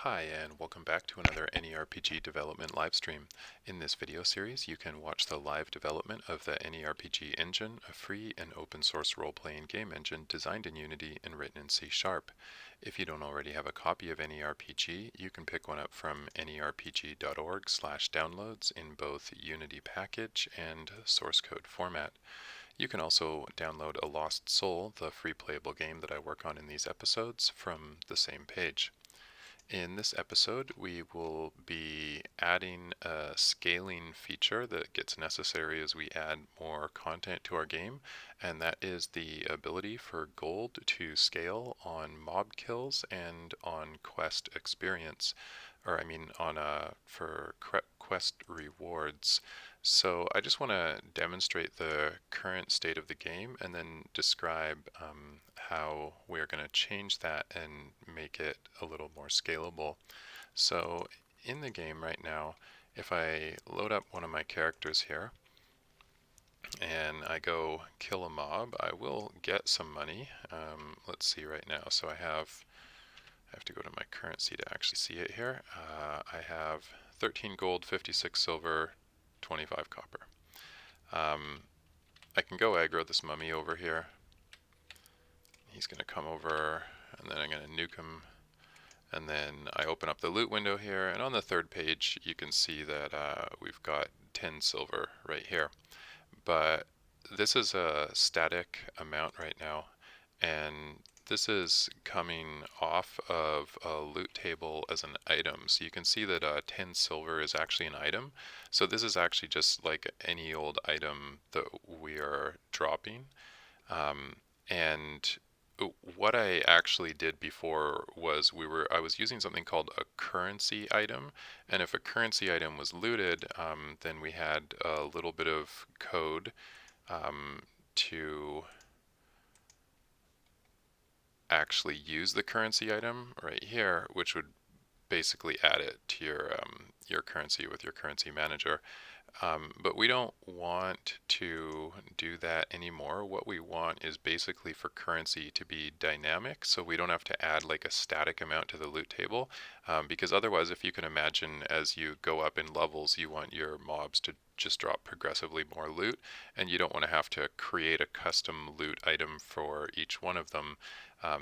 Hi, and welcome back to another AnyRPG Development Livestream. In this video series, you can watch the live development of the AnyRPG Engine, a free and open source role-playing game engine designed in Unity and written in C#. If you don't already have a copy of AnyRPG, you can pick one up from anyrpg.org/downloads in both Unity package and source code format. You can also download A Lost Soul, the free playable game that I work on in these episodes, from the same page. In this episode, we will be adding a scaling feature that gets necessary as we add more content to our game, and that is the ability for gold to scale on mob kills and on quest experience, or for quest rewards. So I just want to demonstrate the current state of the game and then describe how we're going to change that and make it a little more scalable. So in the game right now, if I load up one of my characters here and I go kill a mob, I will get some money. Let's see right now. So I have to go to my currency to actually see it here. I have 13 gold, 56 silver, 25 copper. I can go aggro this mummy over here. He's going to come over, and then I'm going to nuke him. And then I open up the loot window here, and on the third page you can see that we've got 10 silver right here. But this is a static amount right now, and this is coming off of a loot table as an item. So you can see that 10 silver is actually an item. So this is actually just like any old item that we are dropping. And what I actually did before was I was using something called a currency item, and if a currency item was looted, then we had a little bit of code to actually use the currency item right here, which would basically add it to your currency with your currency manager. But we don't want to do that anymore. What we want is basically for currency to be dynamic, so we don't have to add like a static amount to the loot table, because otherwise, if you can imagine, as you go up in levels, you want your mobs to just drop progressively more loot, and you don't want to have to create a custom loot item for each one of them.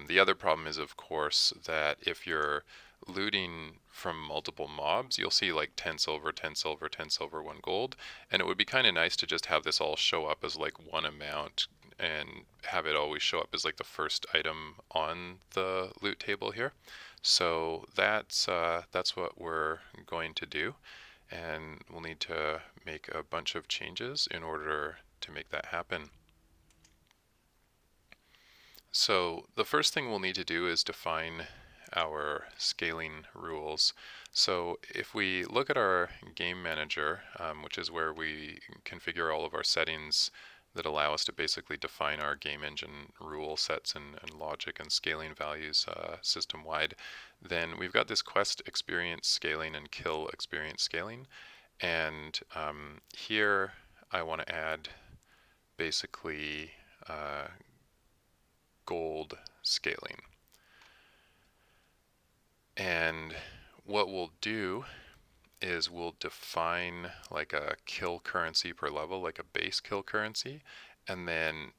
The other problem is, of course, that if you're looting from multiple mobs, you'll see like 10 silver, 10 silver, 10 silver, 1 gold, and it would be kind of nice to just have this all show up as like one amount and have it always show up as like the first item on the loot table here. So that's what we're going to do, and we'll need to make a bunch of changes in order to make that happen. So the first thing we'll need to do is define our scaling rules. So if we look at our game manager, which is where we configure all of our settings that allow us to basically define our game engine rule sets and logic and scaling values system-wide, then we've got this quest experience scaling and kill experience scaling. And here I want to add basically gold scaling. And what we'll do is we'll define like a kill currency per level, like a base kill currency, and then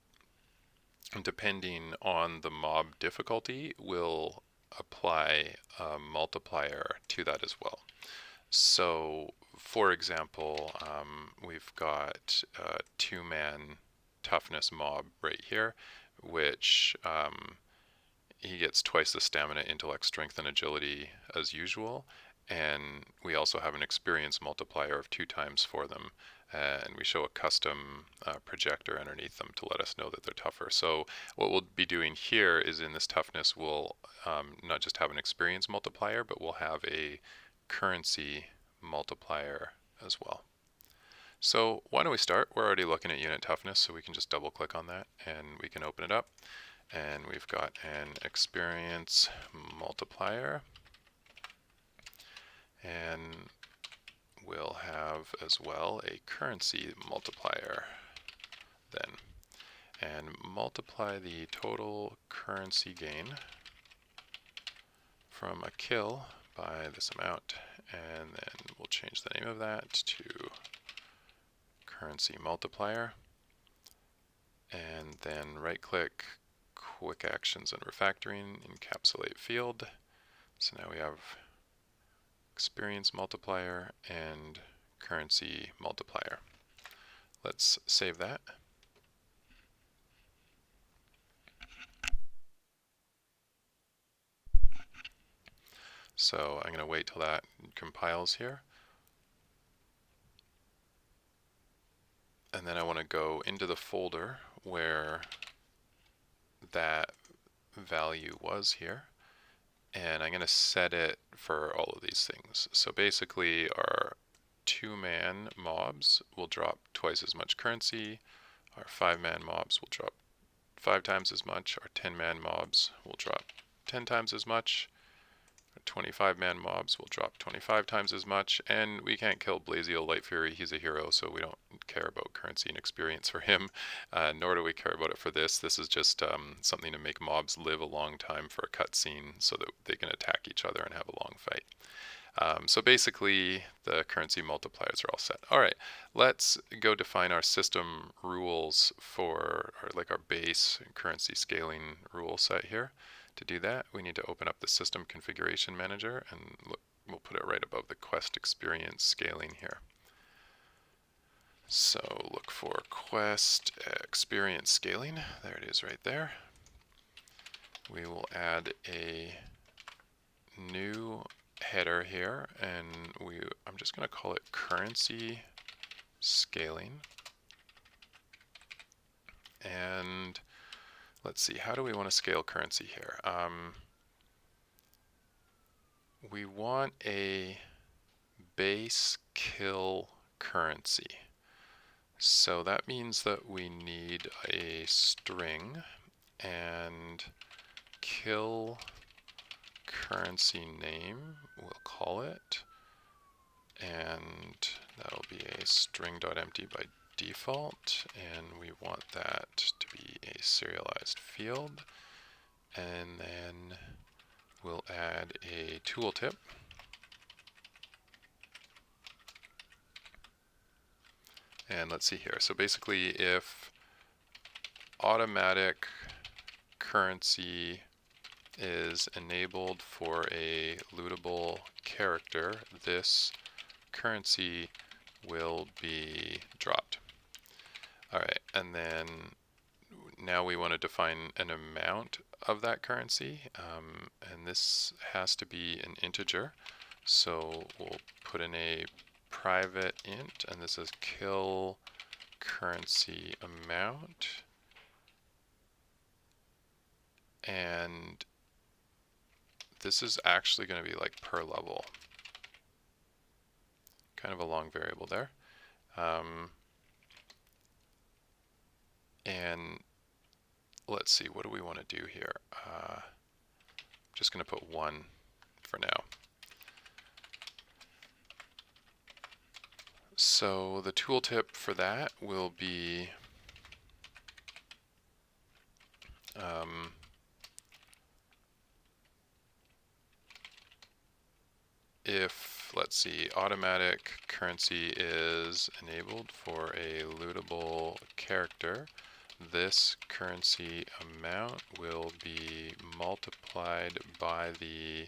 depending on the mob difficulty, we'll apply a multiplier to that as well. So for example, we've got a 2-man toughness mob right here, which he gets twice the stamina, intellect, strength, and agility as usual, and we also have an experience multiplier of 2 times for them, and we show a custom projector underneath them to let us know that they're tougher. So what we'll be doing here is in this toughness, we'll not just have an experience multiplier, but we'll have a currency multiplier as well. So why don't we start? We're already looking at unit toughness, so we can just double click on that and we can open it up. And we've got an experience multiplier, and we'll have as well a currency multiplier then, and multiply the total currency gain from a kill by this amount, and then we'll change the name of that to currency multiplier, and then right click, quick actions and refactoring, encapsulate field. So now we have experience multiplier and currency multiplier. Let's save that. So I'm going to wait till that compiles here. And then I want to go into the folder where that value was here. And I'm going to set it for all of these things. So basically our 2-man mobs will drop twice as much currency. Our 5-man mobs will drop 5 times as much. Our 10-man mobs will drop 10 times as much. 25-man mobs will drop 25 times as much, and we can't kill Blaziel Light Fury. He's a hero, so we don't care about currency and experience for him, nor do we care about it for this. This is just something to make mobs live a long time for a cutscene so that they can attack each other and have a long fight. So basically, the currency multipliers are all set. All right, let's go define our system rules for our base currency scaling rule set here. To do that, we need to open up the System Configuration Manager, and look, we'll put it right above the Quest Experience Scaling here. So look for Quest Experience Scaling. There it is right there. We will add a new header here, and I'm just going to call it Currency Scaling. And let's see, how do we want to scale currency here? We want a base kill currency. So that means that we need a string and kill currency name, we'll call it. And that'll be a string.empty by default, and we want that to be a serialized field, and then we'll add a tooltip, and let's see here. So basically, if automatic currency is enabled for a lootable character, this currency will be dropped. All right, and then now we want to define an amount of that currency, and this has to be an integer. So we'll put in a private int, and this is kill currency amount. And this is actually going to be like per level. Kind of a long variable there. And let's see, what do we want to do here? I'm just going to put 1 for now. So the tooltip for that will be if, let's see, automatic currency is enabled for a lootable character, this currency amount will be multiplied by the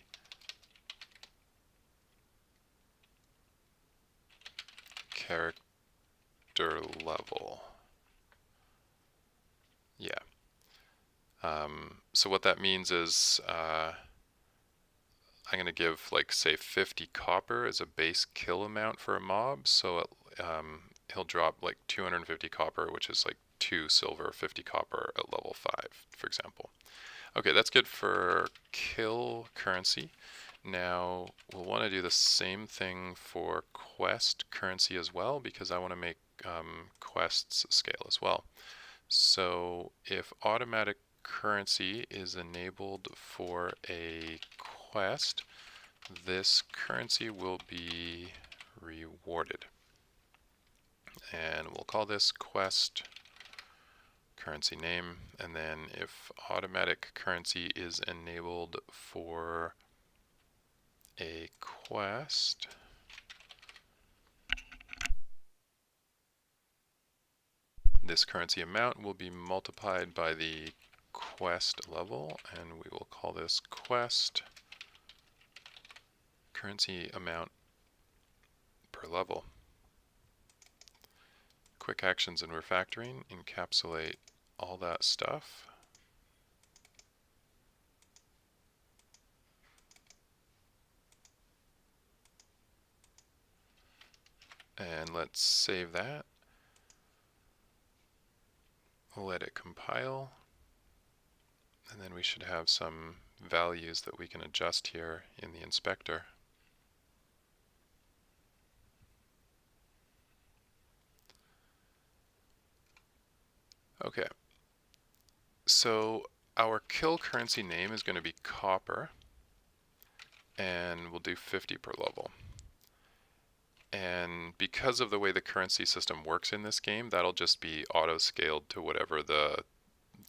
character level. Yeah. So what that means is I'm going to give, like, say 50 copper as a base kill amount for a mob, so he'll drop like 250 copper, which is like 2 silver, 50 copper at level 5, for example. Okay, that's good for kill currency. Now we'll want to do the same thing for quest currency as well, because I want to make quests scale as well. So if automatic currency is enabled for a quest, this currency will be rewarded. And we'll call this quest currency name. And then if automatic currency is enabled for a quest. This currency amount will be multiplied by the quest level, and we will call this quest currency amount per level. Quick actions and refactoring encapsulate all that stuff. And let's save that. Let it compile. And then we should have some values that we can adjust here in the inspector. Okay. So our kill currency name is going to be copper, and we'll do 50 per level. And because of the way the currency system works in this game, that'll just be auto-scaled to whatever the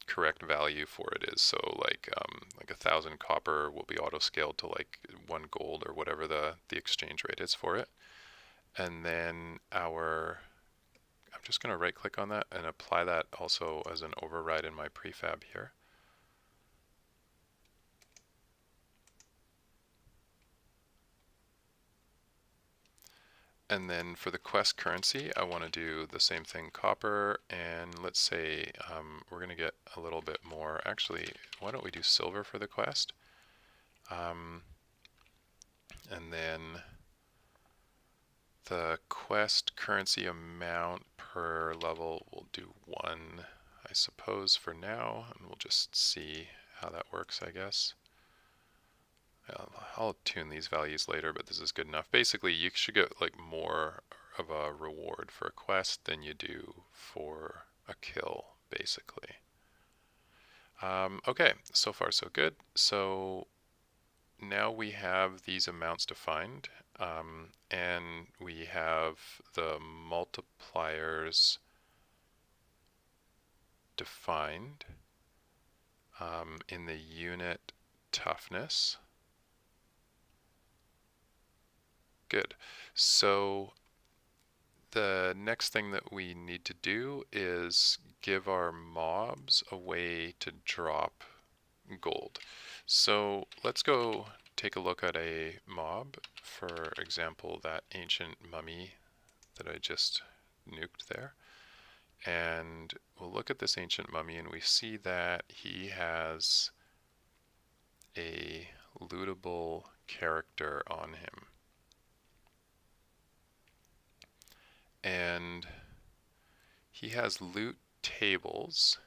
correct value for it is. So like 1,000 copper will be auto-scaled to like 1 gold or whatever the exchange rate is for it. And then I'm just going to right-click on that and apply that also as an override in my prefab here. And then for the quest currency, I want to do the same thing, copper, and let's say we're going to get a little bit more. Actually, why don't we do silver for the quest? And then the quest currency amount per level, we'll do 1, I suppose, for now, and we'll just see how that works, I guess. I'll tune these values later, but this is good enough. Basically, you should get like more of a reward for a quest than you do for a kill, basically. Okay, so far so good. So now we have these amounts defined, and we have the multipliers defined in the unit toughness. Good. So the next thing that we need to do is give our mobs a way to drop gold. So let's go take a look at a mob. For example, that ancient mummy that I just nuked there. And we'll look at this ancient mummy and we see that he has a lootable character on him. And he has loot tables.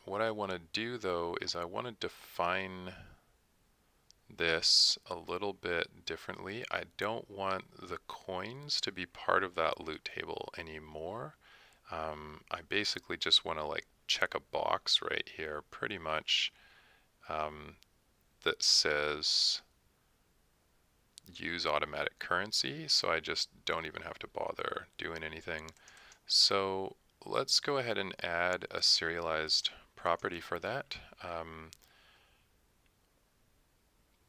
What I want to do though is I want to define this a little bit differently. I don't want the coins to be part of that loot table anymore. I basically just want to like check a box right here pretty much that says use automatic currency, so I just don't even have to bother doing anything. So let's go ahead and add a serialized property for that.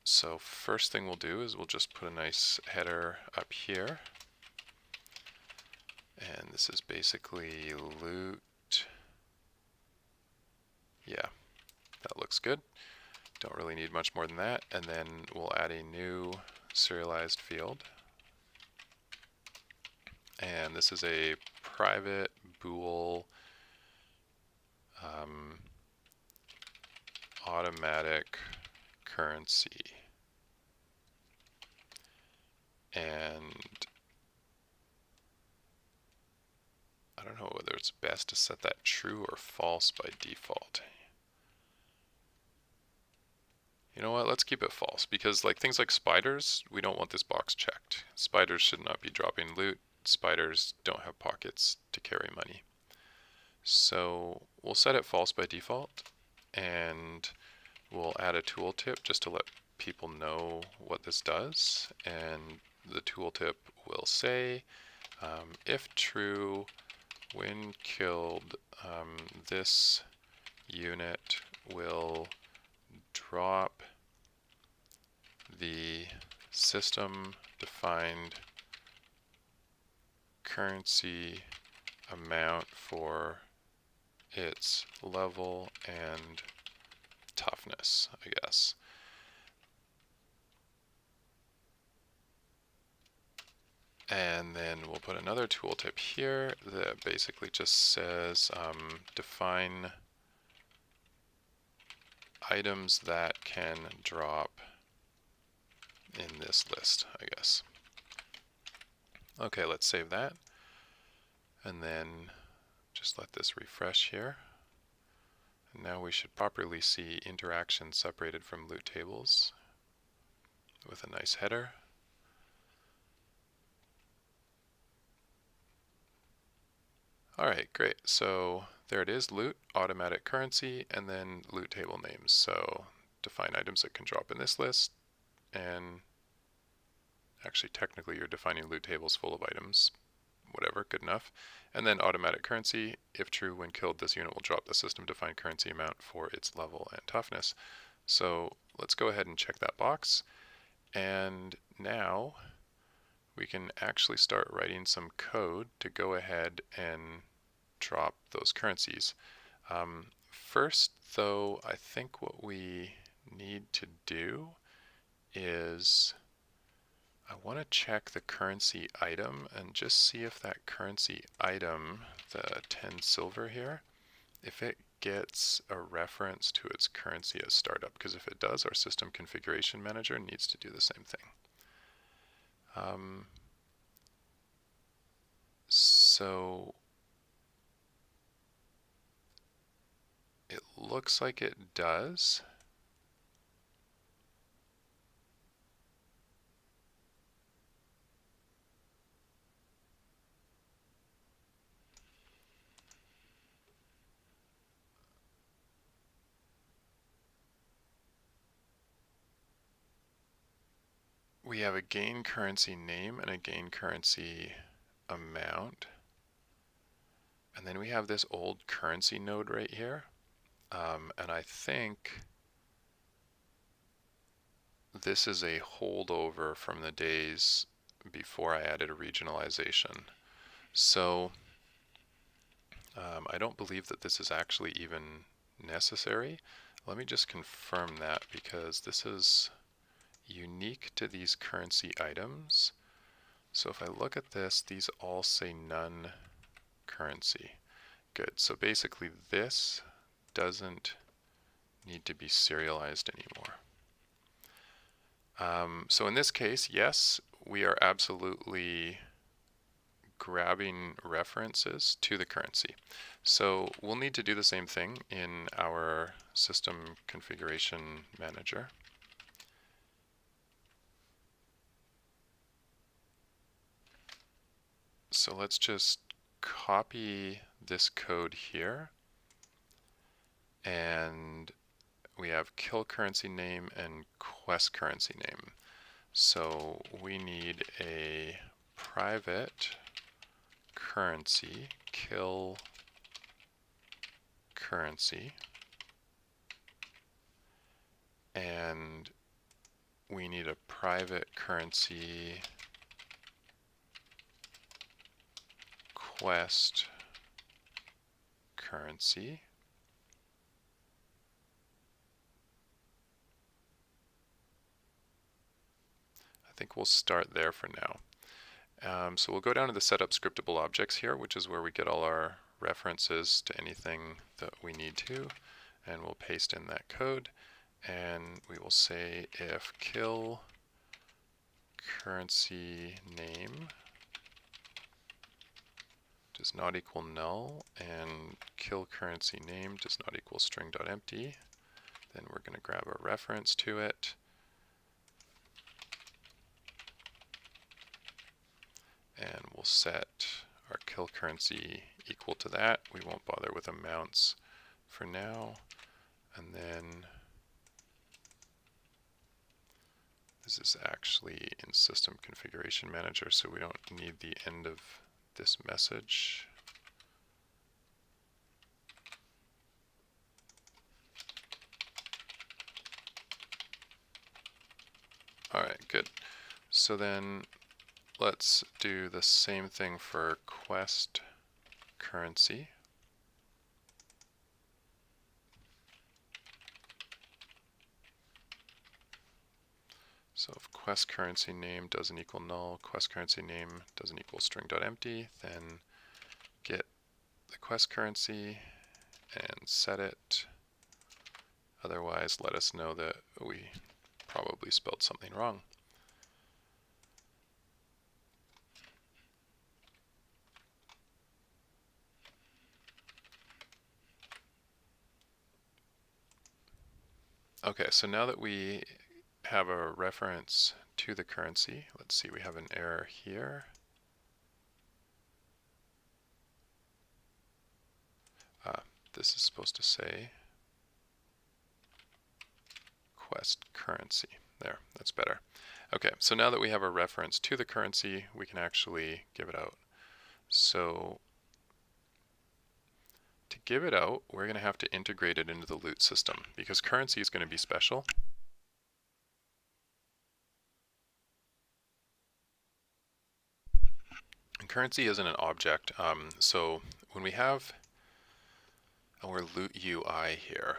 So first thing we'll do is we'll just put a nice header up here, and this is basically loot. Yeah, that looks good. Don't really need much more than that. And then we'll add a new serialized field. And this is a private bool automatic currency. And I don't know whether it's best to set that true or false by default. You know what, let's keep it false, because like things like spiders, we don't want this box checked. Spiders should not be dropping loot. Spiders don't have pockets to carry money. So we'll set it false by default, and we'll add a tooltip just to let people know what this does. And the tooltip will say, if true, when killed, this unit will drop the system defined currency amount for its level and toughness, I guess. And then we'll put another tooltip here that basically just says define items that can drop in this list, I guess. Okay, let's save that. And then just let this refresh here. And now we should properly see interactions separated from loot tables with a nice header. Alright, great. So there it is, loot, automatic currency, and then loot table names. So define items that can drop in this list, and actually technically you're defining loot tables full of items. Whatever, good enough. And then automatic currency, if true, when killed, this unit will drop the system defined currency amount for its level and toughness. So let's go ahead and check that box. And now we can actually start writing some code to go ahead and drop those currencies. First, though, I think what we need to do is I want to check the currency item and just see if that currency item, the 10 silver here, if it gets a reference to its currency as startup, because if it does, our system configuration manager needs to do the same thing. So it looks like it does. We have a gain currency name and a gain currency amount. And then we have this old currency node right here. And I think this is a holdover from the days before I added a regionalization. So I don't believe that this is actually even necessary. Let me just confirm that, because this is unique to these currency items. So if I look at this, these all say none currency. Good. So basically this doesn't need to be serialized anymore. So in this case, yes, we are absolutely grabbing references to the currency. So we'll need to do the same thing in our system configuration manager. So let's just copy this code here, and we have kill currency name and quest currency name. So we need a private currency, kill currency, and we need a private currency quest currency. I think we'll start there for now. So we'll go down to the setup scriptable objects here, which is where we get all our references to anything that we need to, and we'll paste in that code, and we will say if kill currency name does not equal null and kill currency name does not equal string.empty, then we're going to grab a reference to it. And we'll set our kill currency equal to that. We won't bother with amounts for now. And then this is actually in System Configuration Manager, so we don't need the end of this message. All right, good. So then let's do the same thing for quest currency. So if quest currency name doesn't equal null, quest currency name doesn't equal string.empty, then get the quest currency and set it. Otherwise, let us know that we probably spelled something wrong. Okay, so now that we have a reference to the currency, let's see, we have an error here. This is supposed to say quest currency. There, that's better. Okay, so now that we have a reference to the currency, we can actually give it out. So to give it out, we're going to have to integrate it into the loot system because currency is going to be special. And currency isn't an object, so when we have our loot UI here,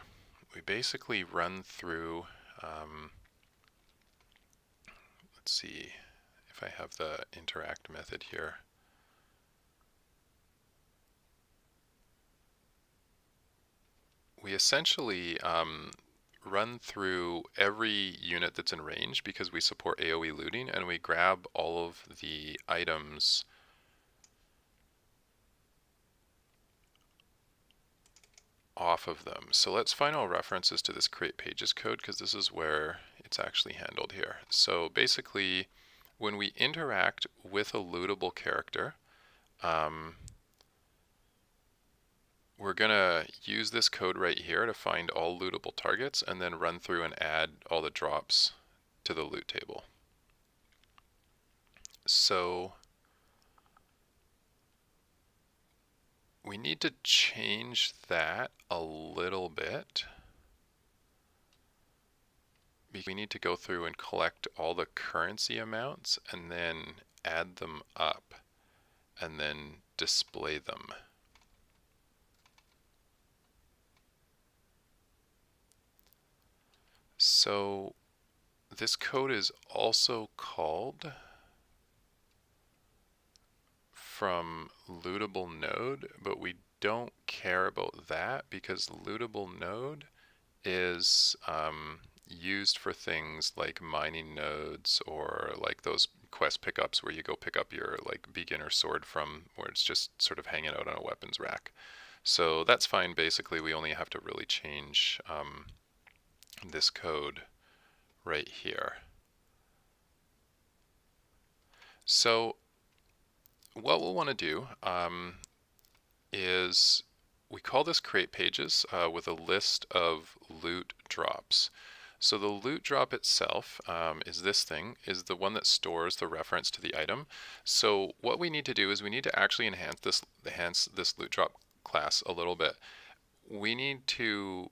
we basically run through, let's see if I have the interact method here. We essentially run through every unit that's in range because we support AoE looting, and we grab all of the items off of them. So let's find all references to this create pages code because this is where it's actually handled here. So basically, when we interact with a lootable character, we're going to use this code right here to find all lootable targets and then run through and add all the drops to the loot table. So we need to change that a little bit. We need to go through and collect all the currency amounts and then add them up and then display them. So this code is also called from lootable node, but we don't care about that because lootable node is used for things like mining nodes or like those quest pickups where you go pick up your like beginner sword from where it's just sort of hanging out on a weapons rack. So that's fine. Basically, we only have to really change this code right here. So what we'll want to do is we call this create pages with a list of loot drops. So the loot drop itself is this thing, is the one that stores the reference to the item. So what we need to do is we need to actually enhance this loot drop class a little bit. We need to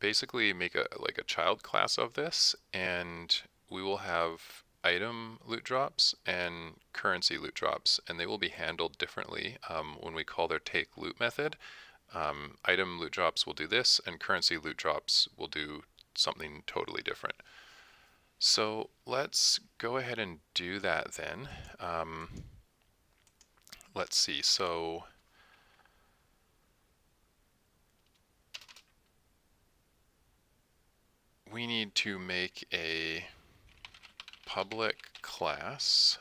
basically make a child class of this, and we will have item loot drops and currency loot drops, and they will be handled differently when we call their take loot method. Item loot drops will do this, and currency loot drops will do something totally different. So let's go ahead and do that then. Let's see, so we need to make a public class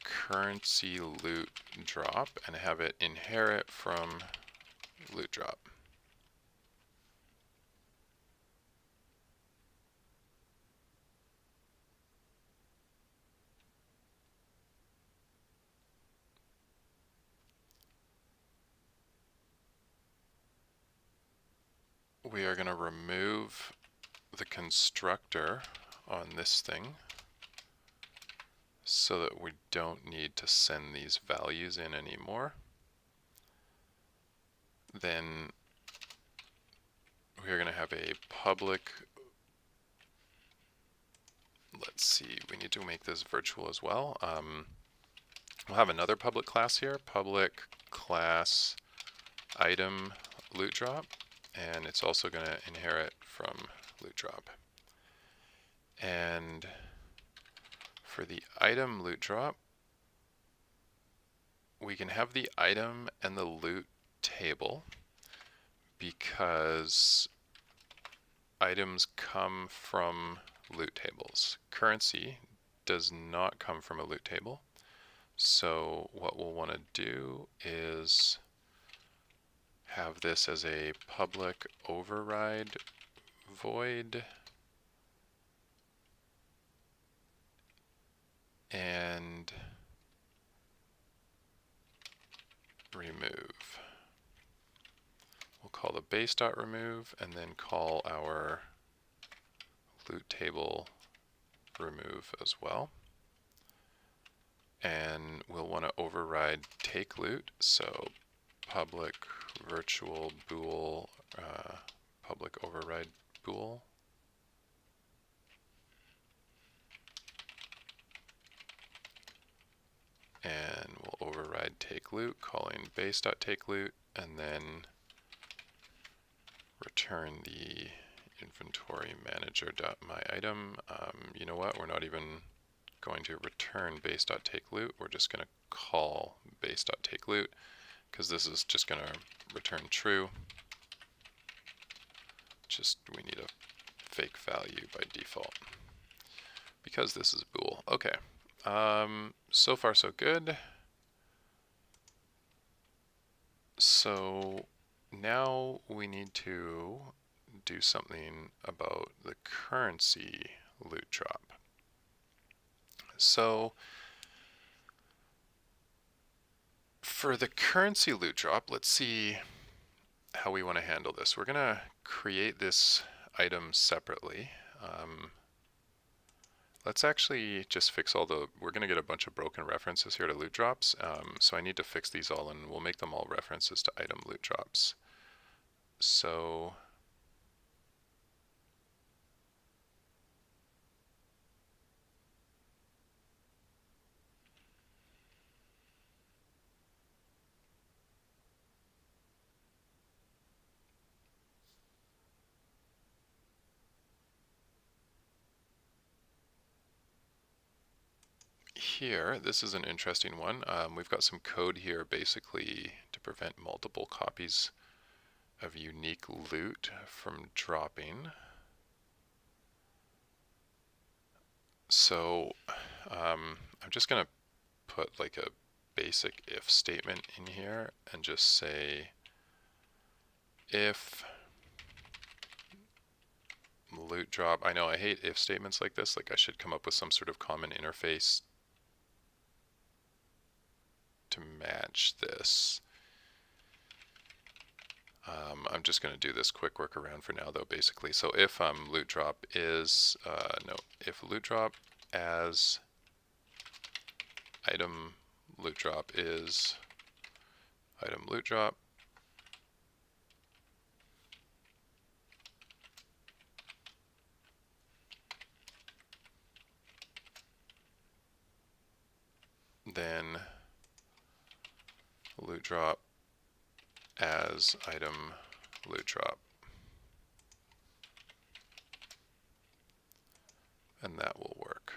currency loot drop and have it inherit from loot drop. We are going to remove the constructor on this thing so that we don't need to send these values in anymore. Then we're going to have a public, let's let's see, we need to make this virtual as well. We'll have another public class here, public class item loot drop, and it's also going to inherit from loot drop. And for the item loot drop, we can have the item and the loot table because items come from loot tables. Currency does not come from a loot table. So what we'll want to do is have this as a public override void and remove. We'll call the base.remove and then call our loot table remove as well. And we'll want to override take loot, so public virtual bool public override bool. And we'll override take loot, calling base.takeLoot, and then return the inventory manager.myItem. You know what? We're not even going to return base.takeLoot. We're just going to call base.takeLoot because this is just going to return true. Just we need a fake value by default because this is bool. Okay. So far so good. So now we need to do something about the currency loot drop. So for the currency loot drop, let's see how we want to handle this. We're going to create this item separately. Let's actually just fix all the, we're going to get a bunch of broken references here to loot drops, so I need to fix these all and we'll make them all references to item loot drops. So here, this is an interesting one. We've got some code here basically to prevent multiple copies of unique loot from dropping. So I'm just going to put like a basic if statement in here and just say if loot drop. I know I hate if statements like this, like I should come up with some sort of common interface to match this. I'm just going to do this quick workaround for now though basically. So if loot drop is, if loot drop as item loot drop is item loot drop, then loot drop as item loot drop. And that will work.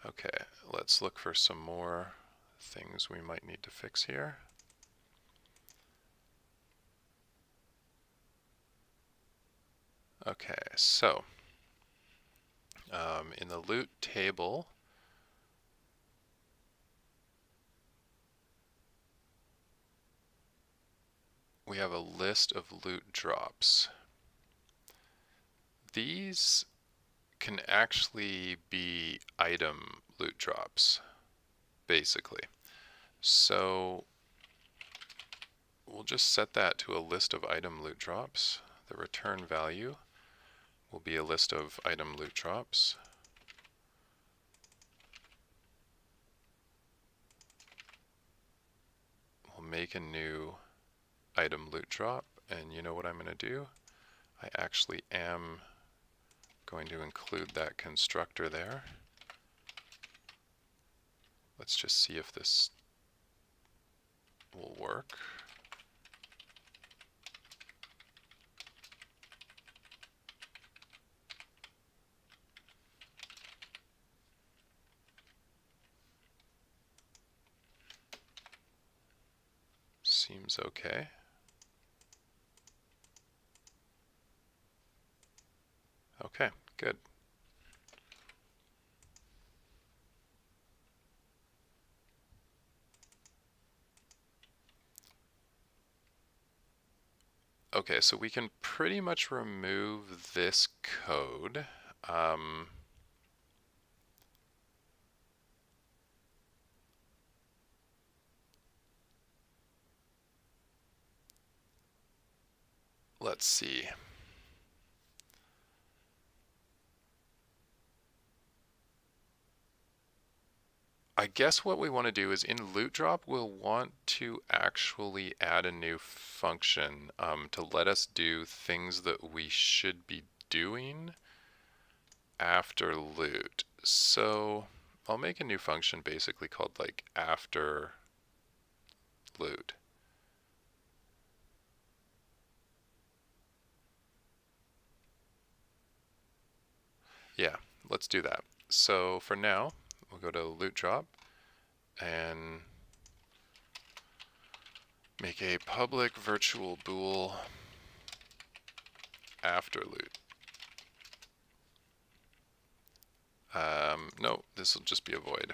Okay, let's look for some more things we might need to fix here. Okay, so in the loot table, we have a list of loot drops. These can actually be item loot drops, basically. So we'll just set that to a list of item loot drops. The return value will be a list of item loot drops. We'll make a new item loot drop, and you know what I'm going to do? I actually am Going to include that constructor there. Let's just see if this will work. Seems okay. Okay, good. Okay, so we can pretty much remove this code. Let's see. I guess what we want to do is in loot drop, we'll want to actually add a new function to let us do things that we should be doing after loot. So I'll make a new function basically called like after loot. Yeah, let's do that. So for now, we'll go to loot drop and make a public virtual bool after loot. No, this will just be a void.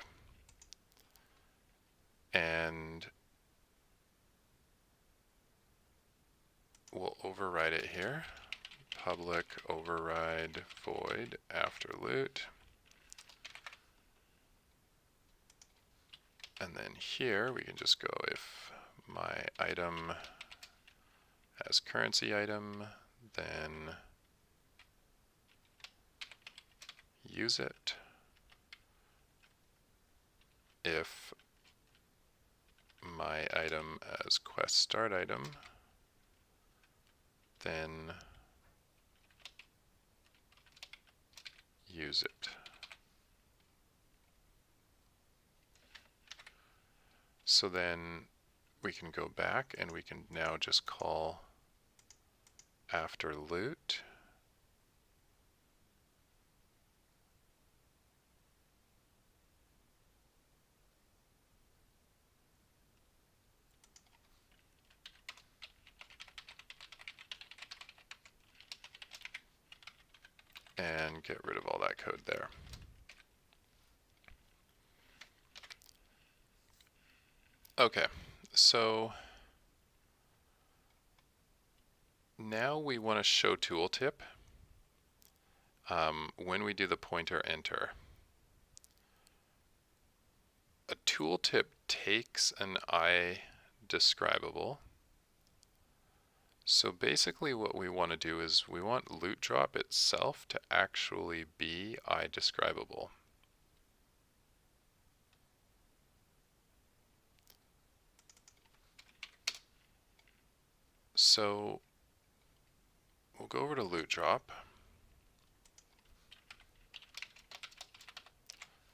And we'll override it here. Public override void after loot. And then here we can just go if my item has currency item, then use it. If my item as quest start item, then use it. So then we can go back and we can now just call after loot. And get rid of all that code there. Okay, so now we want to show tooltip when we do the pointer enter. A tooltip takes an iDescribable. So basically what we want to do is we want loot drop itself to actually be iDescribable. So we'll go over to loot drop.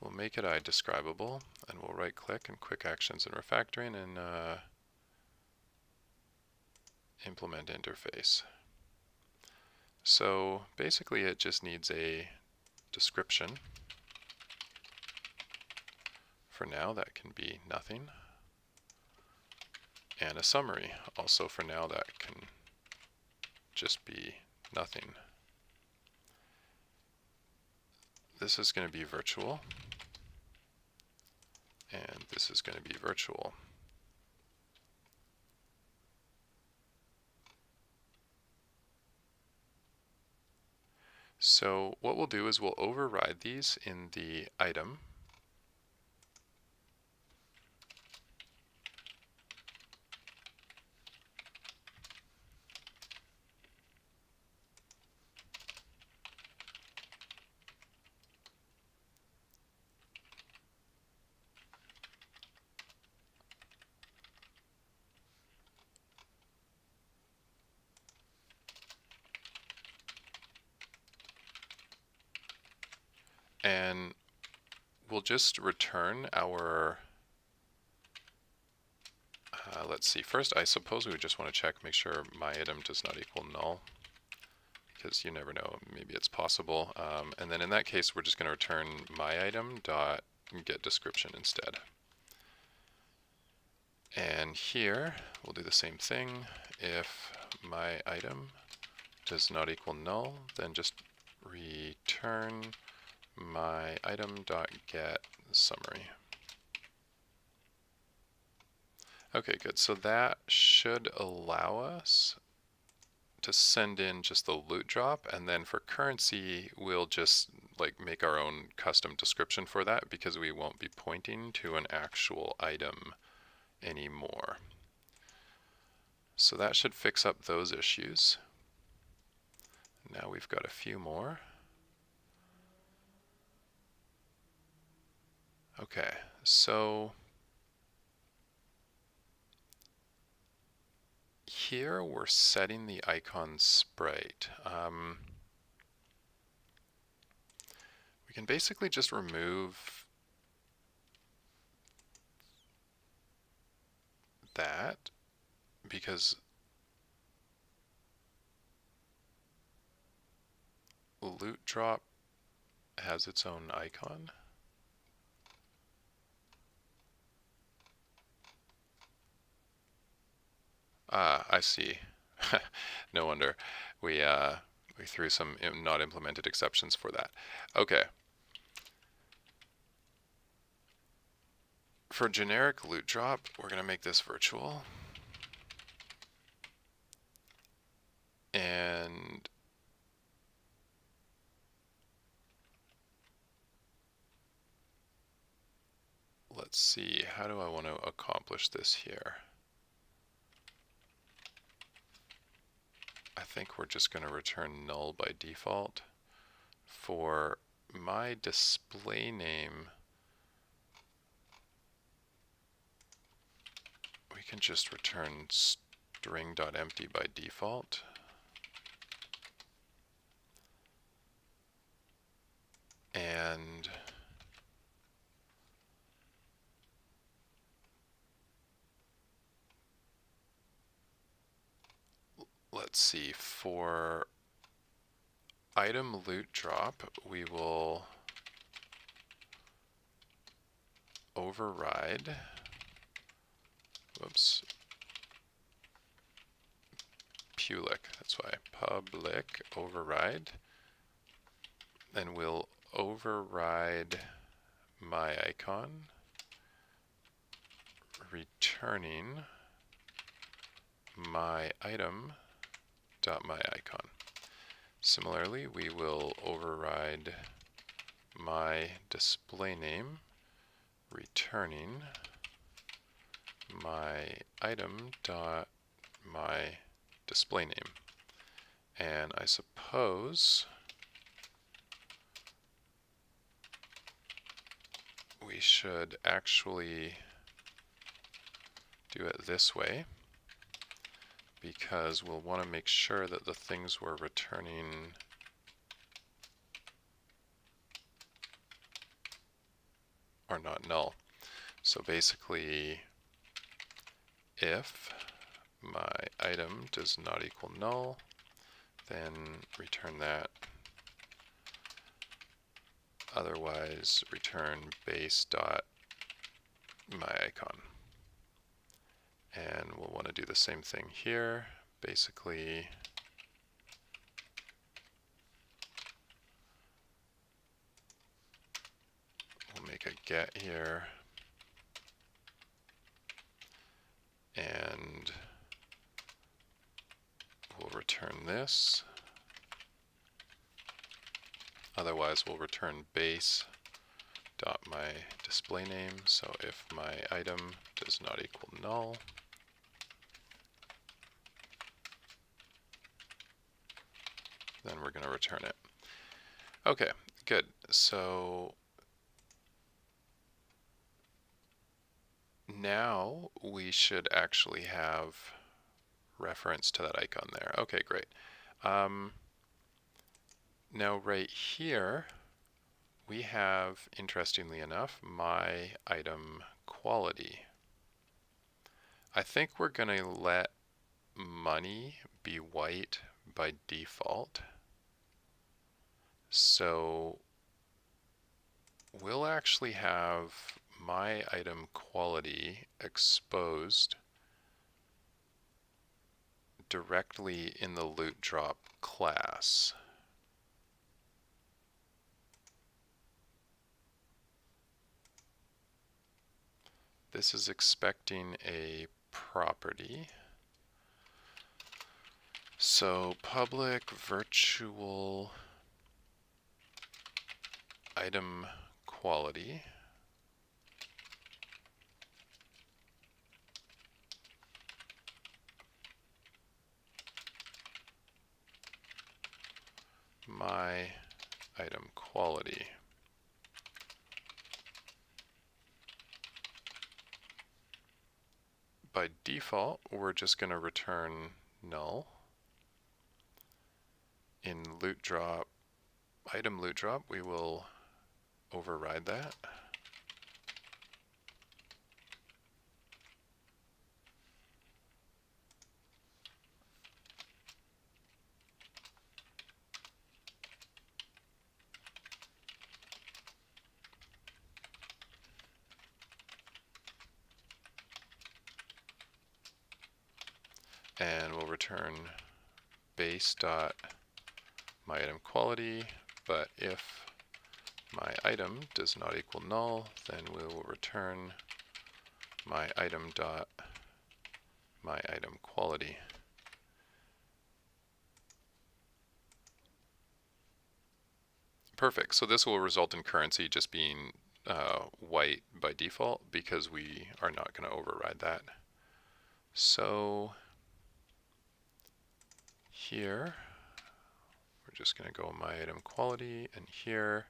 We'll make it iDescribable and we'll right click and quick actions and refactoring and implement interface. So basically it just needs a description. For now that can be nothing. And a summary. Also for now that can just be nothing. This is going to be virtual. And this is going to be virtual. So what we'll do is we'll override these in the item. And we'll just return our, let's see, first I suppose we would just want to check, make sure my item does not equal null, because you never know, maybe it's possible. And then in that case, we're just going to return my item dot get description instead. And here, we'll do the same thing. If my item does not equal null, then just return my item dot get summary. Okay, good. So that should allow us to send in just the loot drop, and then for currency, we'll just like make our own custom description for that because we won't be pointing to an actual item anymore. So that should fix up those issues. Now we've got a few more. Okay, so here we're setting the icon sprite. We can basically just remove that because loot drop has its own icon. Ah, I see. No wonder. We threw some not implemented exceptions for that. Okay. For generic loot drop, we're going to make this virtual. And let's see, how do I want to accomplish this here? I think we're just going to return null by default. For my display name, we can just return string.empty by default. And let's see, for item loot drop, we will override, whoops, public, that's why, public override, then we'll override my icon, returning my item dot my icon. Similarly, we will override my display name, returning my item dot my display name. And I suppose we should actually do it this way, because we'll want to make sure that the things we're returning are not null. So basically, if my item does not equal null, then return that. Otherwise, return base dot my icon. And we'll want to do the same thing here. Basically, we'll make a get here. And we'll return this. Otherwise, we'll return base dot my display name. So if my item does not equal null, then we're going to return it. Okay, good. So now we should actually have reference to that icon there. Okay, great. Now right here, we have, interestingly enough, my item quality. I think we're going to let money be white by default. So we'll actually have my item quality exposed directly in the loot drop class. This is expecting a property. So public virtual item quality. My item quality. By default, we're just going to return null. In loot drop, item loot drop, we will override that. And we'll return base dot my item quality, but if my item does not equal null, then we will return my item dot my item quality. Perfect. So this will result in currency just being white by default because we are not going to override that. So here, we're just going to go my item quality, and here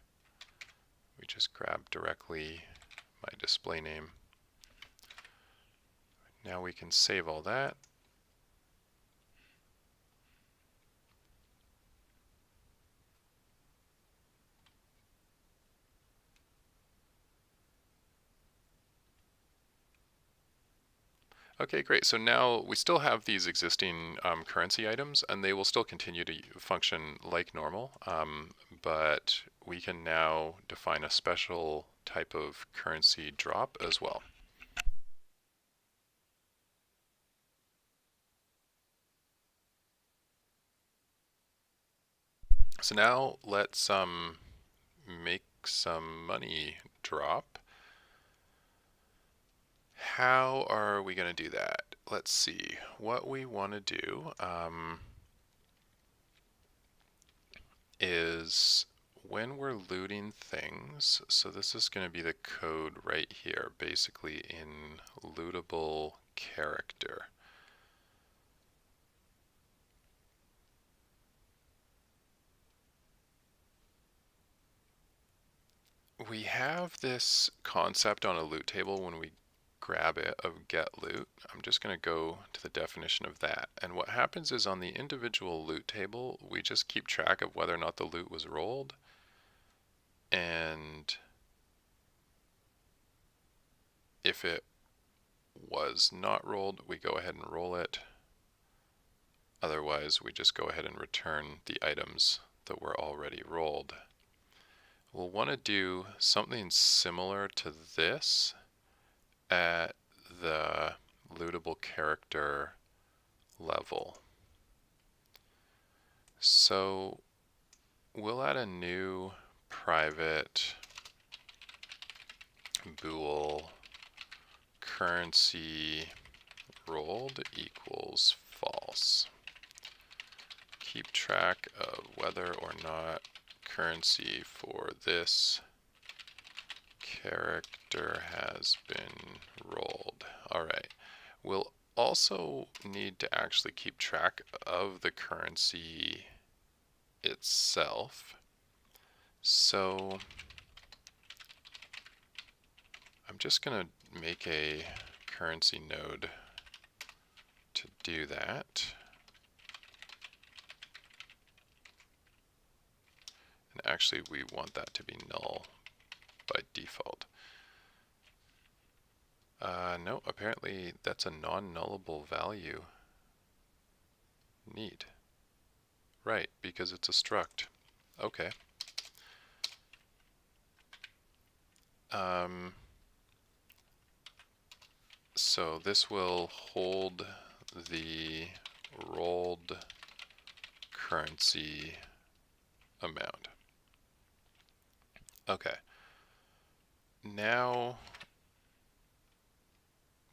we just grab directly my display name. Now we can save all that. Okay, great. So now we still have these existing currency items, and they will still continue to function like normal, but we can now define a special type of currency drop as well. So now let's make some money drop. How are we going to do that? Let's see. What we want to do is when we're looting things, so this is going to be the code right here, basically in lootable character. We have this concept on a loot table when we grab it of get loot. I'm just going to go to the definition of that. And what happens is on the individual loot table, we just keep track of whether or not the loot was rolled. And if it was not rolled, we go ahead and roll it. Otherwise, we just go ahead and return the items that were already rolled. We'll want to do something similar to this at the lootable character level. So we'll add a new private bool currency rolled equals false. Keep track of whether or not currency for this character has been rolled. All right. We'll also need to actually keep track of the currency itself. So I'm just going to make a currency node to do that. And Actually, we want that to be null by default. No, apparently that's a non-nullable value. Neat. Right, because it's a struct. Okay. So this will hold the rolled currency amount. Okay. Now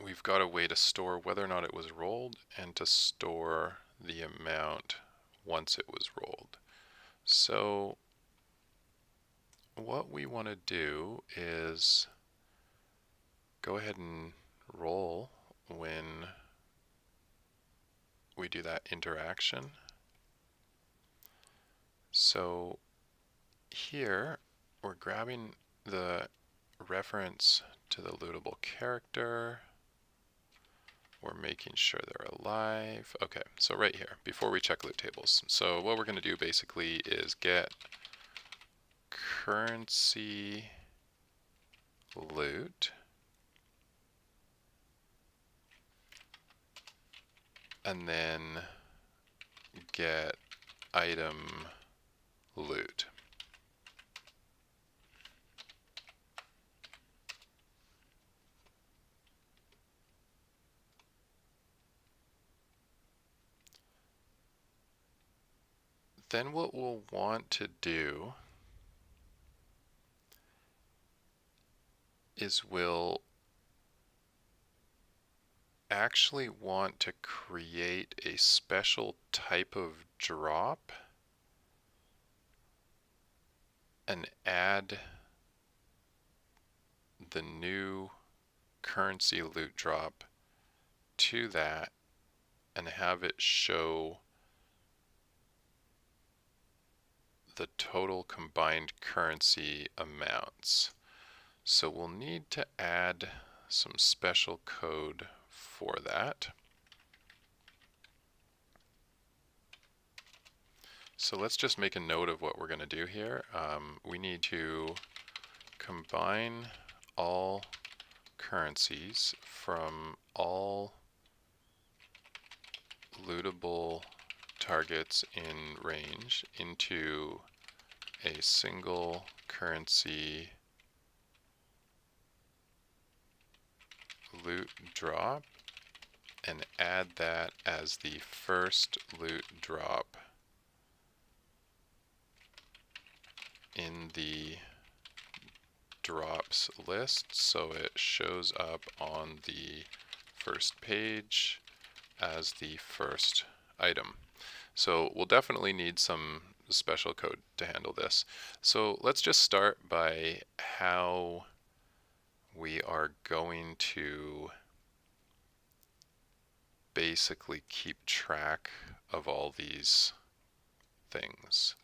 we've got a way to store whether or not it was rolled and to store the amount once it was rolled. So what we want to do is go ahead and roll when we do that interaction. So here we're grabbing the reference to the lootable character. We're making sure they're alive. Okay, so right here, before we check loot tables. So what we're going to do basically is get currency loot, and then get item loot. Then what we'll want to do is we'll actually want to create a special type of drop and add the new currency loot drop to that and have it show the total combined currency amounts. So we'll need to add some special code for that. So let's just make a note of what we're going to do here. We need to combine all currencies from all lootable targets in range into a single currency loot drop and add that as the first loot drop in the drops list, so it shows up on the first page as the first item. So we'll definitely need some special code to handle this. So let's just start by how we are going to basically keep track of all these things.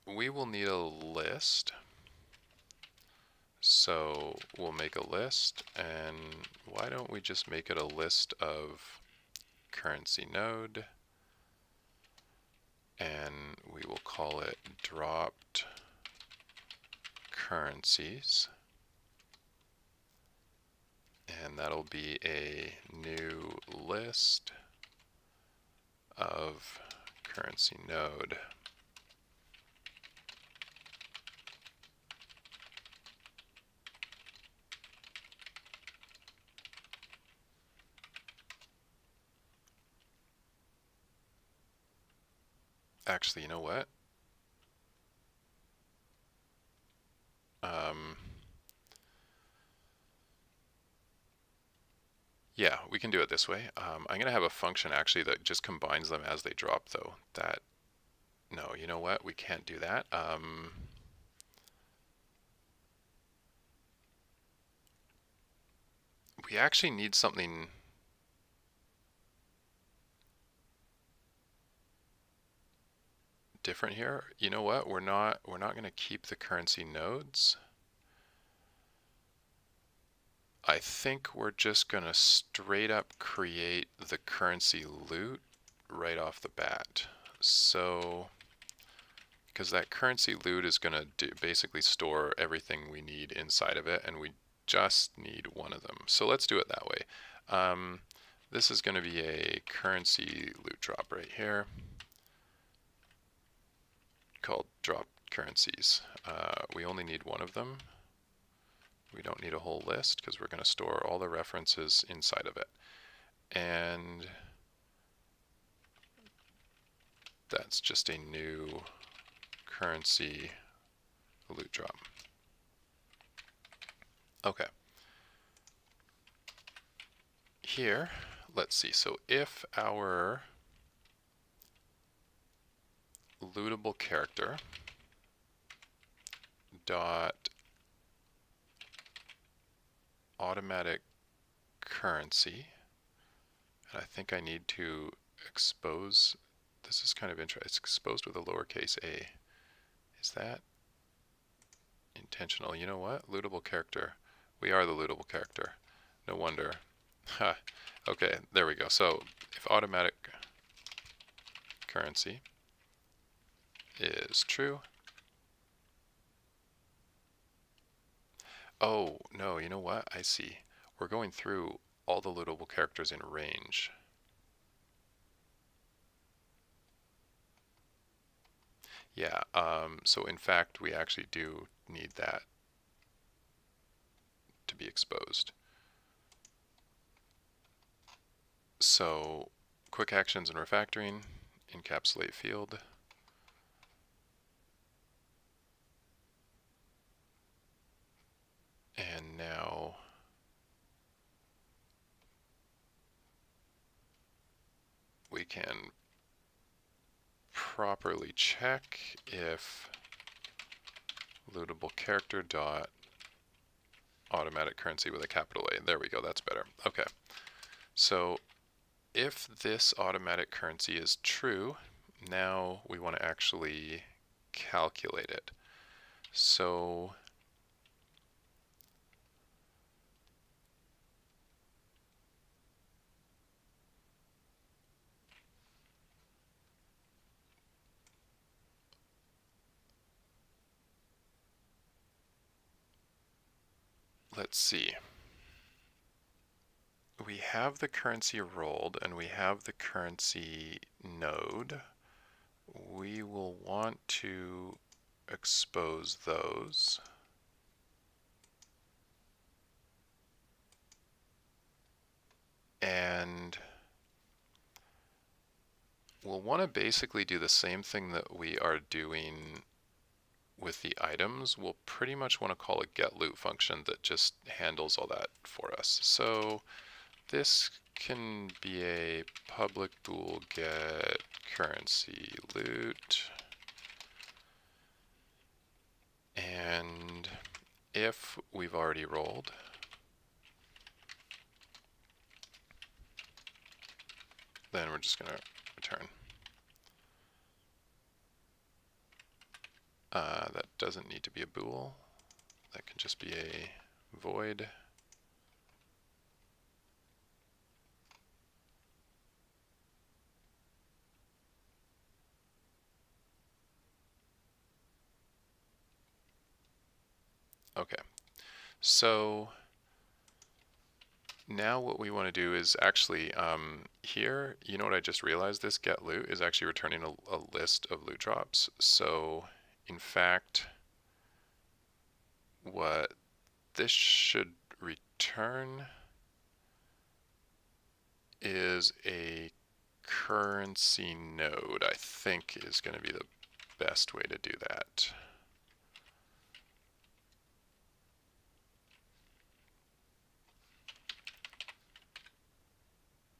We will need a list. So we'll make a list, and why don't we just make it a list of currency node, and we will call it dropped currencies, and that'll be a new list of currency node. Actually, you know what? Yeah, we can do it this way. I'm going to have a function actually that just combines them as they drop, though. No, you know what? We can't do that. We actually need something different here. You know what? We're not going to keep the currency nodes. I think we're just going to straight up create the currency loot right off the bat. So, because that currency loot is going to basically store everything we need inside of it, and we just need one of them. So let's do it that way. This is going to be a currency loot drop right here called drop currencies. We only need one of them. We don't need a whole list because we're going to store all the references inside of it. And that's just a new currency loot drop. Okay. Here, let's see. So if our lootable character dot automatic currency, and I think I need to expose, this is kind of interesting, it's exposed with a lowercase a. Is that intentional? You know what? Lootable character. We are the lootable character. No wonder. Ha. Okay, there we go. So if automatic currency is true. Oh, no, you know what? I see. We're going through all the lootable characters in range. Yeah, so in fact, we actually do need that to be exposed. So, quick actions and refactoring, encapsulate field. And now we can properly check if lootable character dot automatic currency with a capital A. There we go, that's better. Okay, so if this automatic currency is true, now we want to actually calculate it. So let's see. We have the currency rolled and we have the currency node. We will want to expose those. And we'll want to basically do the same thing that we are doing with the items. We'll pretty much want to call a getLoot function that just handles all that for us. So this can be a public bool get currency loot. And if we've already rolled, then we're just going to return. That doesn't need to be a bool. That can just be a void. Okay, so now what we want to do is actually here, you know what I just realized? This get loot is actually returning a list of loot drops. So in fact, what this should return is a currency node, I think is going to be the best way to do that.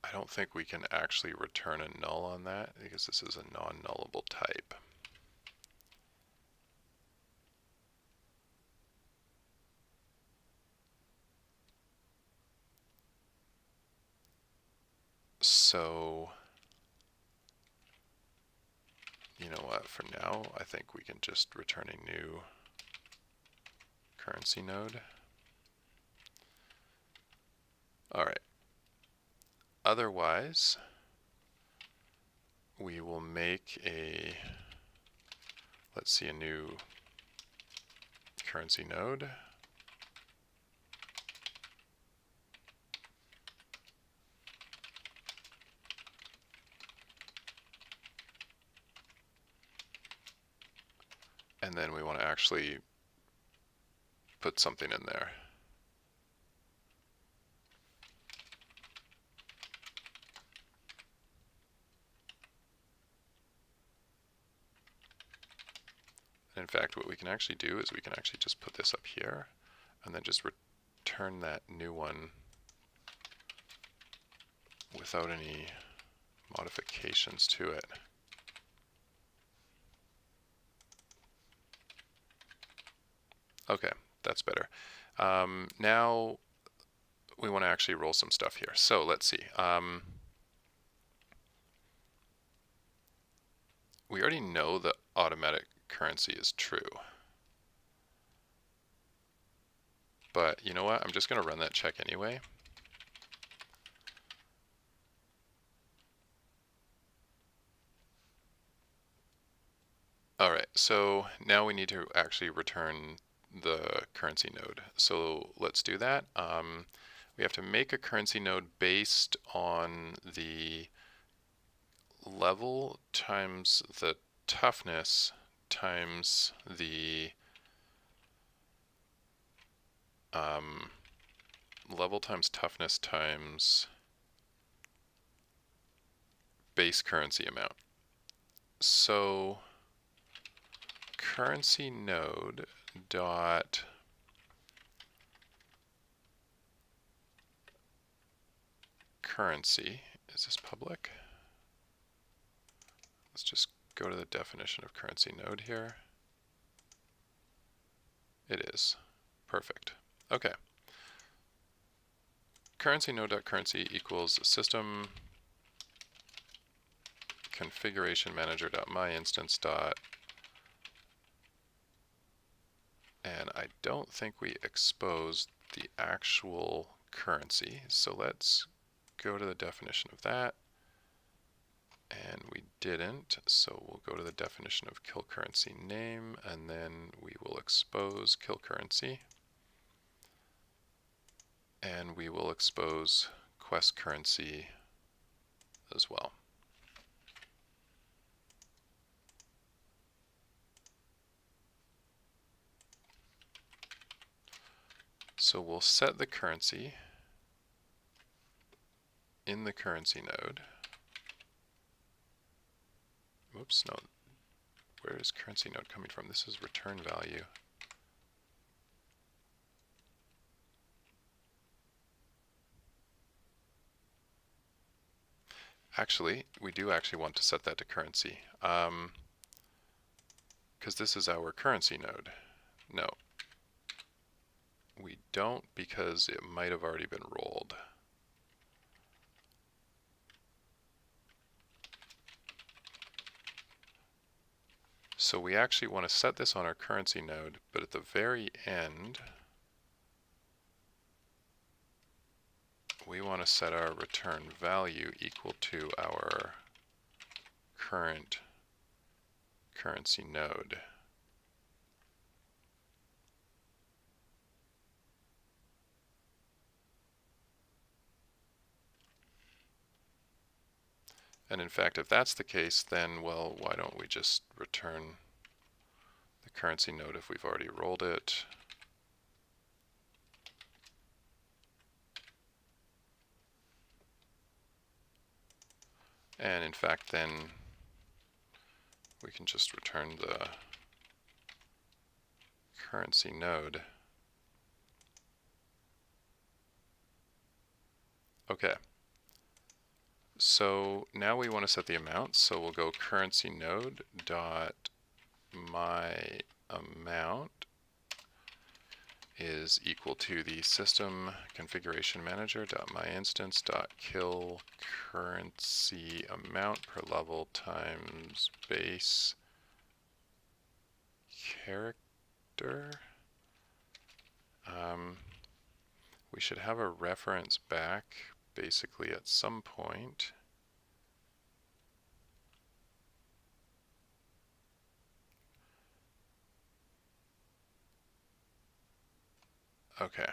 I don't think we can actually return a null on that because this is a non-nullable type. So, you know what, for now, I think we can just return a new currency node. All right. Otherwise, we will make a, let's see, a new currency node. And then we want to actually put something in there. In fact, what we can actually do is we can actually just put this up here and then just return that new one without any modifications to it. Okay, that's better. Now we want to actually roll some stuff here. So let's see. We already know that automatic currency is true. But you know what? I'm just going to run that check anyway. All right, so now we need to actually return the currency node. So let's do that. We have to make a currency node based on the level times the toughness times the level times toughness times base currency amount. So currency node dot currency, is this public? Let's just go to the definition of currency node here. It is. Perfect. Okay. Currency node.currency equals system configuration manager.myInstance dot, and I don't think we exposed the actual currency, so let's go to the definition of that. And we didn't, so we'll go to the definition of kill currency name, and then we will expose kill currency. And we will expose quest currency as well. So we'll set the currency in the currency node. Whoops, no. Where is currency node coming from? This is return value. Actually, we do actually want to set that to currency, because this is our currency node. No, we don't, because it might have already been rolled. So we actually want to set this on our currency node, but at the very end, we want to set our return value equal to our current currency node. And in fact, if that's the case, then, well, why don't we just return the currency node if we've already rolled it? And in fact, then we can just return the currency node. Okay. So now we want to set the amount, so we'll go currency node dot my amount is equal to the system configuration manager dot my instance dot kill currency amount per level times base character. We should have a reference back basically at some point. Okay.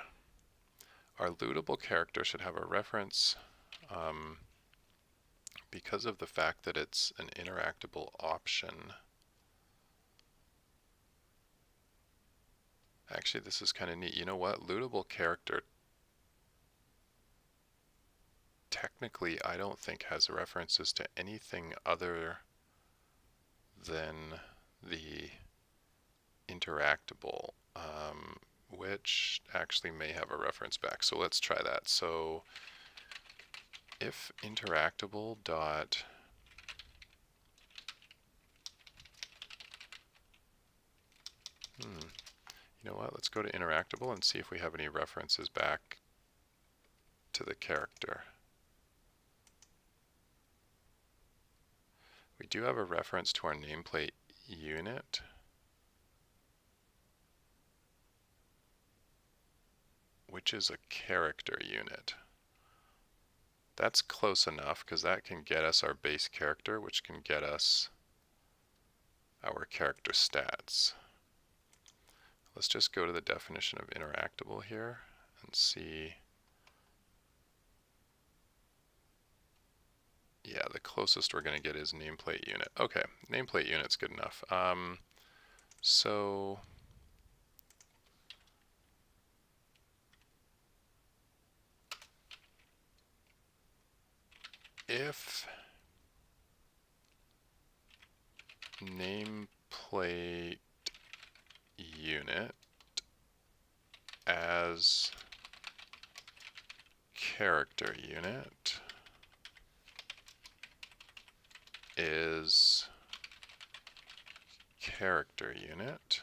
Our lootable character should have a reference because of the fact that it's an interactable option. Actually, this is kind of neat. You know what? Lootable character technically I don't think has references to anything other than the interactable, which actually may have a reference back. So let's try that. So if interactable dot you know what, let's go to interactable and see if we have any references back to the character. We do have a reference to our nameplate unit. Which is a character unit. That's close enough because that can get us our base character, which can get us our character stats. Let's just go to the definition of interactable here and see. Yeah, the closest we're going to get is nameplate unit. Okay, nameplate unit's good enough. So if nameplate unit as character unit is character unit,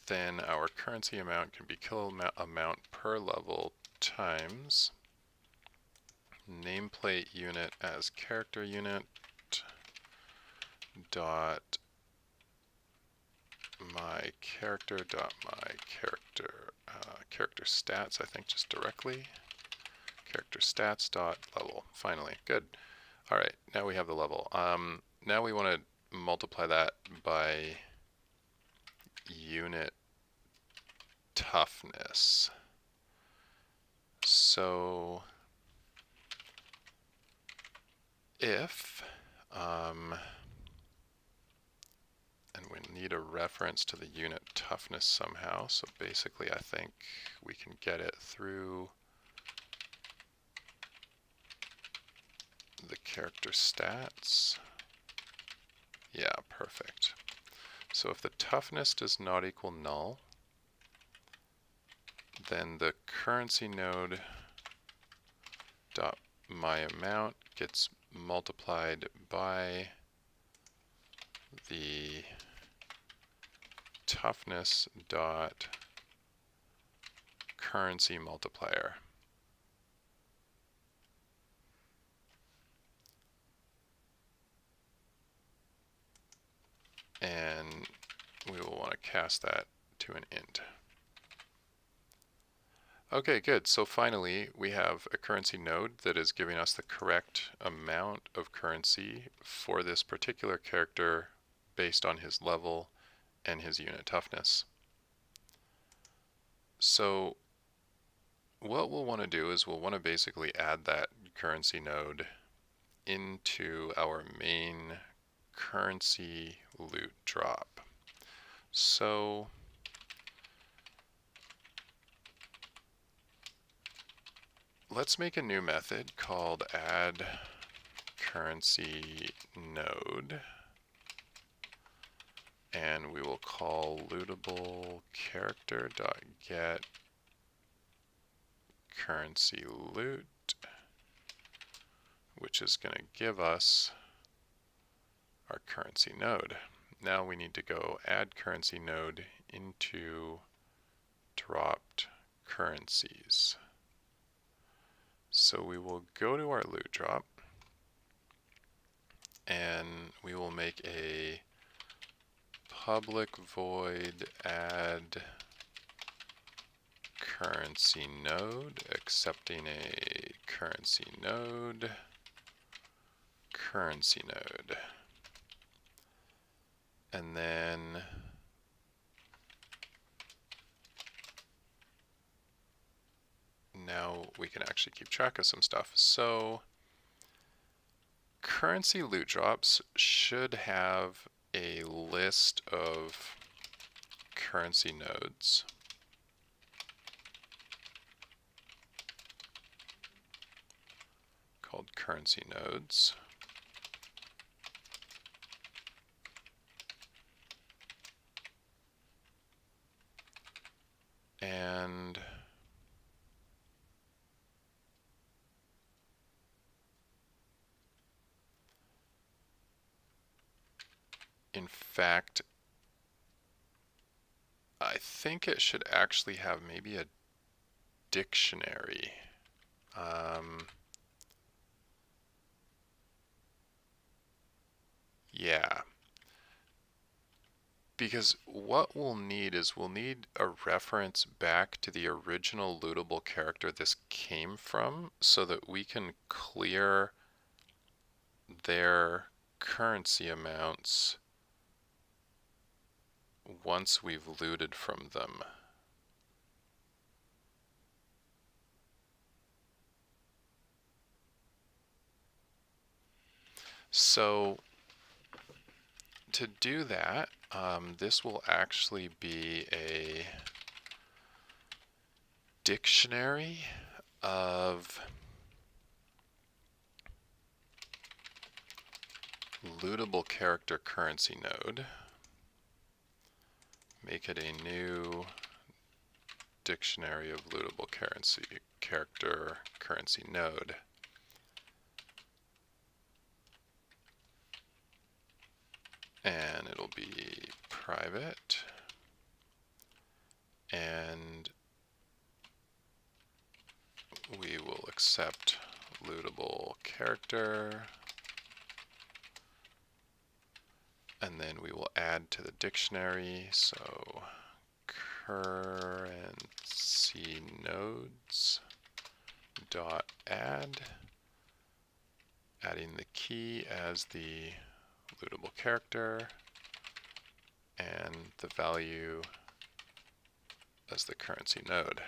then our currency amount can be kill amount per level times nameplate unit as character unit dot my character character stats, I think just directly character stats dot level. Finally, good. All right, now we have the level. Now we want to multiply that by unit toughness. So if and we need a reference to the unit toughness somehow, so basically I think we can get it through the character stats. Yeah, perfect. So if the toughness does not equal null, then the currency node dot my amount gets multiplied by the toughness dot currency multiplier. And we will want to cast that to an int. Okay, good. So finally, we have a currency node that is giving us the correct amount of currency for this particular character based on his level and his unit toughness. So what we'll want to do is we'll want to basically add that currency node into our main currency loot drop. So let's make a new method called add currency node, and we will call lootable character dot get currency loot, which is going to give us our currency node. Now we need to go add currency node into dropped currencies. So we will go to our loot drop and we will make a public void add currency node, accepting a currency node, currency node. And then now we can actually keep track of some stuff. So currency loot drops should have a list of currency nodes. Called currency nodes. And in fact, I think it should actually have maybe a dictionary. Yeah. Because what we'll need is we'll need a reference back to the original lootable character this came from so that we can clear their currency amounts once we've looted from them. So to do that, this will actually be a dictionary of lootable character currency node. Make it a new dictionary of lootable character currency node. And it'll be private. And we will accept lootable character. And then we will add to the dictionary. So currency nodes dot add, adding the key as the lootable character and the value as the currency node.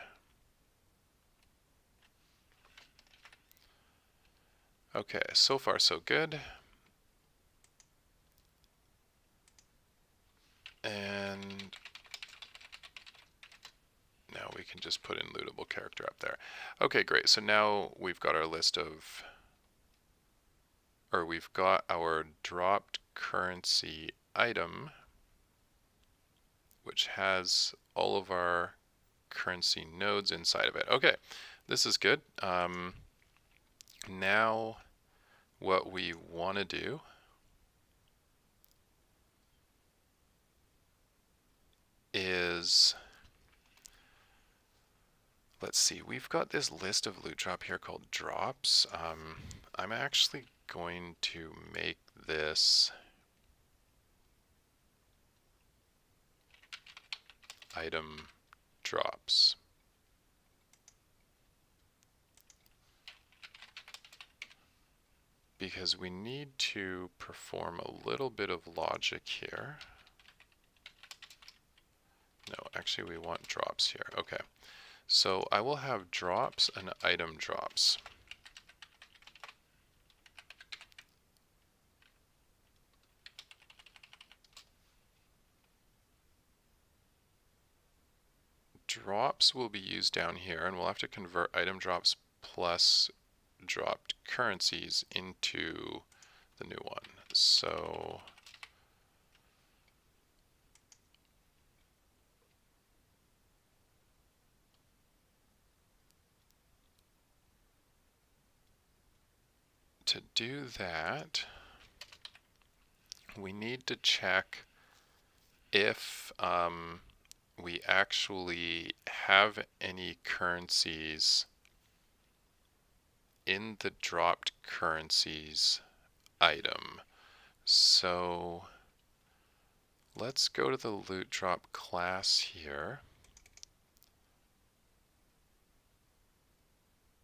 Okay, so far so good. And now we can just put in lootable character up there. Okay, great. So now we've got our list of, or we've got our dropped currency item, which has all of our currency nodes inside of it. Okay, this is good. Now what we want to do is, let's see, we've got this list of loot drop here called drops. I'm actually going to make this item drops. Because we need to perform a little bit of logic here. No, actually we want drops here. Okay. So I will have drops and item drops. Drops will be used down here, and we'll have to convert item drops plus dropped currencies into the new one. So to do that, we need to check if we actually have any currencies in the dropped currencies item. So let's go to the loot drop class here.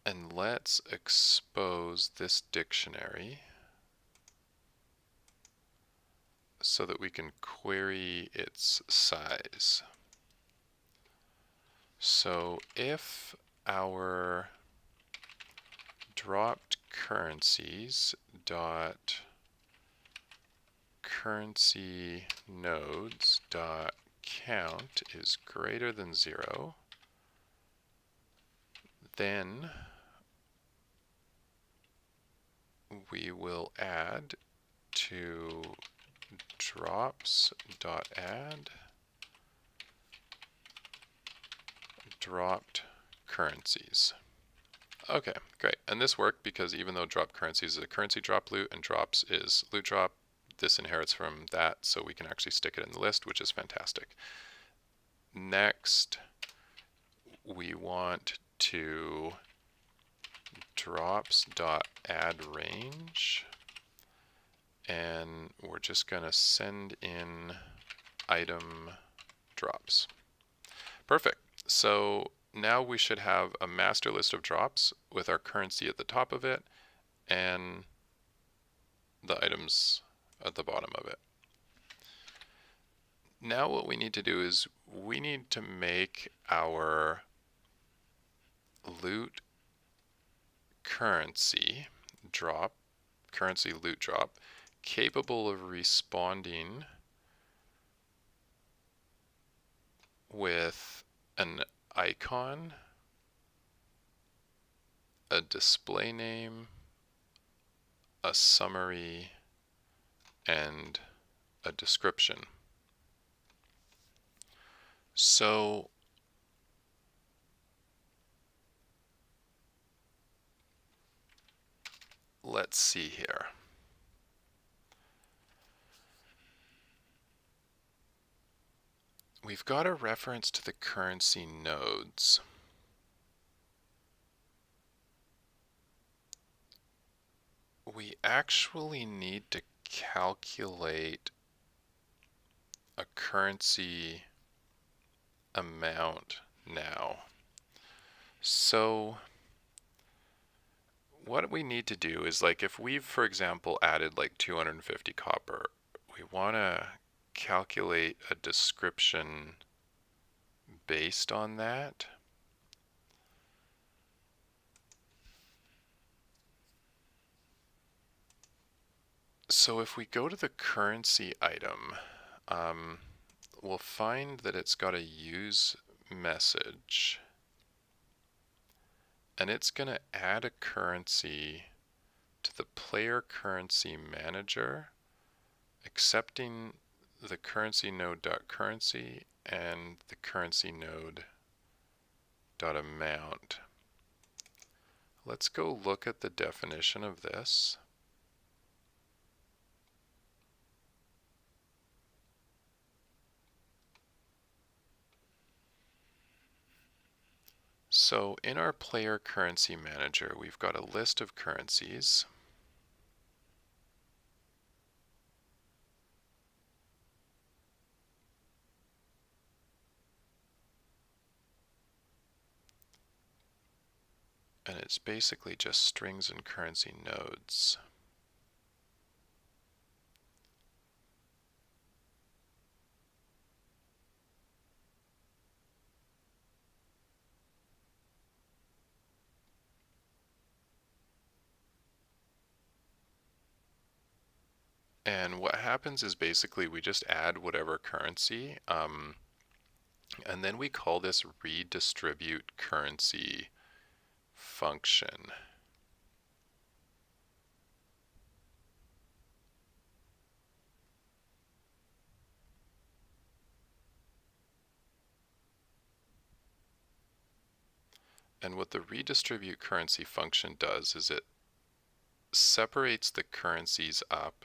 And let's expose this dictionary so that we can query its size. So if our dropped currencies dot currency nodes dot count is greater than 0, then we will add to drops.add dropped currencies. Okay, great. And this worked because even though drop currencies is a currency drop loot and drops is loot drop, this inherits from that, so we can actually stick it in the list, which is fantastic. Next, we want to drops.addRange, and we're just going to send in item drops. Perfect. So now we should have a master list of drops with our currency at the top of it and the items at the bottom of it. Now what we need to do is we need to make our loot currency drop, currency loot drop, capable of responding with an icon, a display name, a summary, and a description. So let's see here. We've got a reference to the currency nodes. We actually need to calculate a currency amount now. So what we need to do is, like, if we've, for example, added like 250 copper, we want to calculate a description based on that. So if we go to the currency item, we'll find that it's got a use message, and it's going to add a currency to the player currency manager, accepting the currency node.currency and the currency node.amount. Let's go look at the definition of this. So in our player currency manager, we've got a list of currencies. And it's basically just strings and currency nodes. And what happens is basically we just add whatever currency, and then we call this redistribute currency function. And what the redistribute currency function does is it separates the currencies up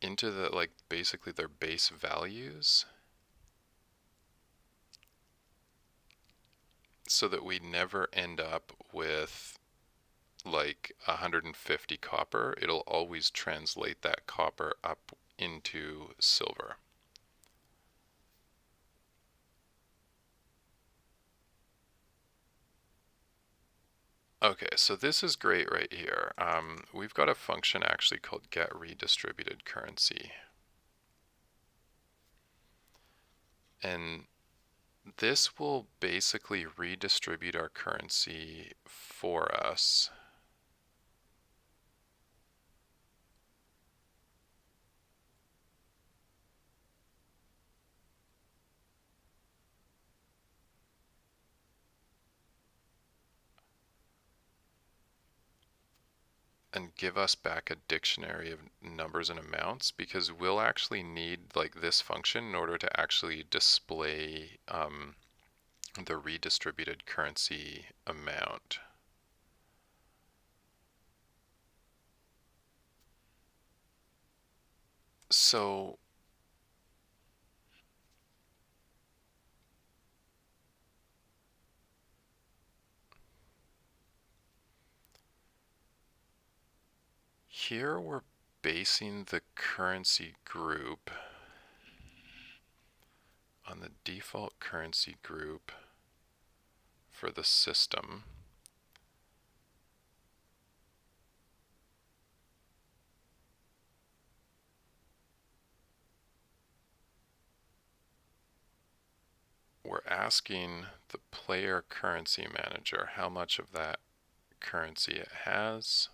into the, like, basically their base values, so that we never end up with like 150 copper. It'll always translate that copper up into silver. Okay, so this is great right here. We've got a function actually called getRedistributed_currency. And this will basically redistribute our currency for us. And give us back a dictionary of numbers and amounts, because we'll actually need like this function in order to actually display the redistributed currency amount. So here we're basing the currency group on the default currency group for the system. We're asking the player currency manager how much of that currency it has.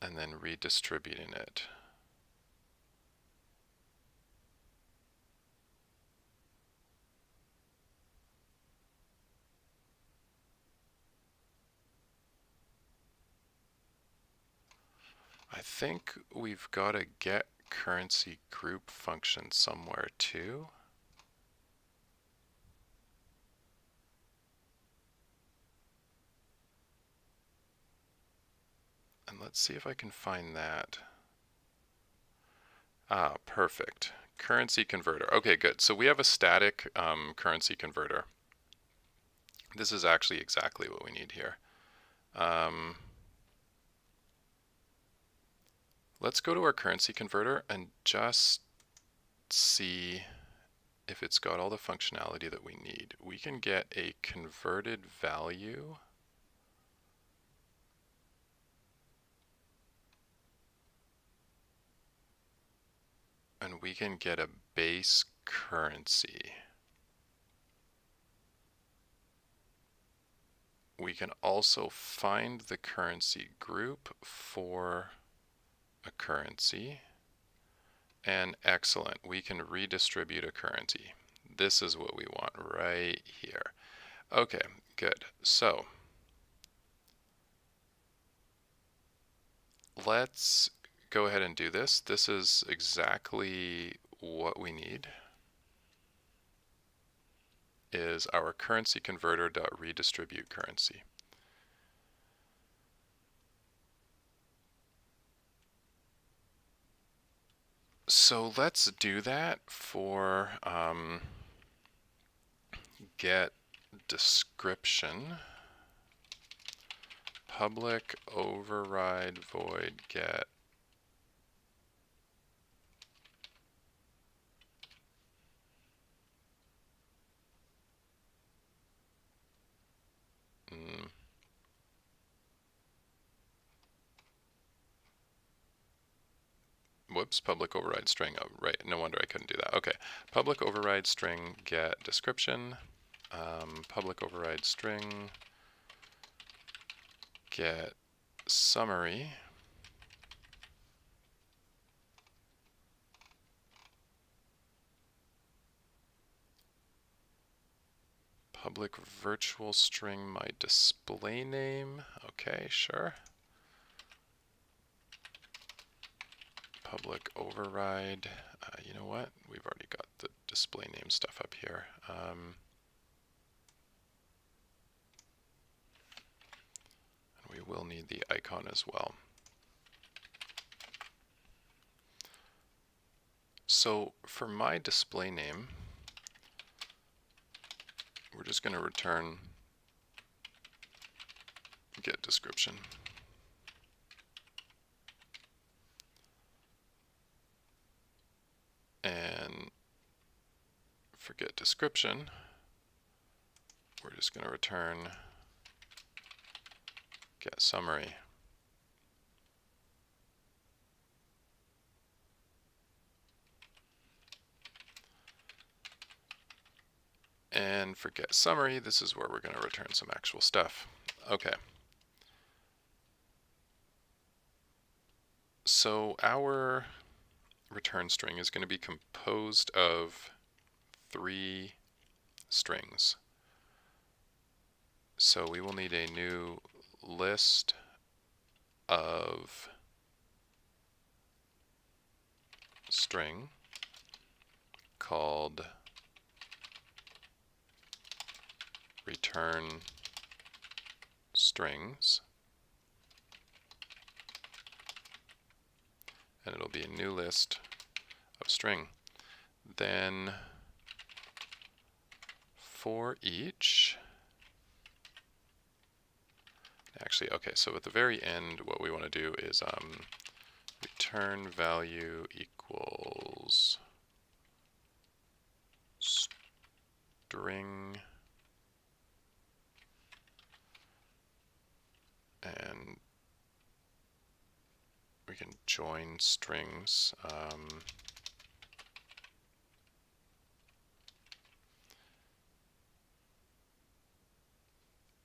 And then redistributing it. I think we've got a get currency group function somewhere too. And let's see if I can find that. Ah, perfect. Currency converter. Okay, good. So we have a static currency converter. This is actually exactly what we need here. Let's go to our currency converter and just see if it's got all the functionality that we need. We can get a converted value. And we can get a base currency. We can also find the currency group for a currency. And excellent, we can redistribute a currency. This is what we want right here. Okay, good. So let's go ahead and do this. This is exactly what we need. Is our currency converter.redistribute currency. So let's do that for get description public override void get whoops, public override string. Oh, right, no wonder I couldn't do that. Okay, public override string get description, public override string get summary, public virtual string my display name. Okay, sure. Public override. You know what? We've already got the display name stuff up here. And we will need the icon as well. So for my display name, we're just going to return get description. And forget description, we're just going to return get summary. And for get summary, this is where we're going to return some actual stuff. Okay. So our return string is going to be composed of 3 strings. So we will need a new list of string called return strings, and it'll be a new list of string. Then for each, actually, okay, so at the very end, what we want to do is return value equals string, and we can join strings.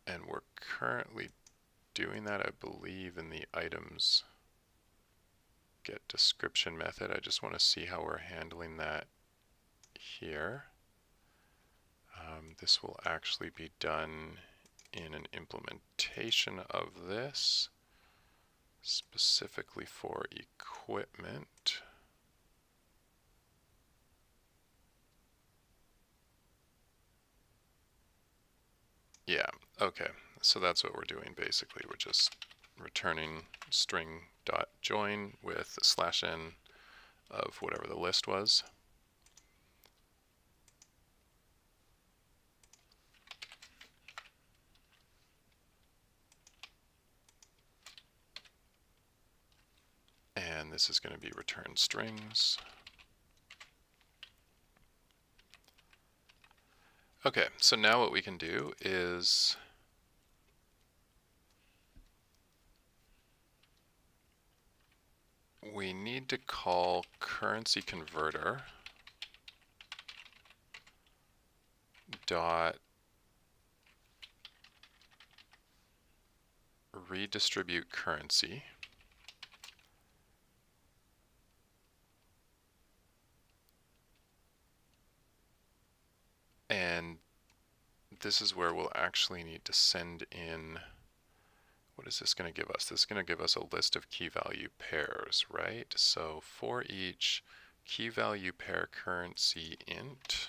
And we're currently doing that, I believe, in the items get description method. I just want to see how we're handling that here. This will actually be done in an implementation of this, specifically for equipment. Yeah, okay, so that's what we're doing basically. We're just returning string.join with /n of whatever the list was. And this is going to be return strings. Okay, so now what we can do is we need to call currency converter dot redistribute currency. And this is where we'll actually need to send in, what is this going to give us? This is going to give us a list of key value pairs, right? So for each key value pair currency int,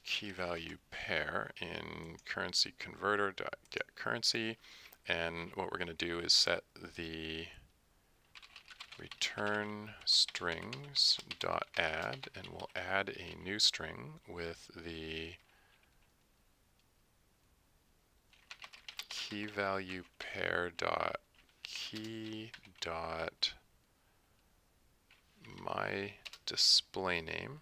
key value pair in currency converter dot get currency, and what we're going to do is set the return strings dot add, and we'll add a new string with the key value pair dot key dot my display name,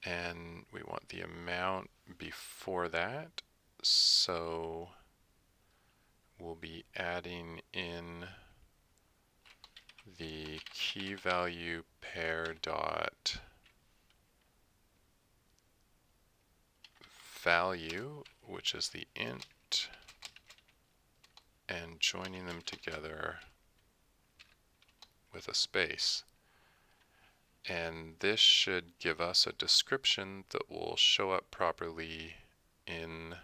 and we want the amount before that, so we'll be adding in the key value pair dot value, which is the int, and joining them together with a space. And this should give us a description that will show up properly in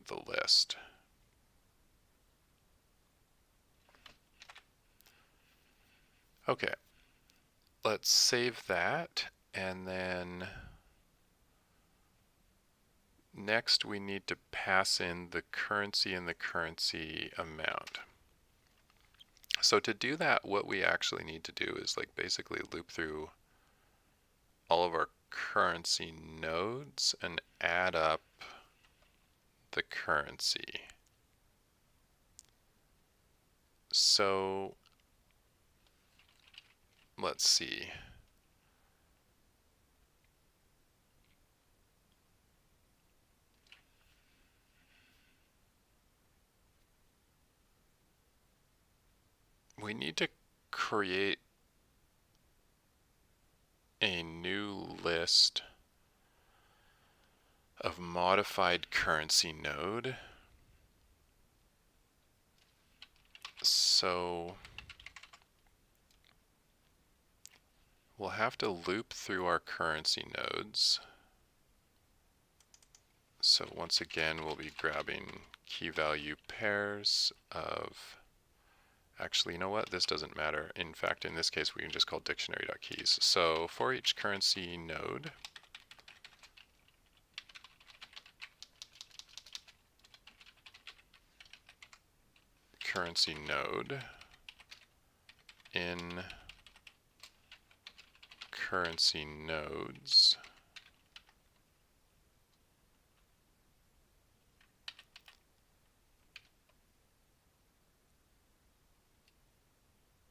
the list. Okay, let's save that, and then next we need to pass in the currency and the currency amount. So to do that, what we actually need to do is like basically loop through all of our currency nodes and add up the currency. so let's see. We need to create a new list of modified currency node. So we'll have to loop through our currency nodes. So once again, we'll be grabbing key value pairs of, actually, you know what? This doesn't matter. In fact, in this case, we can just call dictionary.keys. So for each currency node, in currency nodes,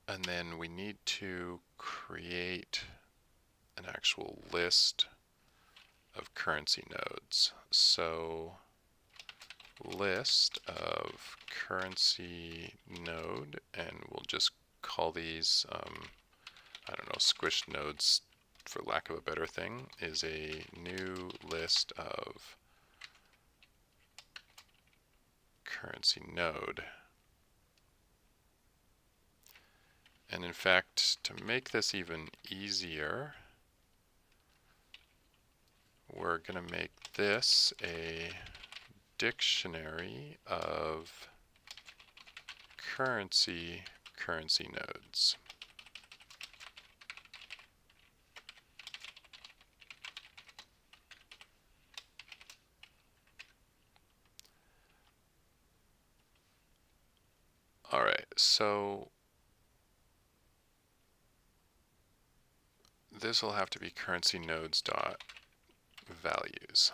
and then we need to create an actual list of currency nodes. So list of currency node, and we'll just call these, I don't know, squished nodes for lack of a better thing, is a new list of currency node. And in fact, to make this even easier, we're going to make this a dictionary of currency nodes. All right, so this will have to be currency nodes dot values.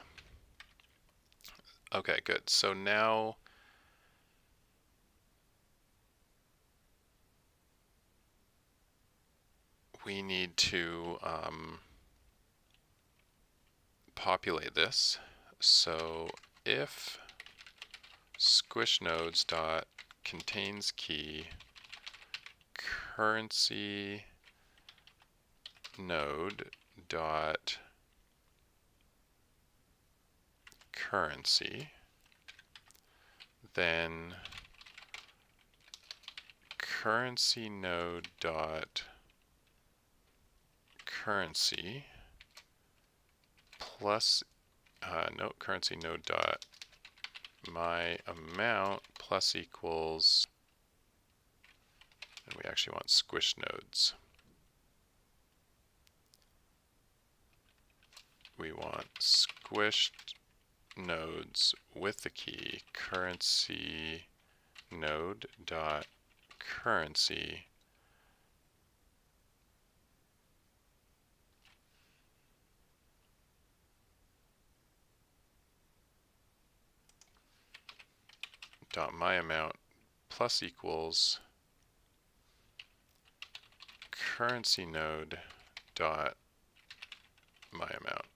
Okay, good. So now we need to populate this. So if squish nodes dot contains key currency node dot currency, then currency node dot currency plus currency node dot my amount plus equals, and we actually want squish nodes. We want squished nodes with the key currency node dot currency dot my amount plus equals currency node dot my amount.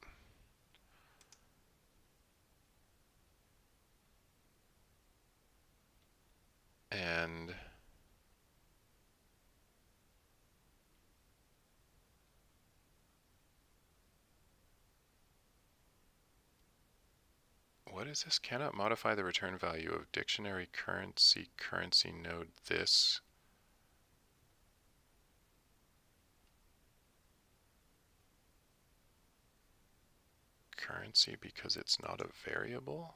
And what is this? Cannot modify the return value of dictionary currency node this. Currency because it's not a variable?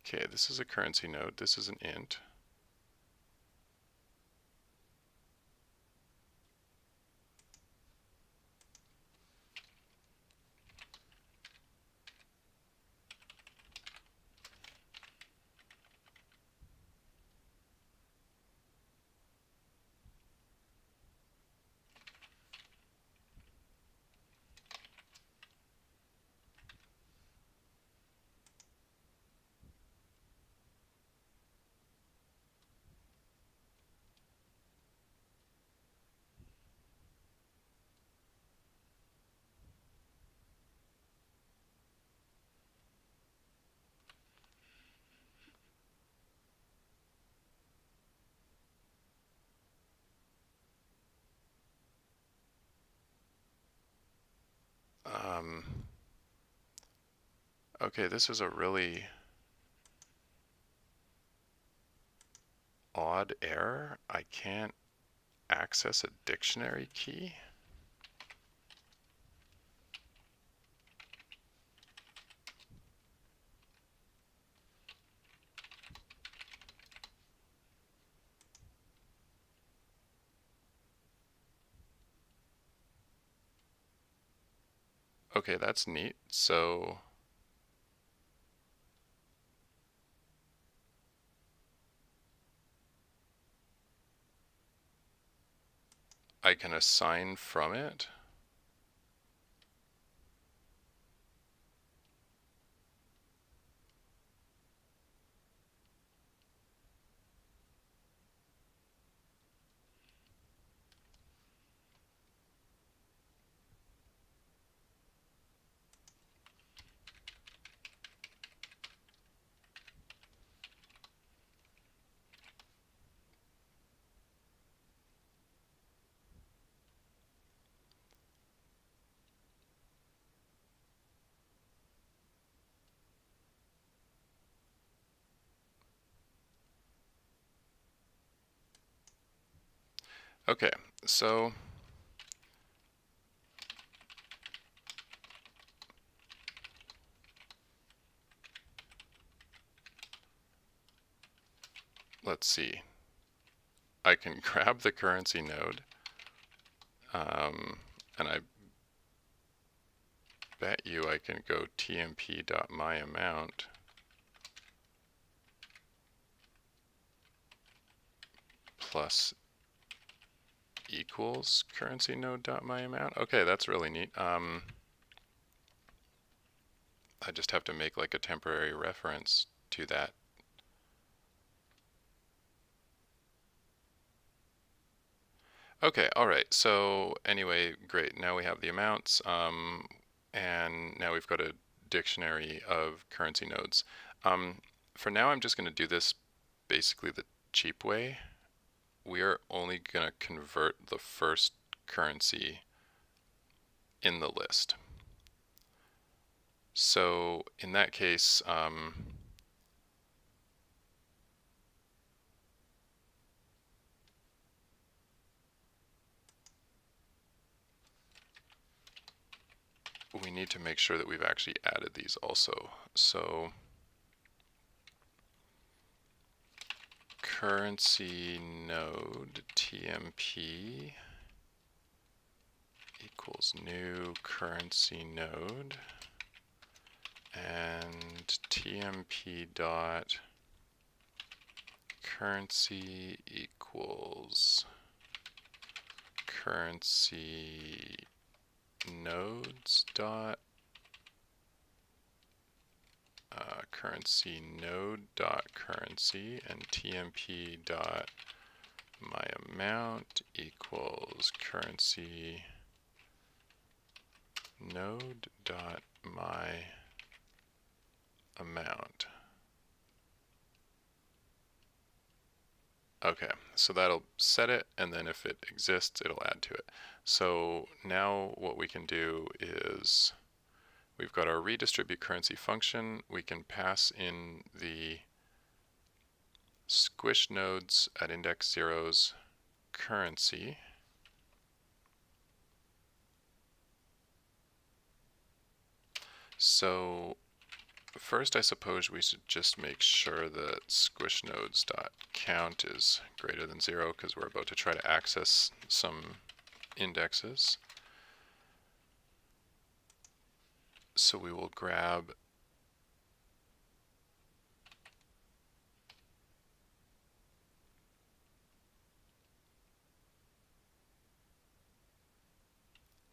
Okay, this is a currency node. This is an int. Okay, this is a really odd error. I can't access a dictionary key. Okay, that's neat. So I can assign from it. Okay, so let's see. I can grab the currency node, and I bet you I can go tmp.myAmount plus equals currency node.myAmount. Okay, that's really neat. I just have to make like a temporary reference to that. Okay, all right. So anyway, great. Now we have the amounts, and now we've got a dictionary of currency nodes. For now, I'm just going to do this basically the cheap way. We are only going to convert the first currency in the list. So in that case, we need to make sure that we've actually added these also. So currency node tmp equals new currency node, and tmp dot currency equals currency nodes dot currency node dot currency, and tmp dot my amount equals currency node dot my amount. Okay, so that'll set it, and then if it exists, it'll add to it. So now what we can do is we've got our redistribute currency function. We can pass in the squish nodes at index zeros currency. So first I suppose we should just make sure that squishnodes.count is greater than 0 because we're about to try to access some indexes. So we will grab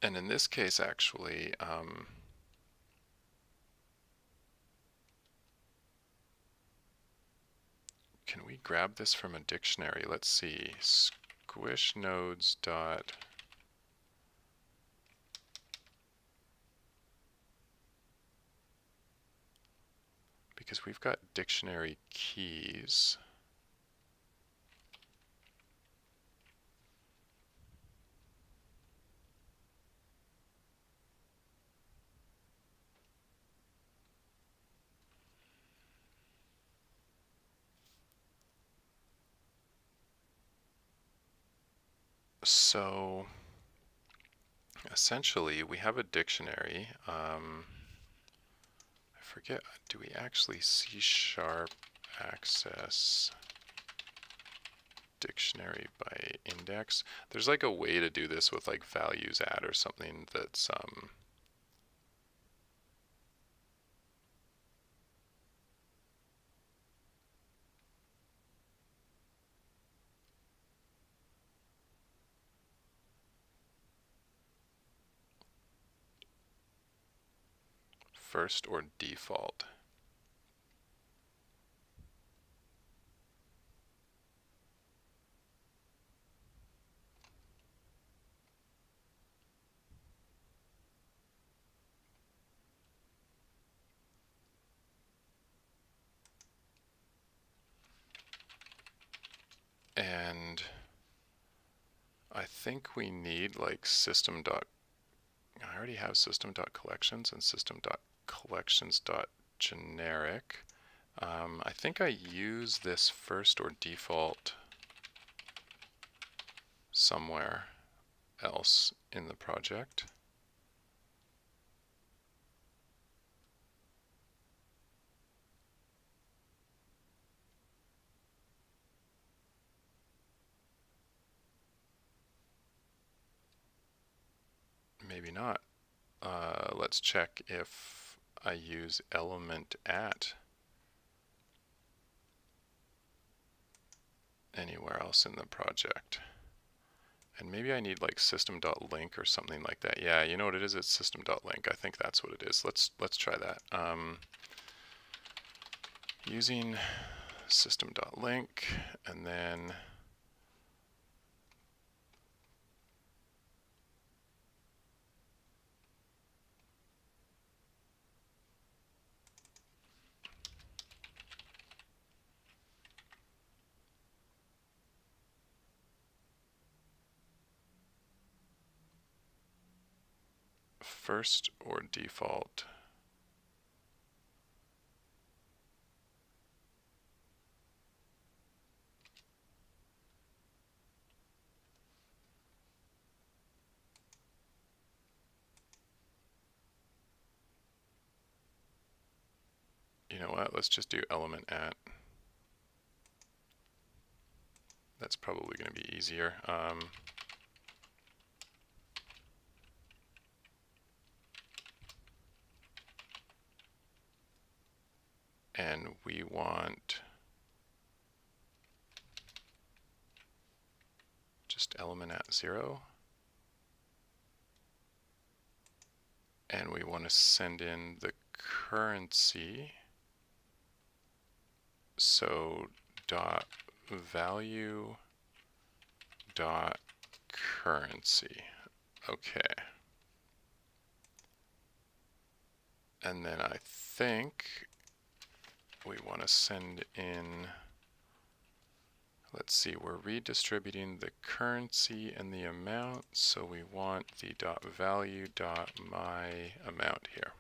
and in this case actually can we grab this from a dictionary? Let's see. Squishnodes dot because we've got dictionary keys. So essentially we have a dictionary. I forget, do we actually C# access dictionary by index? There's like a way to do this with like values add or something that's first or default. And I think we need like I already have system.collections and system.collections.generic. I think I use this first or default somewhere else in the project. Maybe not. Let's check if I use element at anywhere else in the project. And maybe I need like system.link or something like that. Yeah, you know what it is? It's system.link. I think that's what it is. Let's try that. Using system.link and then first or default. You know what? Let's just do element at. That's probably going to be easier. And we want just element at 0. And we want to send in the currency. So dot value dot currency. Okay. And then I think we want to send in, let's see, we're redistributing the currency and the amount, so we want the dot value dot my amount here.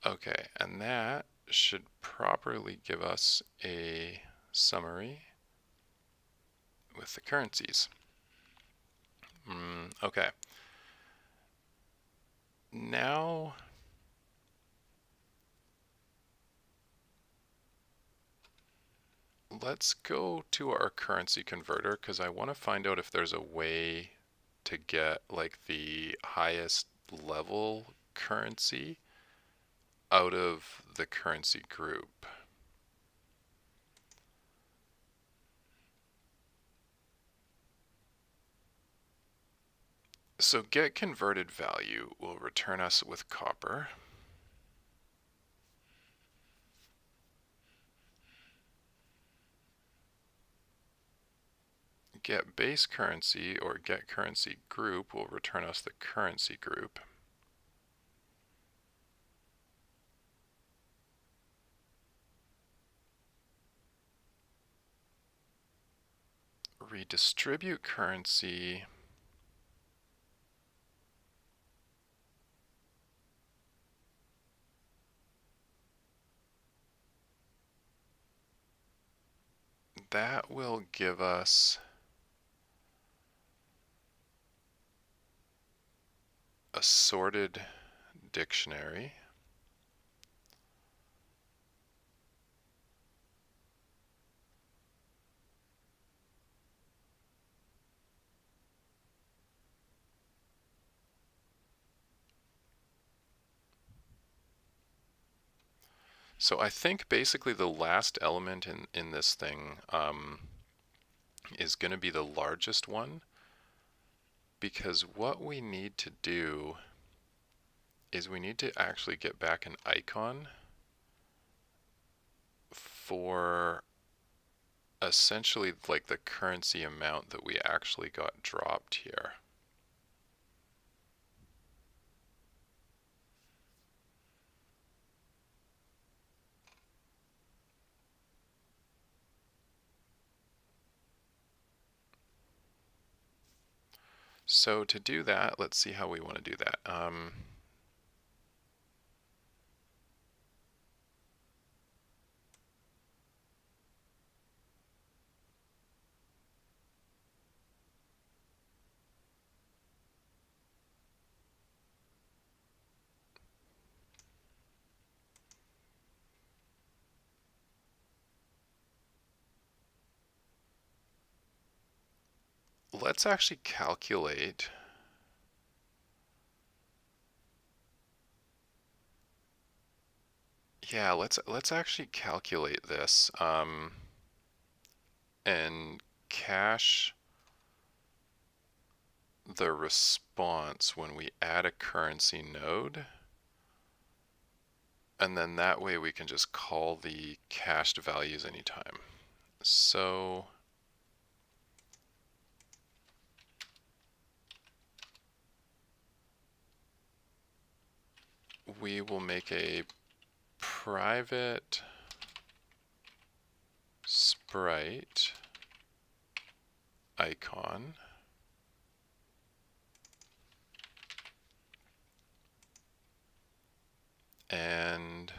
Okay, and that should properly give us a summary with the currencies. Okay. now let's go to our currency converter, because I want to find out if there's a way to get like the highest level currency out of the currency group. So get converted value will return us with copper. Get base currency or get currency group will return us the currency group. Redistribute currency that will give us a sorted dictionary. So I think basically the last element in this thing is going to be the largest one, because what we need to do is we need to actually get back an icon for essentially like the currency amount that we actually got dropped here. So to do that, let's see how we want to do that. Let's actually calculate let's actually calculate this and cache the response when we add a currency node, and then that way we can just call the cached values anytime. So we will make a private sprite icon, and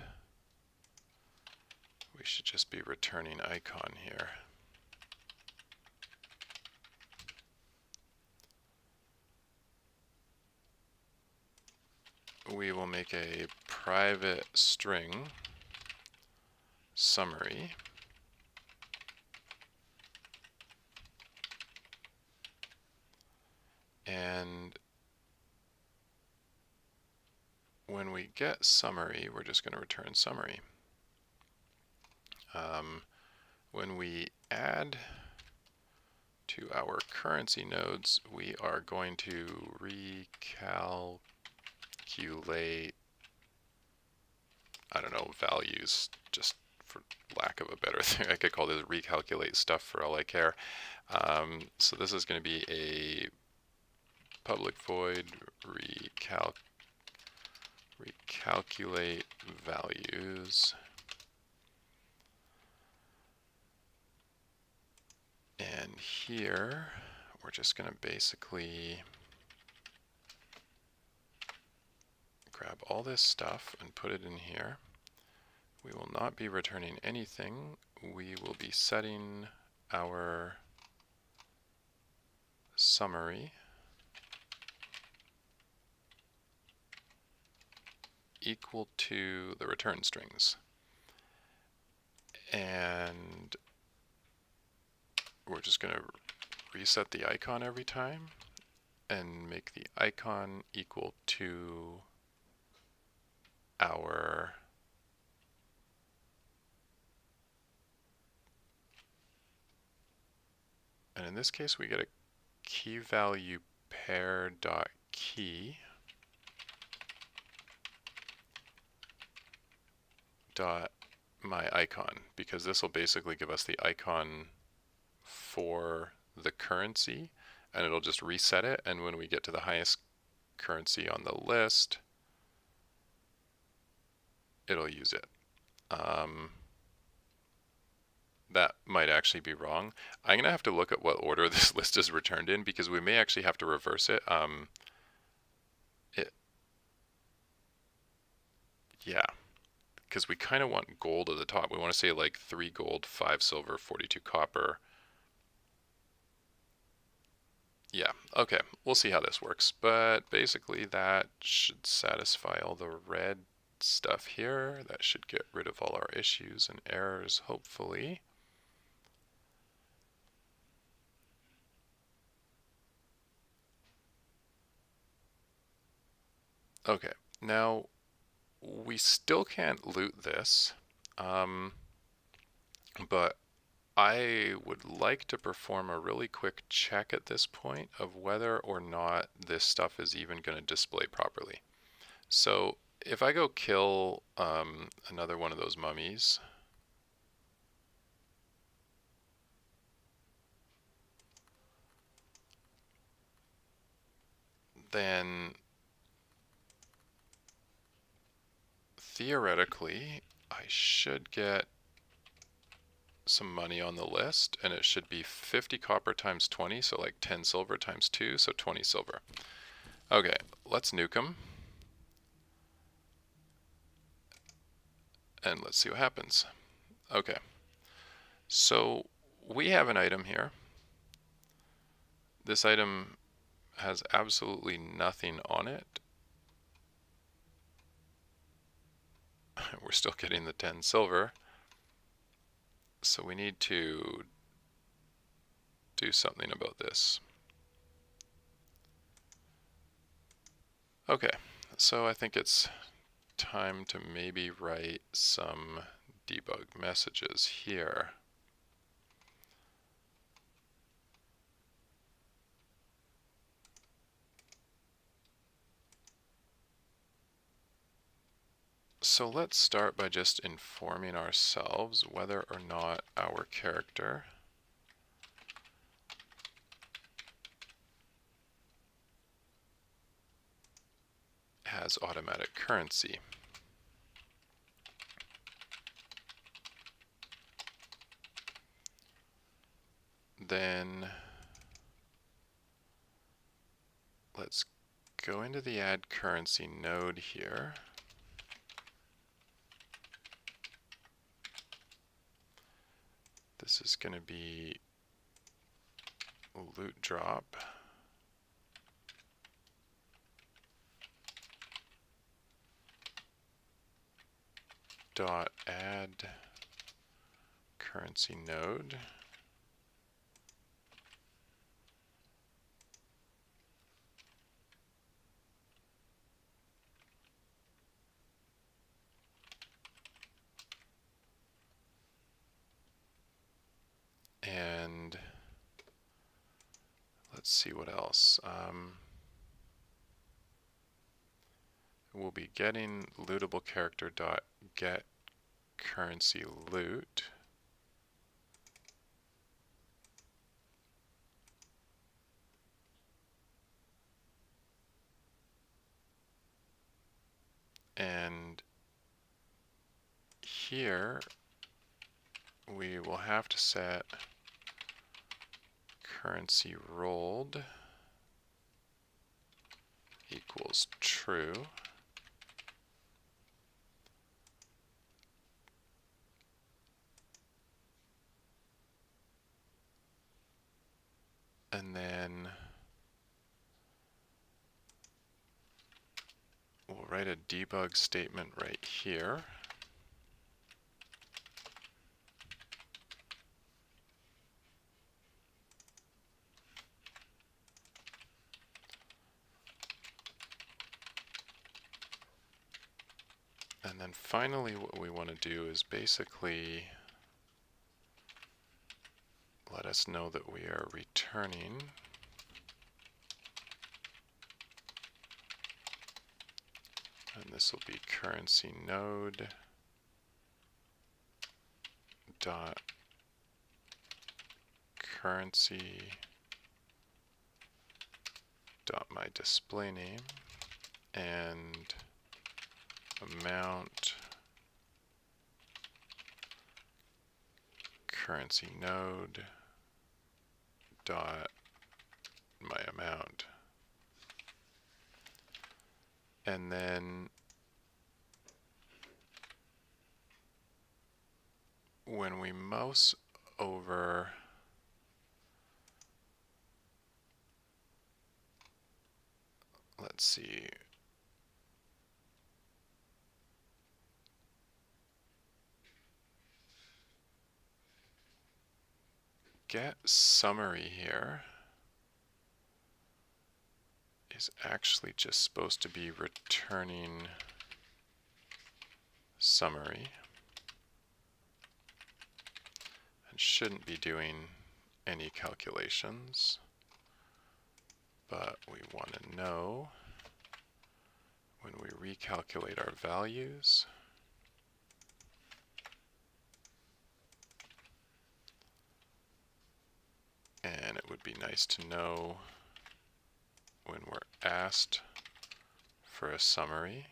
we should just be returning icon here. We will make a private string summary, and when we get summary, we're just going to return summary. When we add to our currency nodes, we are going to recalculate, I don't know, values, just for lack of a better thing. I could call this recalculate stuff for all I care. So this is going to be a public void recalculate values. And here, we're just going to basically grab all this stuff and put it in here. We will not be returning anything. We will be setting our summary. equal to the return strings. And we're just going to reset the icon every time and make the icon equal to our and in this case we get a key value pair dot key dot my icon, because this will basically give us the icon for the currency, and it'll just reset it, and when we get to the highest currency on the list, it'll use it. That might actually be wrong. I'm gonna have to look at what order this list is returned in, because we may actually have to reverse it. Yeah, because we kind of want gold at the top. We want to say like 3 gold, 5 silver, 42 copper. Yeah, okay, we'll see how this works. But basically that should satisfy all the red stuff here. That should get rid of all our issues and errors, hopefully. Okay, now we still can't loot this, but I would like to perform a really quick check at this point of whether or not this stuff is even going to display properly. So if I go kill another one of those mummies, then theoretically I should get some money on the list, and it should be 50 copper times 20, so like 10 silver times 2, so 20 silver. Okay, let's nuke them. And let's see what happens. Okay, so we have an item here. This item has absolutely nothing on it. We're still getting the 10 silver. So we need to do something about this. Okay, so I think it's time to maybe write some debug messages here. So let's start by just informing ourselves whether or not our character has automatic currency. Then let's go into the add currency node here. This is going to be loot drop dot add currency node. And let's see what else. We'll be getting lootable character dot get currency loot. And here we will have to set currency rolled equals true. And then we'll write a debug statement right here. And then finally what we want to do is basically let us know that we are returning and this will be currency node dot currency dot my display name and amount currency node dot my amount. And then when we mouse over let's see, get summary here is actually just supposed to be returning summary and shouldn't be doing any calculations, but we want to know when we recalculate our values and it would be nice to know when we're asked for a summary.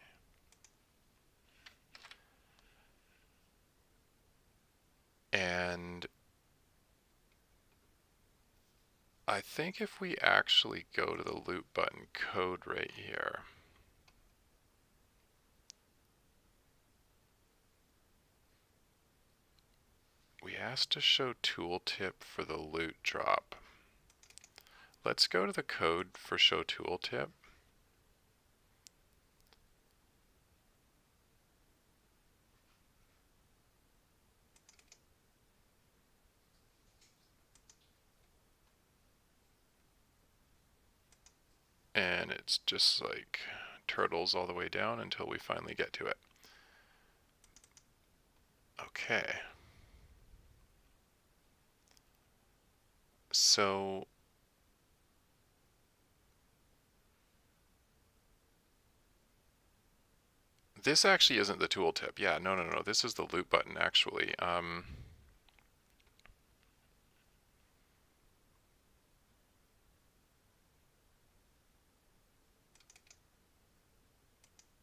And I think if we actually go to the loop button code right here, we asked to show tooltip for the loot drop. Let's go to the code for show tooltip. And it's just like turtles all the way down until we finally get to it. Okay. So this actually isn't the tooltip. Yeah, no, this is the loop button actually.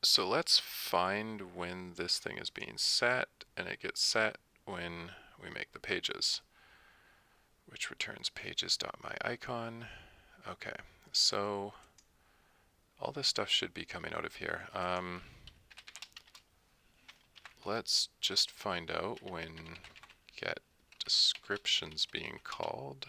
So let's find when this thing is being set, and it gets set when we make the pages, which returns pages.myIcon. Okay, so all this stuff should be coming out of here. Let's just find out when get descriptions being called.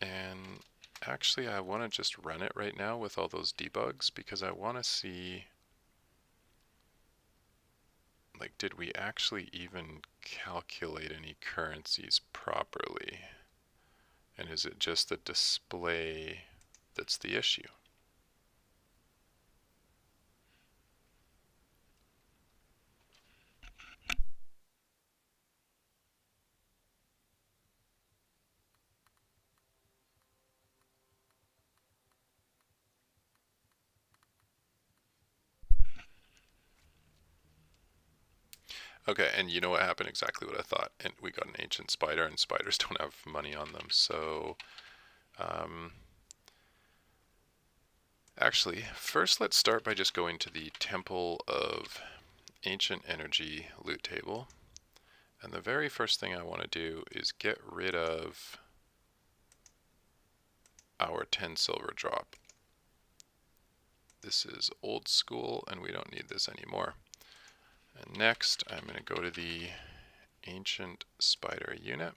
And actually I want to just run it right now with all those debugs because I want to see, like, did we actually even calculate any currencies properly? And is it just the display that's the issue? Okay, and you know what happened? Exactly what I thought. And we got an ancient spider, and spiders don't have money on them. So, actually, first let's start by just going to the Temple of Ancient Energy loot table. And the very first thing I want to do is get rid of our 10 silver drop. This is old school, and we don't need this anymore. And next, I'm going to go to the Ancient Spider unit,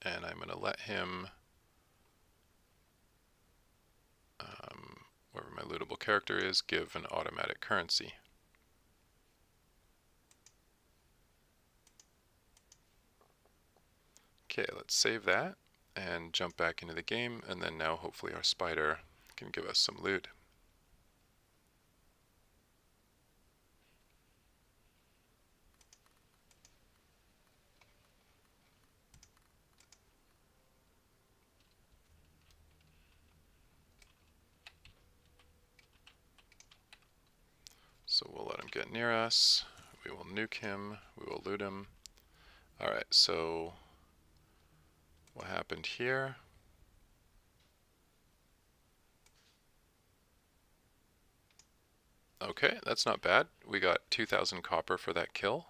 and I'm going to let him, wherever my lootable character is, give an automatic currency. Okay, let's save that and jump back into the game, and then now hopefully our spider can give us some loot. So we'll let him get near us, we will nuke him, we will loot him. Alright, so what happened here? Okay, that's not bad. We got 2,000 copper for that kill.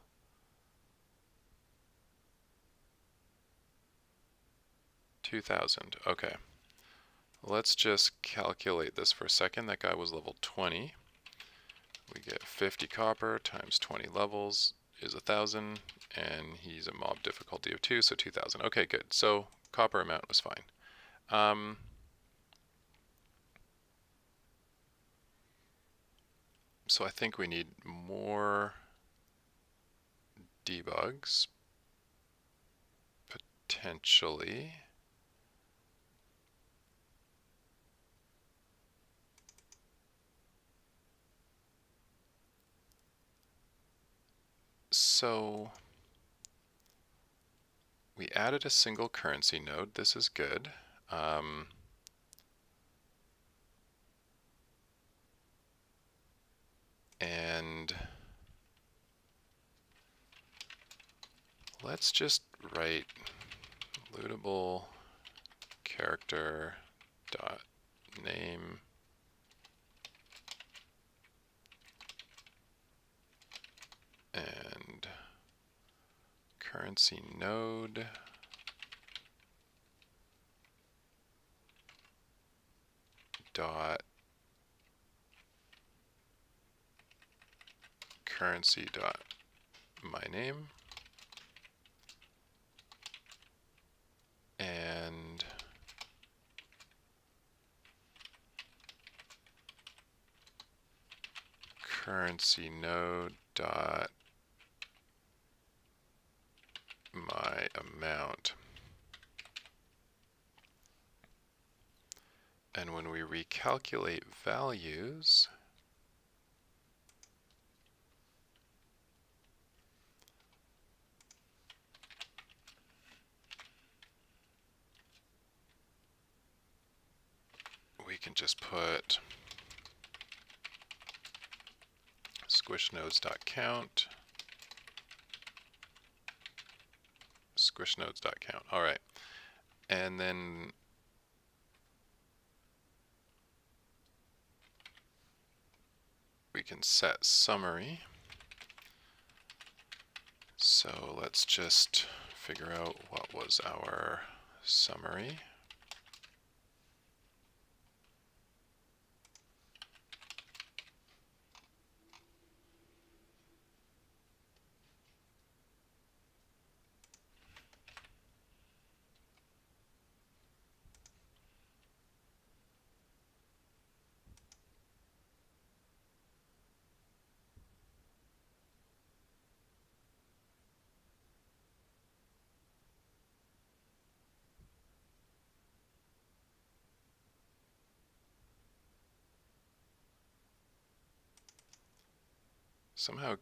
$2,000, okay. Let's just calculate this for a second. That guy was level 20. We get 50 copper times 20 levels is 1,000, and he's a mob difficulty of 2, so 2,000. Okay, good. So copper amount was fine. So I think we need more debugs, potentially. So we added a single currency node. This is good. And let's just write lootable character dot name and currency node dot currency dot my name and currency node dot my amount. And when we recalculate values, we can just put squishnodes.count, squishnodes.count. All right. And then we can set summary. So let's just figure out what was our summary. Somehow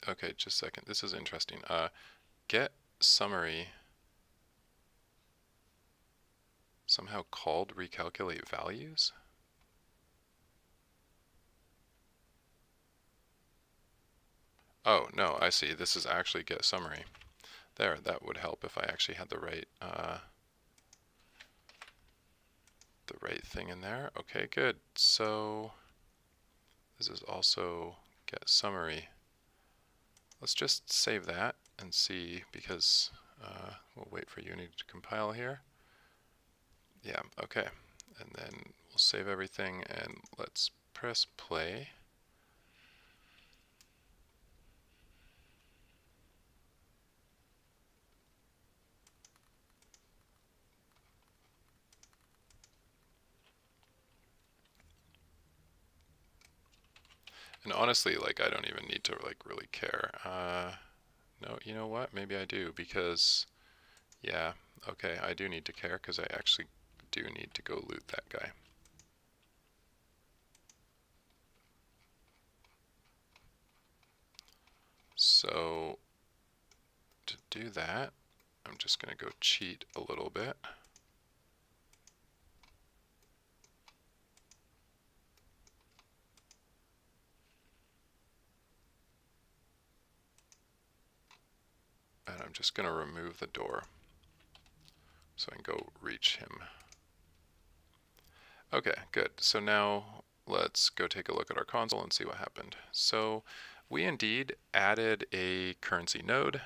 okay, just a second. This is interesting. Get summary somehow called recalculate values? Oh, no, I see. This is actually get summary. There, that would help if I actually had the right thing in there. Okay, good. So this is also get summary. Let's just save that and see, because we'll wait for Unity to compile here. Yeah, okay. And then we'll save everything and let's press play. And honestly, like, I don't even need to like really care. No, you know what? Maybe I do, because yeah, okay, I do need to care because I actually do need to go loot that guy. So to do that, I'm just going to go cheat a little bit. And I'm just going to remove the door so I can go reach him. Okay, good. So now let's go take a look at our console and see what happened. So we indeed added a currency node,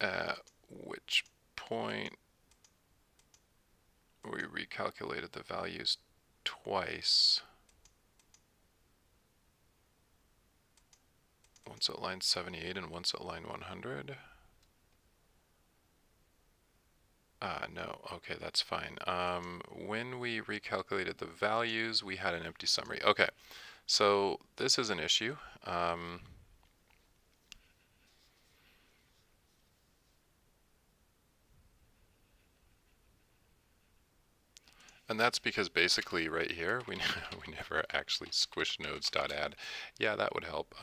at which point we recalculated the values twice. Once at line 78 and once at line 100. No, okay, that's fine. When we recalculated the values, we had an empty summary. Okay, so this is an issue. And that's because basically right here, we never actually squished nodes.add. Yeah, that would help.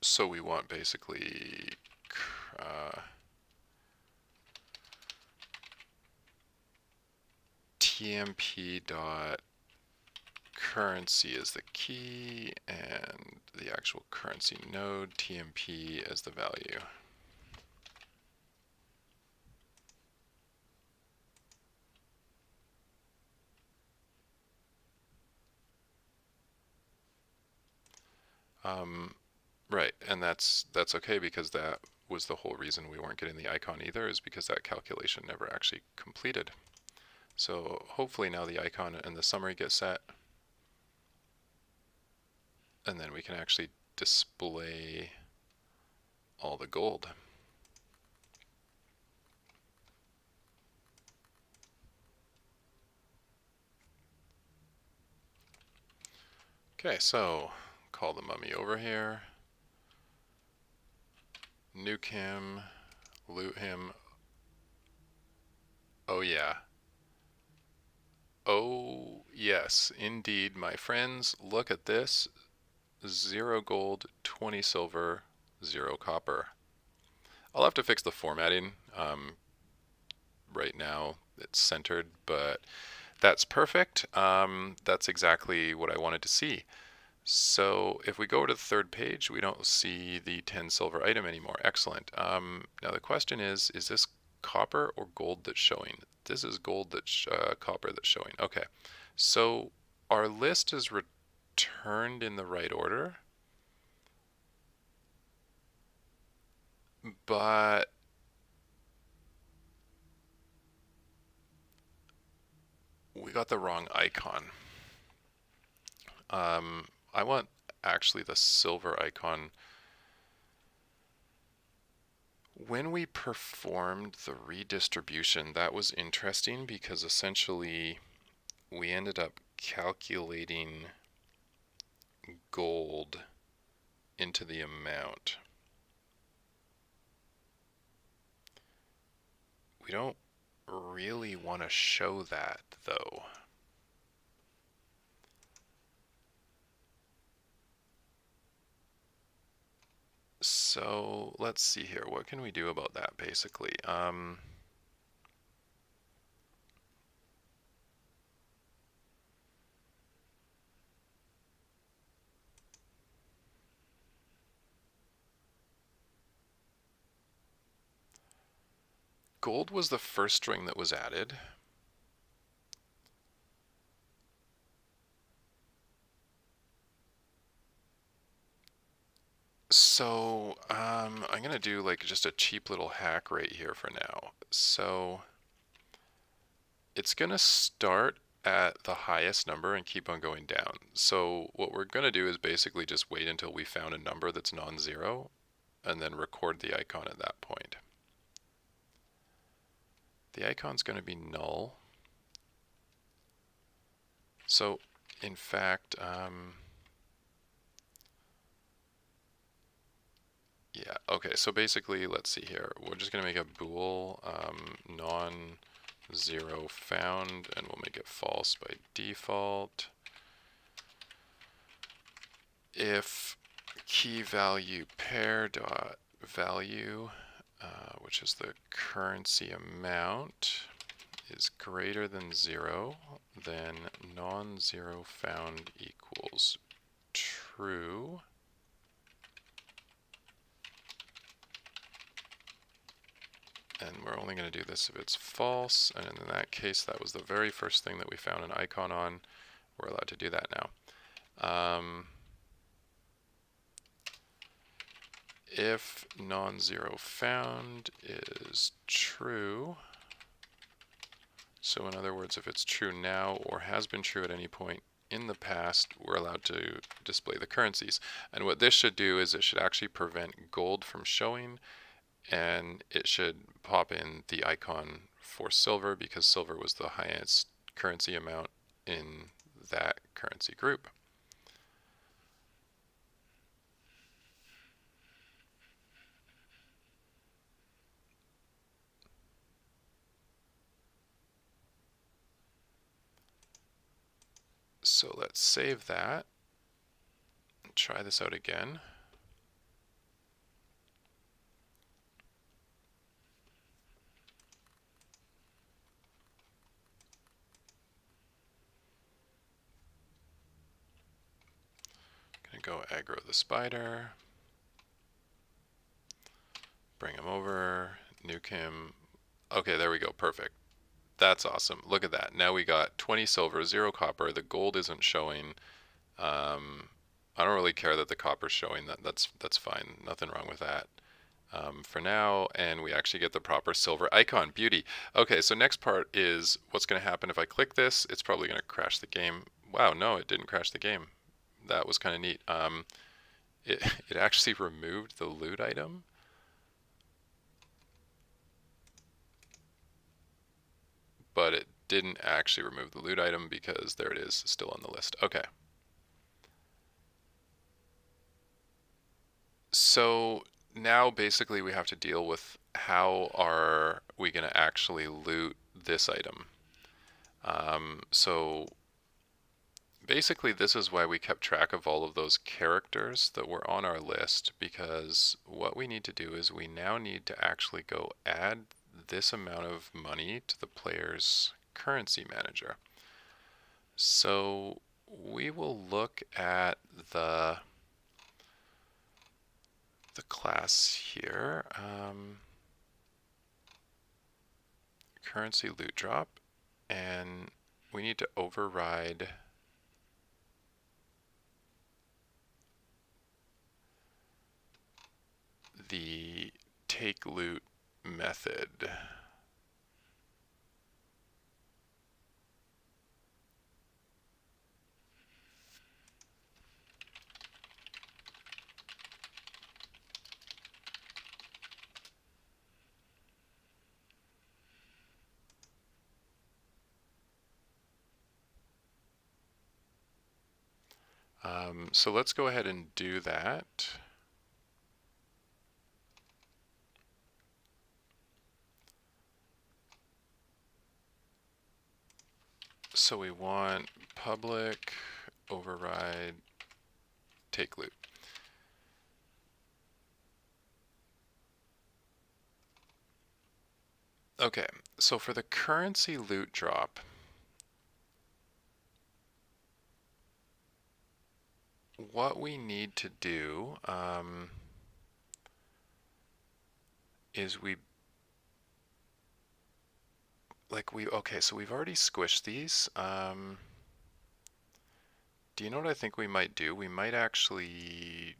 So we want basically tmp dot currency is the key and the actual currency node tmp as the value. Right, and that's okay, because that was the whole reason we weren't getting the icon either, is because that calculation never actually completed. So hopefully now the icon and the summary get set, and then we can actually display all the gold. Okay, so call the mummy over here, nuke him, loot him. Oh yeah. Oh yes, indeed, my friends, look at this. 0 gold, 20 silver, 0 copper. I'll have to fix the formatting. Right now it's centered, but that's perfect. That's exactly what I wanted to see. So if we go to the third page, we don't see the 10 silver item anymore. Excellent. Now the question is this copper or gold that's showing? This is gold that's copper that's showing. Okay, so our list is returned in the right order, but we got the wrong icon. I want actually the silver icon. When we performed the redistribution, that was interesting, because essentially we ended up calculating gold into the amount. We don't really want to show that though. So let's see here. What can we do about that basically? Gold was the first string that was added. So I'm gonna do like just a cheap little hack right here for now. So it's gonna start at the highest number and keep on going down. So what we're going to do is basically just wait until we found a number that's non-zero and then record the icon at that point. The icon's going to be null. So in fact, yeah, okay, so basically, let's see here. We're just going to make a bool non-zero found, and we'll make it false by default. If key value pair dot value, which is the currency amount, is greater than 0, then non-zero found equals true. And we're only going to do this if it's false, and in that case that was the very first thing that we found an icon on. We're allowed to do that now. If non-zero found is true, so in other words, if it's true now or has been true at any point in the past, we're allowed to display the currencies. And what this should do is it should actually prevent gold from showing, and it should pop in the icon for silver because silver was the highest currency amount in that currency group. So let's save that and try this out again. Go aggro the spider, bring him over, nuke him. Okay, there we go, perfect. That's awesome. Look at that. Now we got 20 silver, 0 copper. The gold isn't showing. I don't really care that the copper's showing. That's fine. Nothing wrong with that for now. And we actually get the proper silver icon. Beauty. Okay, so next part is what's going to happen if I click this. It's probably going to crash the game. Wow, no, it didn't crash the game. That was kind of neat. It actually removed the loot item. But it didn't actually remove the loot item because there it is, still on the list. Okay. So now basically we have to deal with how are we going to actually loot this item. So basically this is why we kept track of all of those characters that were on our list, because what we need to do is we now need to actually go add this amount of money to the player's currency manager. So we will look at the class here, currency loot drop, and we need to override the take loot method. So let's go ahead and do that. So we want public override take loot. Okay, so for the currency loot drop, what we need to do is okay, so we've already squished these. Do you know what I think we might do? We might actually,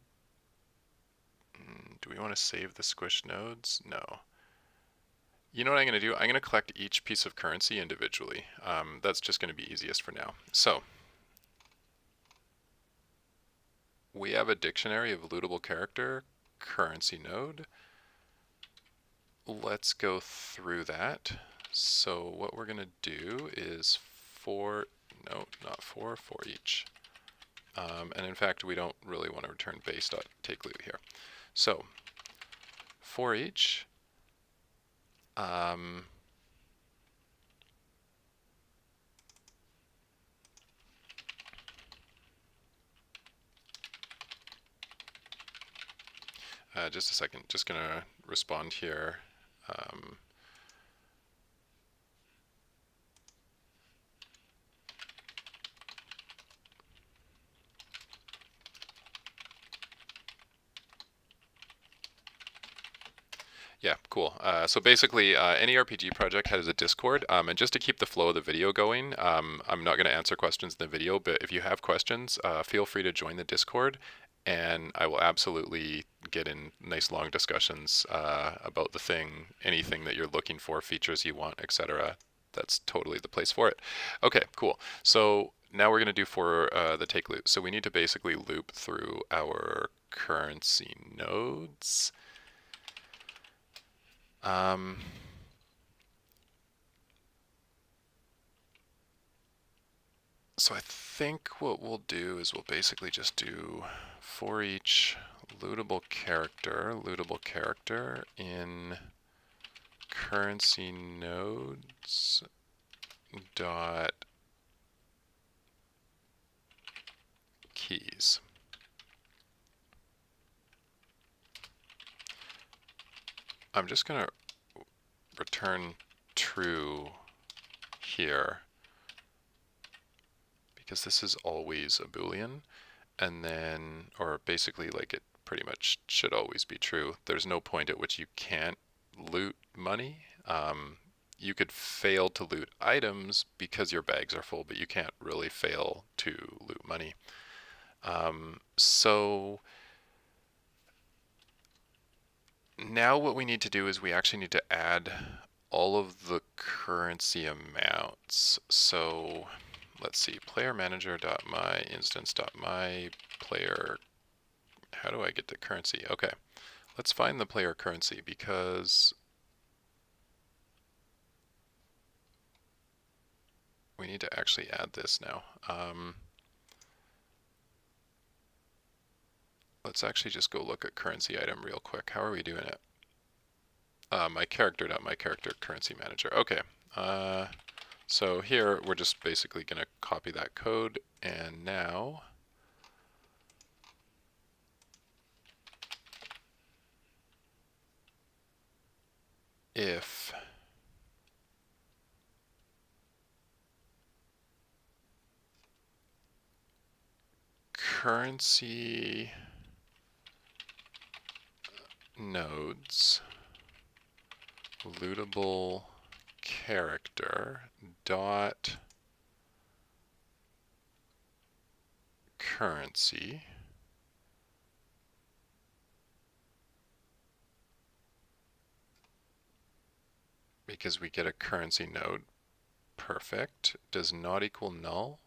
do we want to save the squished nodes? No. You know what I'm going to do? I'm going to collect each piece of currency individually. That's just going to be easiest for now. So we have a dictionary of lootable character, currency node. Let's go through that. So what we're going to do is for each. And in fact, we don't really want to return base.takeLoot here. So for each, just a second, just going to respond here. Yeah, cool. So basically, any RPG project has a Discord, and just to keep the flow of the video going, I'm not going to answer questions in the video, but if you have questions, feel free to join the Discord, and I will absolutely get in nice long discussions about the thing, anything that you're looking for, features you want, etc. That's totally the place for it. Okay, cool. So now we're going to do for the take loop. So we need to basically loop through our currency nodes. So I think what we'll do is we'll basically just do for each lootable character in currency nodes dot keys. I'm just going to return true here because this is always a Boolean, and then, or basically like it pretty much should always be true. There's no point at which you can't loot money. You could fail to loot items because your bags are full, but you can't really fail to loot money. So now what we need to do is we actually need to add all of the currency amounts. So let's see, player manager.myInstance.myPlayer. How do I get the currency? Okay, let's find the player currency because we need to actually add this now. Let's actually just go look at currency item real quick. How are we doing it? My character currency manager. Okay. So here we're just basically going to copy that code, and now if currency nodes lootable character dot currency because we get a currency node, perfect, does not equal null,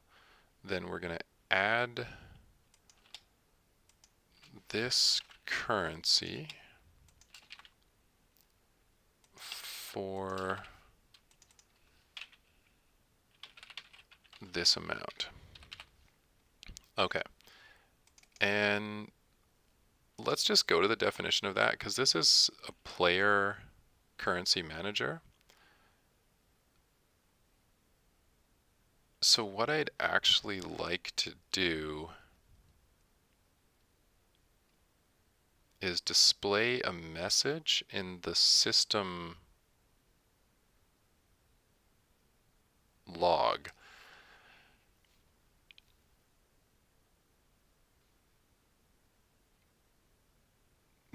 then we're going to add this currency for this amount. Okay, and let's just go to the definition of that because this is a player currency manager. So what I'd actually like to do is display a message in the system log.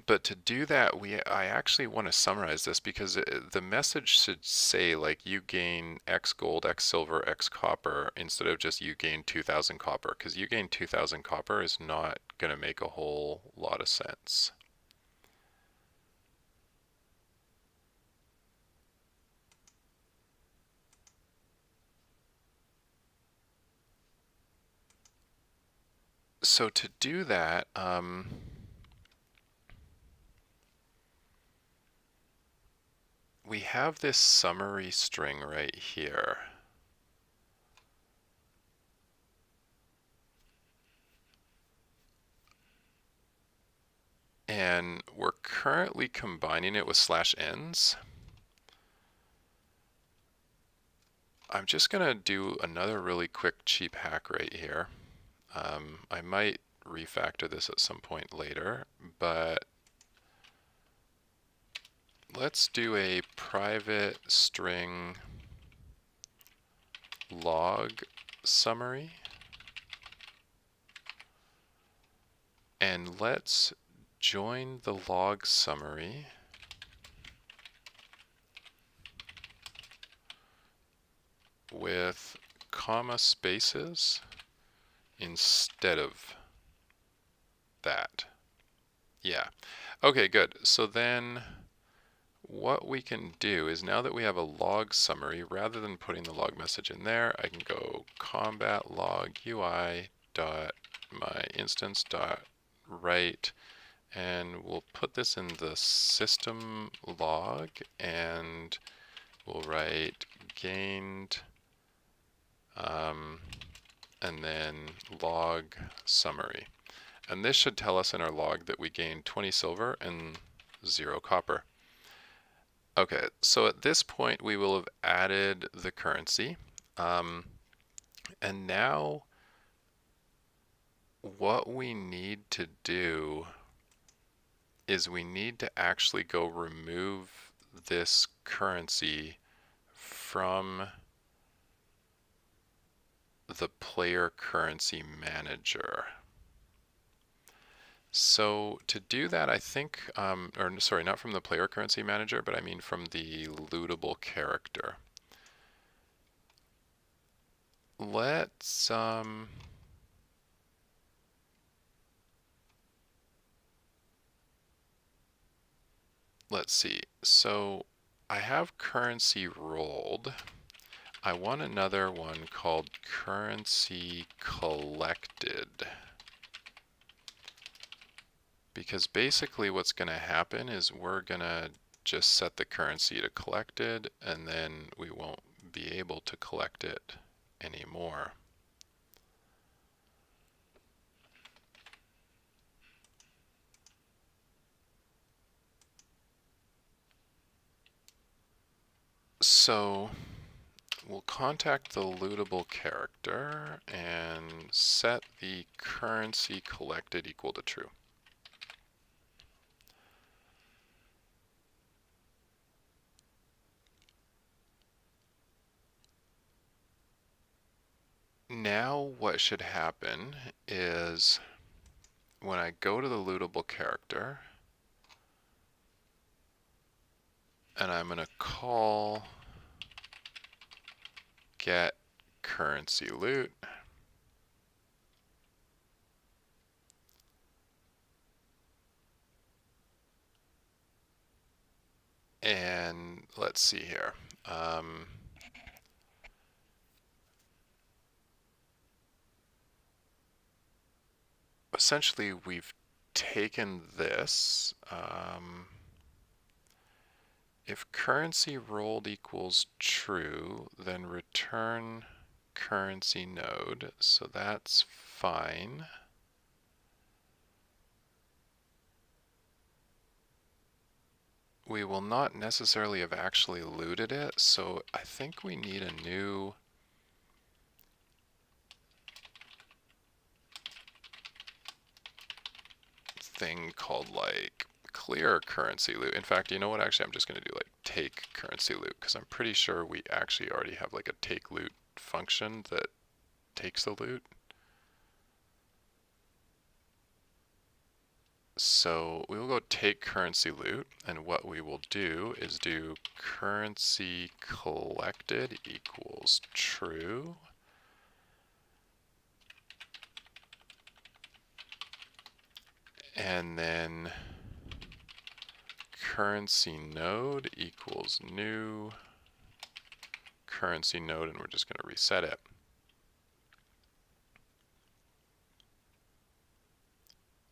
But to do that, I actually want to summarize this because the message should say like you gain X gold, X silver, X copper instead of just you gain 2,000 copper, because you gain 2,000 copper is not going to make a whole lot of sense. So to do that, we have this summary string right here. And we're currently combining it with /ns. I'm just going to do another really quick cheap hack right here. I might refactor this at some point later, but let's do a private string log summary. And let's join the log summary with comma spaces instead of that. Yeah. Okay, good. So then what we can do is, now that we have a log summary, rather than putting the log message in there, I can go combat log UI dot my instance dot write, and we'll put this in the system log, and we'll write gained and then log summary. And this should tell us in our log that we gained 20 silver and 0 copper. Okay, so at this point we will have added the currency. And now what we need to do is we need to actually go remove this currency from the player currency manager. So to do that, I think, or sorry, not from the player currency manager, but I mean from the lootable character. Let's see. So I have currency rolled. I want another one called currency collected. Because basically what's going to happen is we're going to just set the currency to collected, and then we won't be able to collect it anymore. So we'll contact the lootable character and set the currency collected equal to true. Now what should happen is when I go to the lootable character, and I'm going to call get currency loot, and let's see here. Essentially, we've taken this. If currency rolled equals true, then return currency node. So that's fine. We will not necessarily have actually looted it, so I think we need a new thing called like clear currency loot. In fact, you know what? Actually, I'm just going to do like take currency loot, because I'm pretty sure we actually already have like a take loot function that takes the loot. So we will go take currency loot, and what we will do is do currency collected equals true. And then currency node equals new currency node, and we're just going to reset it.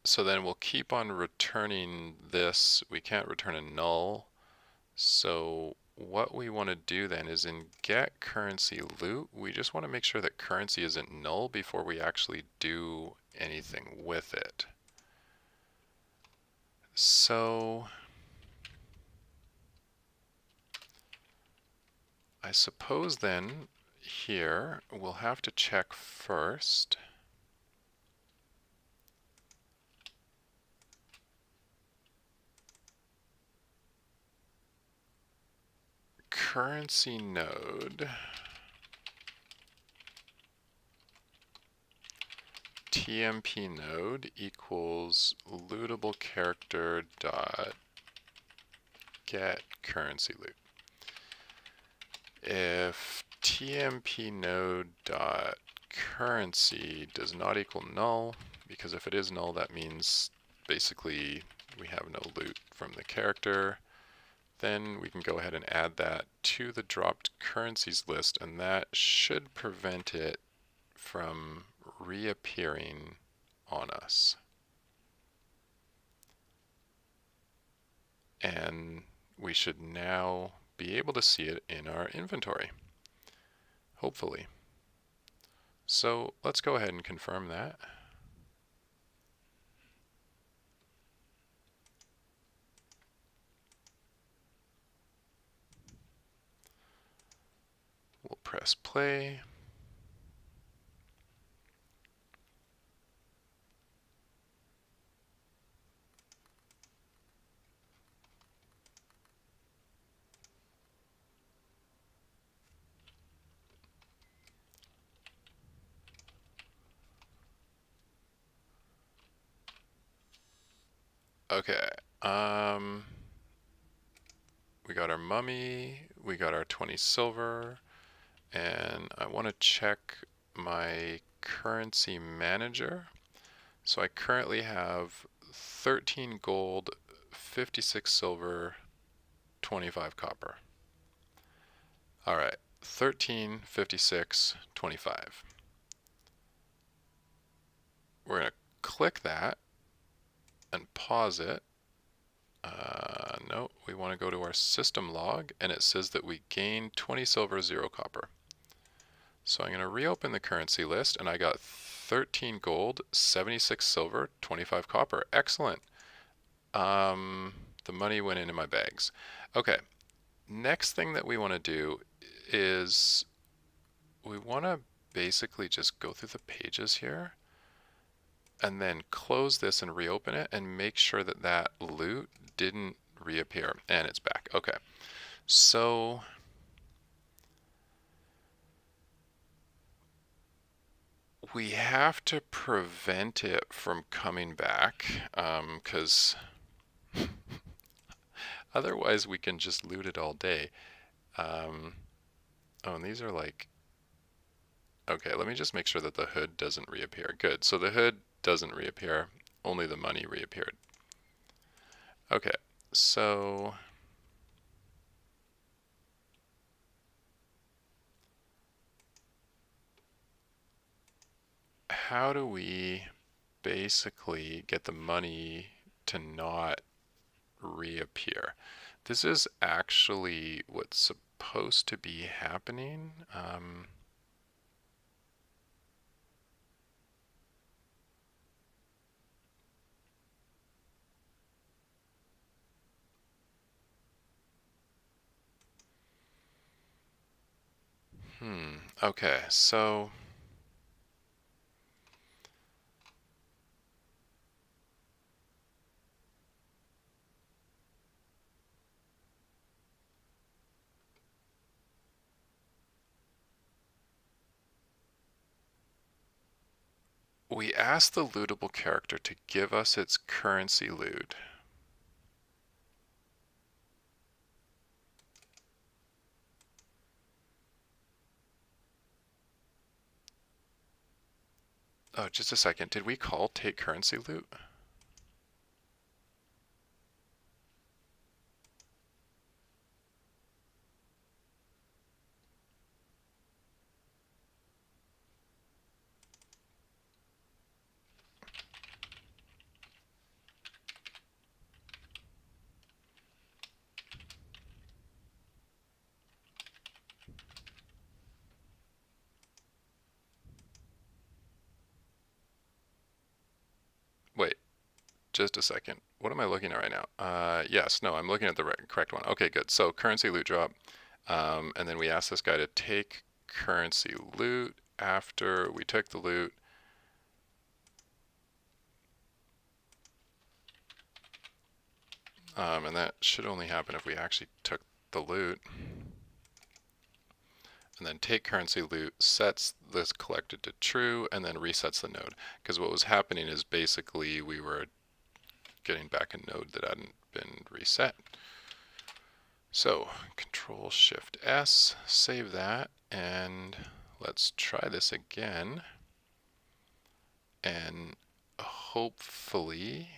So then we'll keep on returning this. We can't return a null. So what we want to do then is in get currency loot, we just want to make sure that currency isn't null before we actually do anything with it. So I suppose then here we'll have to check first. Currency node TMP node equals lootable character dot get currency loot. If TMP node dot currency does not equal null, because if it is null, that means basically we have no loot from the character, then we can go ahead and add that to the dropped currencies list, and that should prevent it from reappearing on us. And we should now be able to see it in our inventory, hopefully. So let's go ahead and confirm that. We'll press play. Okay, we got our mummy, we got our 20 silver, and I want to check my currency manager. So I currently have 13 gold, 56 silver, 25 copper. All right, 13, 56, 25. We're going to click that and pause it. No, we want to go to our system log, and it says that we gained 20 silver, 0 copper. So I'm going to reopen the currency list, and I got 13 gold, 76 silver, 25 copper. Excellent. The money went into my bags. Okay, next thing that we want to do is we want to basically just go through the pages here and then close this and reopen it and make sure that that loot didn't reappear. And it's back. Okay, so we have to prevent it from coming back, because otherwise we can just loot it all day. Oh, and these are like, okay, let me just make sure that the hood doesn't reappear. Good, so the hood doesn't reappear, only the money reappeared. Okay, so how do we basically get the money to not reappear? This is actually what's supposed to be happening. Okay, so we asked the lootable character to give us its currency loot. Oh, just a second. Did we call take currency loot? just a second. What am I looking at right now? Yes, no, I'm looking at the correct one. Okay, good. So currency loot drop. And then we asked this guy to take currency loot after we took the loot. And that should only happen if we actually took the loot. And then take currency loot, sets this collected to true, and then resets the node. Because what was happening is basically we were getting back a node that hadn't been reset. So Control Shift S, save that, and let's try this again. And hopefully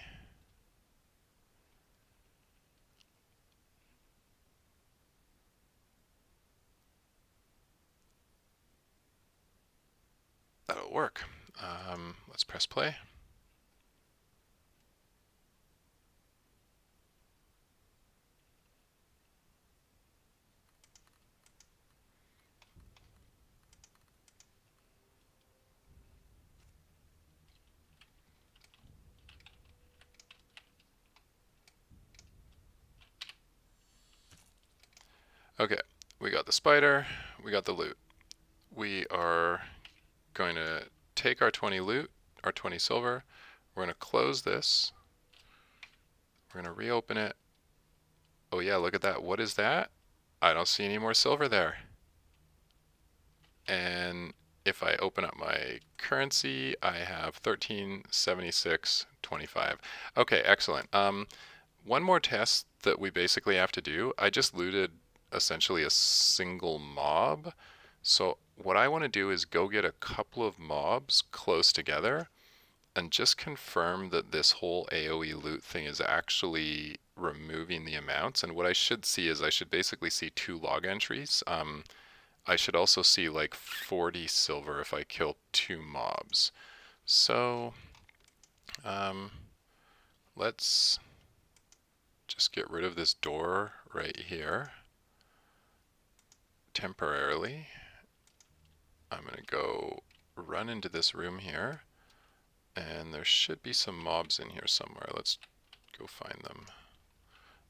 that'll work. Let's press play. Okay, we got the spider, we got the loot. We are going to take our 20 loot, our 20 silver. We're going to close this. We're going to reopen it. Oh yeah, look at that. What is that? I don't see any more silver there. And if I open up my currency, I have 1376.25. Okay, excellent. One more test that we basically have to do. I just looted essentially a single mob. So what I want to do is go get a couple of mobs close together and just confirm that this whole AoE loot thing is actually removing the amounts. And what I should see is I should basically see 2 log entries. I should also see like 40 silver if I kill 2 mobs. So let's just get rid of this door right here temporarily. I'm going to go run into this room here, and there should be some mobs in here somewhere. Let's go find them.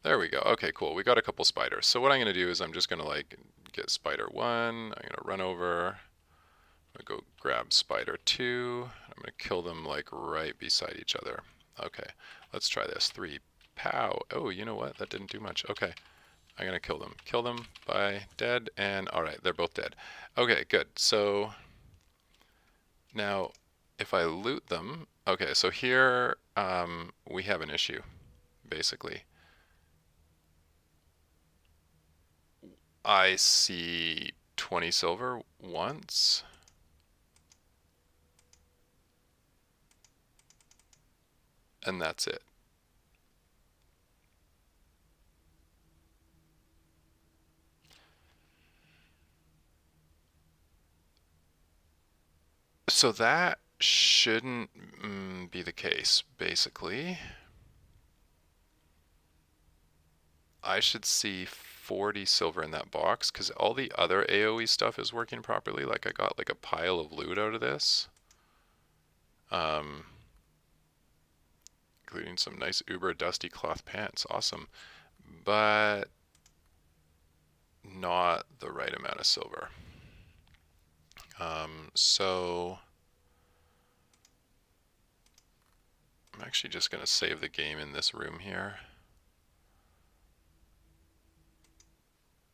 There we go. Okay, cool. We got a couple spiders. So what I'm going to do is I'm just going to like get spider 1. I'm going to run over. I'm going to go grab spider 2. I'm going to kill them like right beside each other. Okay, let's try this. 3. Pow. Oh, you know what? That didn't do much. Okay. I'm going to kill them. Kill them. Bye. Dead. And alright, they're both dead. Okay, good. So now if I loot them, okay, so here we have an issue, basically. I see 20 silver once. And that's it. So that shouldn't be the case, basically. I should see 40 silver in that box because all the other AoE stuff is working properly. Like I got like a pile of loot out of this. Including some nice uber dusty cloth pants. Awesome. But not the right amount of silver. So I'm actually just going to save the game in this room here.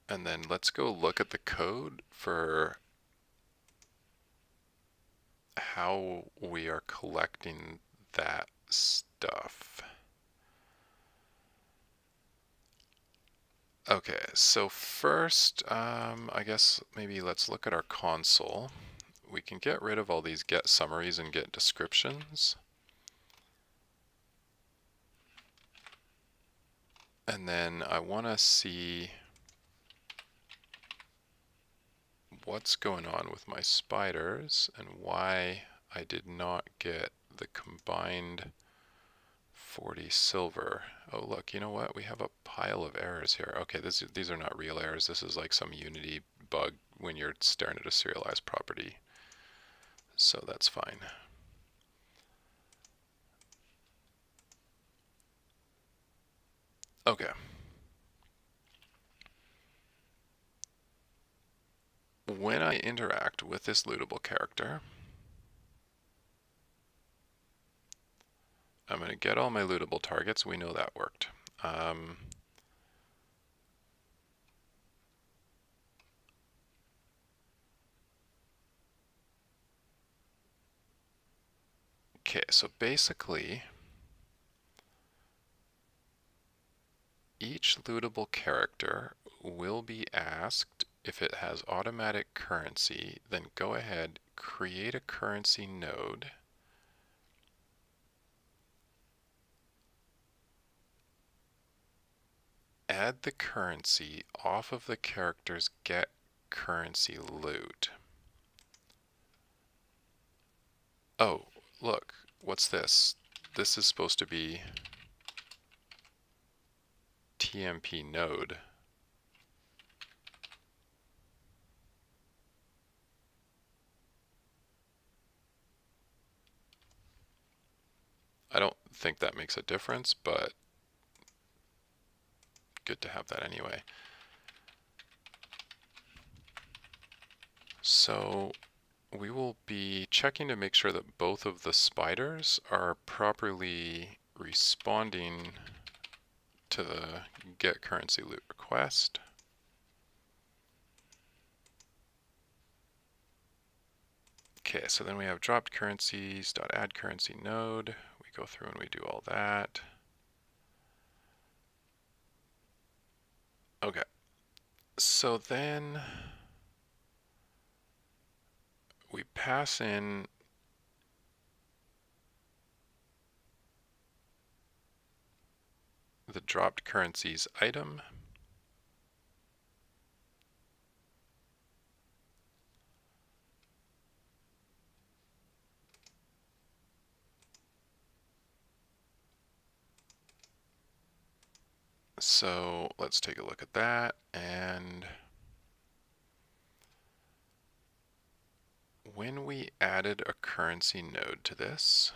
And then let's go look at the code for how we are collecting that stuff. Okay, so first, I guess maybe let's look at our console. We can get rid of all these get summaries and get descriptions. And then I want to see what's going on with my spiders and why I did not get the combined 40 silver. Oh look, you know what? We have a pile of errors here. Okay, these are not real errors. This is like some Unity bug when you're staring at a serialized property. So that's fine. Okay. When I interact with this lootable character, I'm going to get all my lootable targets. We know that worked. Okay, so basically, each lootable character will be asked if it has automatic currency, then go ahead, create a currency node. Add the currency off of the character's get currency loot. Oh, look, what's this? This is supposed to be TMP node. I don't think that makes a difference, but good to have that anyway. So we will be checking to make sure that both of the spiders are properly responding to the get currency loot request. Okay, so then we have dropped currencies, .add currency node. We go through and we do all that. Okay, so then we pass in the dropped currencies item. So let's take a look at that. And when we added a currency node to this,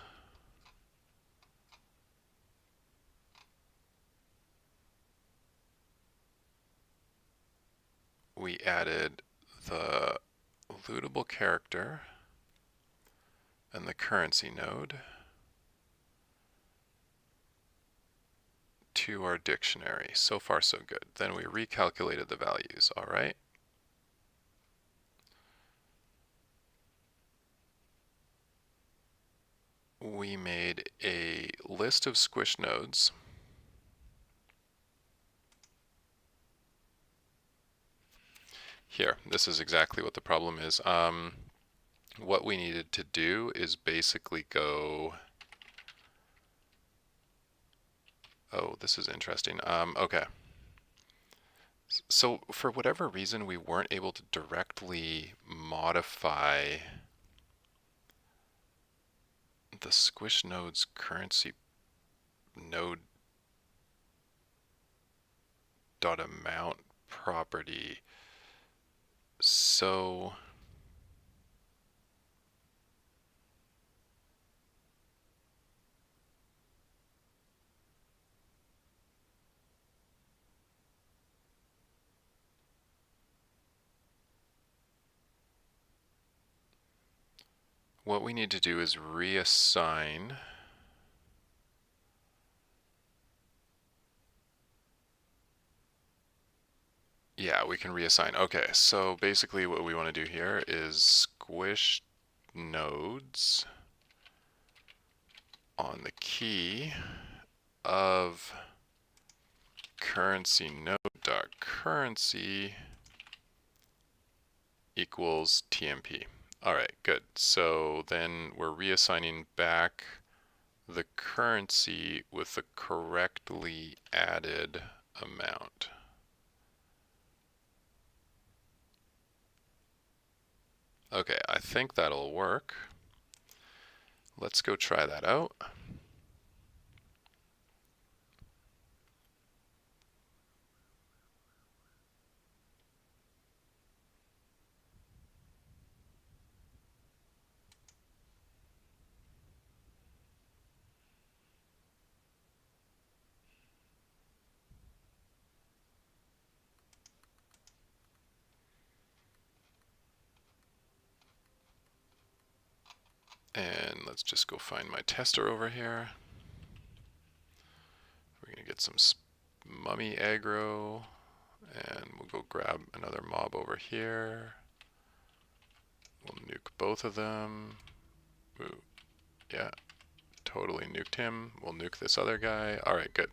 we added the lootable character and the currency node to our dictionary. So far, so good. Then we recalculated the values. All right. We made a list of squish nodes. Here, this is exactly what the problem is. What we needed to do is basically go... Oh, this is interesting. Okay. So for whatever reason, we weren't able to directly modify the squish node's currency node dot amount property. So what we need to do is reassign Yeah, we can reassign. Okay, so basically what we want to do here is squish nodes on the key of currency node.currency equals TMP. All right, good. So then we're reassigning back the currency with the correctly added amount. Okay, I think that'll work. Let's go try that out. And let's just go find my tester over here. We're going to get some mummy aggro, and we'll go grab another mob over here. We'll nuke both of them. Ooh, yeah, totally nuked him. We'll nuke this other guy. All right, good.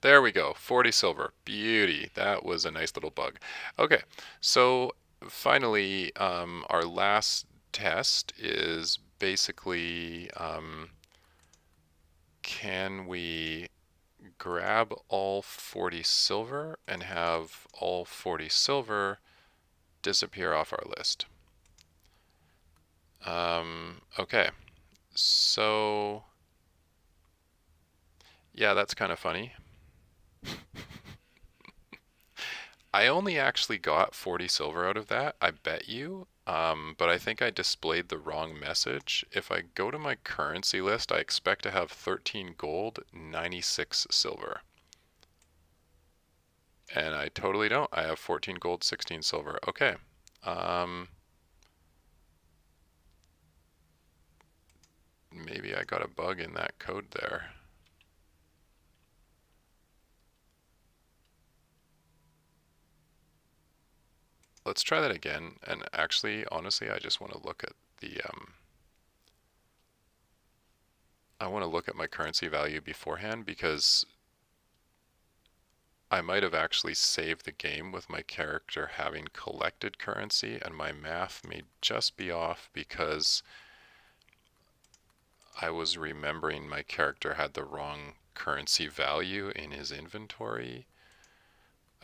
There we go, 40 silver. Beauty. That was a nice little bug. Okay, so finally, our last test is basically, can we grab all 40 silver and have all 40 silver disappear off our list? Okay, so yeah, that's kind of funny. I only actually got 40 silver out of that, I bet you, but I think I displayed the wrong message. If I go to my currency list, I expect to have 13 gold, 96 silver. And I totally don't. I have 14 gold, 16 silver. Okay. Maybe I got a bug in that code there. Let's try that again. And actually, honestly, I just want to look at the I want to look at my currency value beforehand, because I might have actually saved the game with my character having collected currency, and my math may just be off because I was remembering my character had the wrong currency value in his inventory.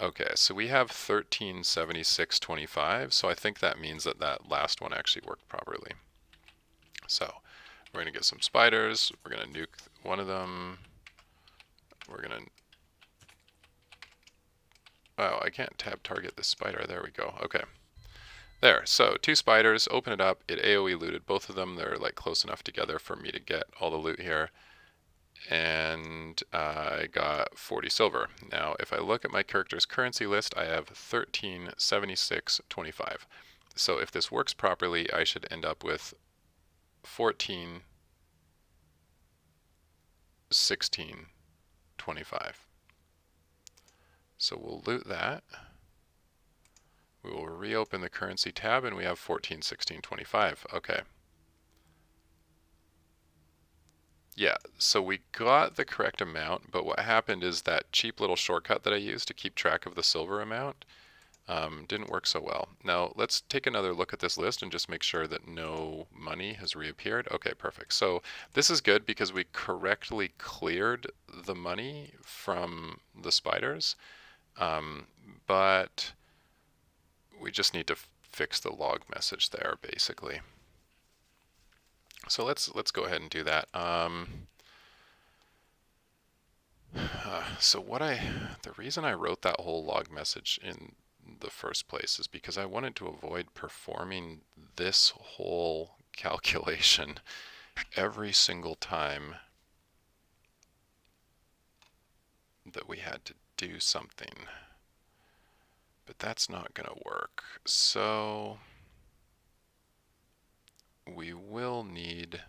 Okay, so we have 1376.25, so I think that means that that last one actually worked properly. So we're going to get some spiders. We're going to nuke one of them. We're going to... Oh, I can't tab target this spider. There we go. Okay. There. So 2 spiders. Open it up. It AoE looted both of them. They're like close enough together for me to get all the loot here. And I got 40 silver. Now, if I look at my character's currency list, I have 1376.25. So if this works properly, I should end up with 1416.25. So we'll loot that. We will reopen the currency tab, and we have 1416.25. Okay. Yeah, so we got the correct amount, but what happened is that cheap little shortcut that I used to keep track of the silver amount didn't work so well. Now let's take another look at this list and just make sure that no money has reappeared. Okay, perfect. So this is good because we correctly cleared the money from the spiders, but we just need to fix the log message there, basically. So let's go ahead and do that. So the reason I wrote that whole log message in the first place is because I wanted to avoid performing this whole calculation every single time that we had to do something. But that's not going to work. So we will need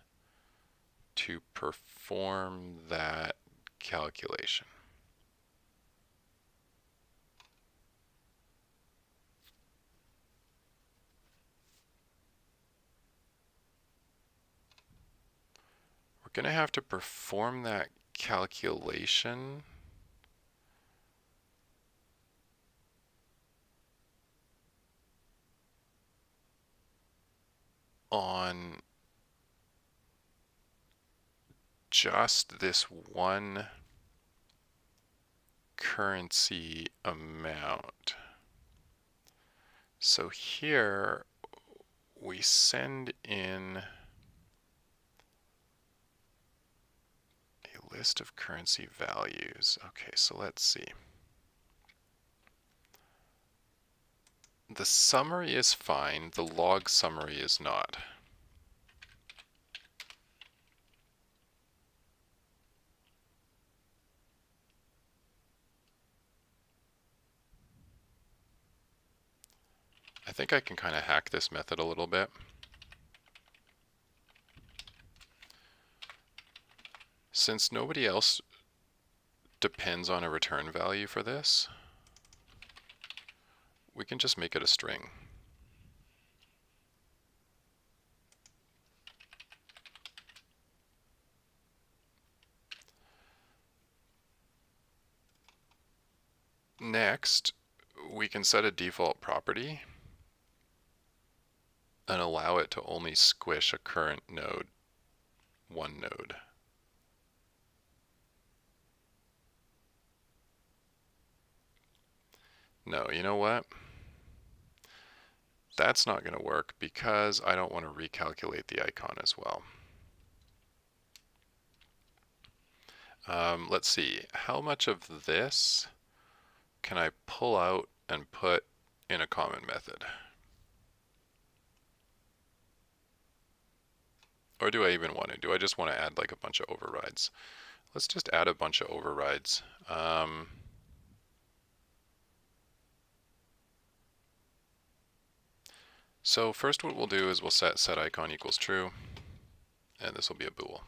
to perform that calculation. We're going to have to perform that calculation on just this one currency amount. So here we send in a list of currency values. Okay, so let's see. The summary is fine, the log summary is not. I think I can kind of hack this method a little bit. Since nobody else depends on a return value for this, we can just make it a string. Next, we can set a default property and allow it to only squish a current node, one node. No, you know what? That's not going to work because I don't want to recalculate the icon as well. Let's see, how much of this can I pull out and put in a common method? Or do I even want to? Do I just want to add like a bunch of overrides? Let's just add a bunch of overrides. So first what we'll do is we'll set setIcon equals true, and this will be a bool.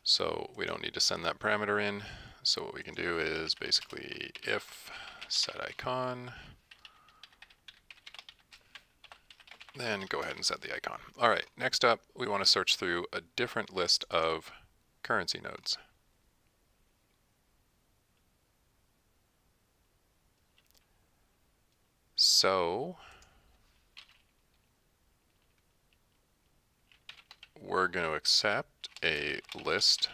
So we don't need to send that parameter in. So what we can do is basically if setIcon, then go ahead and set the icon. All right, next up, we want to search through a different list of currency nodes. So we're going to accept a list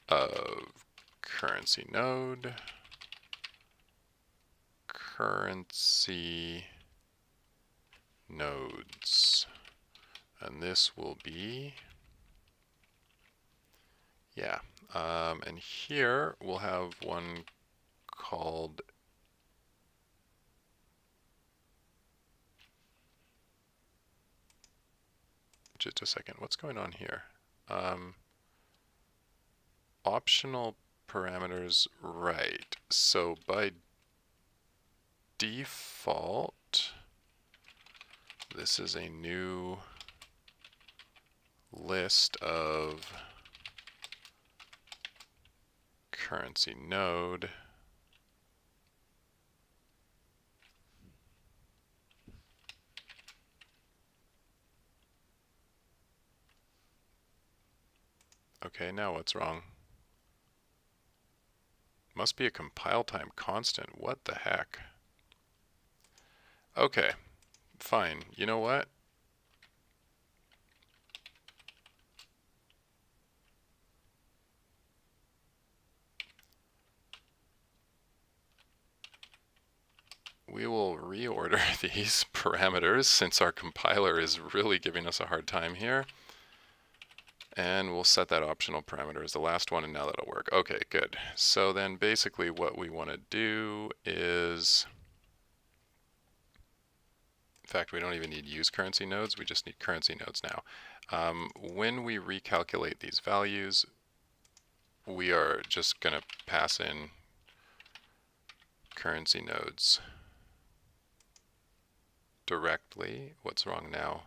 of currency node, currency nodes, and this will be, and here we'll have one called just a second, what's going on here? Optional parameters, right. So by default, this is a new list of currency node. Okay, now what's wrong? Must be a compile time constant. What the heck? Okay, fine. You know what? We will reorder these parameters since our compiler is really giving us a hard time here. And we'll set that optional parameter as the last one, and now that'll work. Okay, good. So then basically what we want to do is, in fact, we don't even need use currency nodes, we just need currency nodes now. When we recalculate these values, we are just going to pass in currency nodes directly. What's wrong now?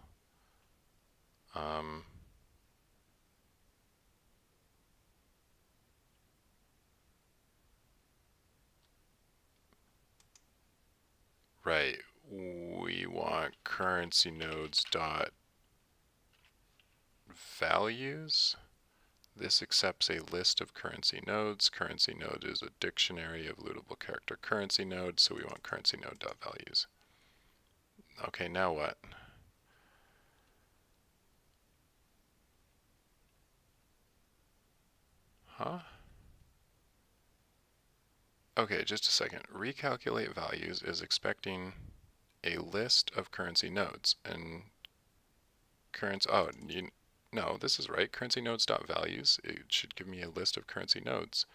Right, we want currency nodes dot values. This accepts a list of currency nodes. Currency node is a dictionary of lootable character currency nodes, so we want currency node dot values. Okay, now what? Huh? Okay, just a second. Recalculate values is expecting a list of currency nodes, and no, this is right. Currency nodes dot values. It should give me a list of currency nodes.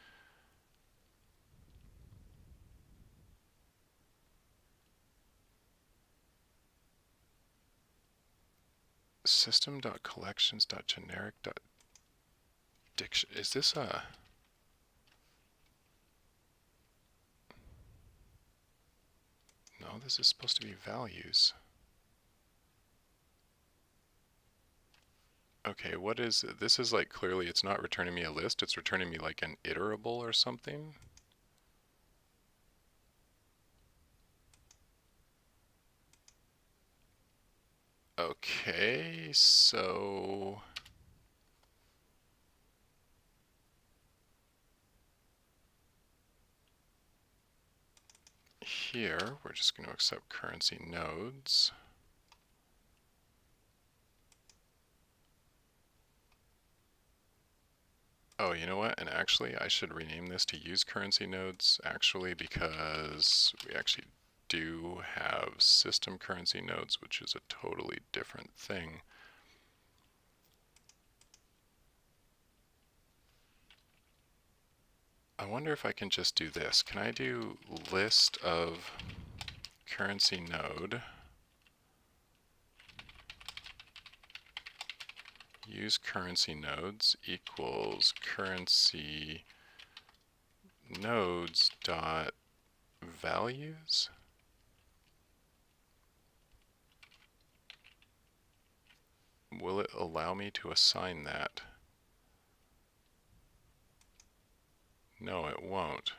System.collections.generic.diction. Is this a... No, this is supposed to be values. Okay, what is, this is like clearly it's not returning me a list, it's returning me like an iterable or something. Okay, so here we're just going to accept currency nodes. Oh, you know what? And actually, I should rename this to use currency nodes, actually, because we actually do have system currency nodes, which is a totally different thing. I wonder if I can just do this. Can I do list of currency node, use currency nodes equals currency nodes dot values? Will it allow me to assign that? No, it won't.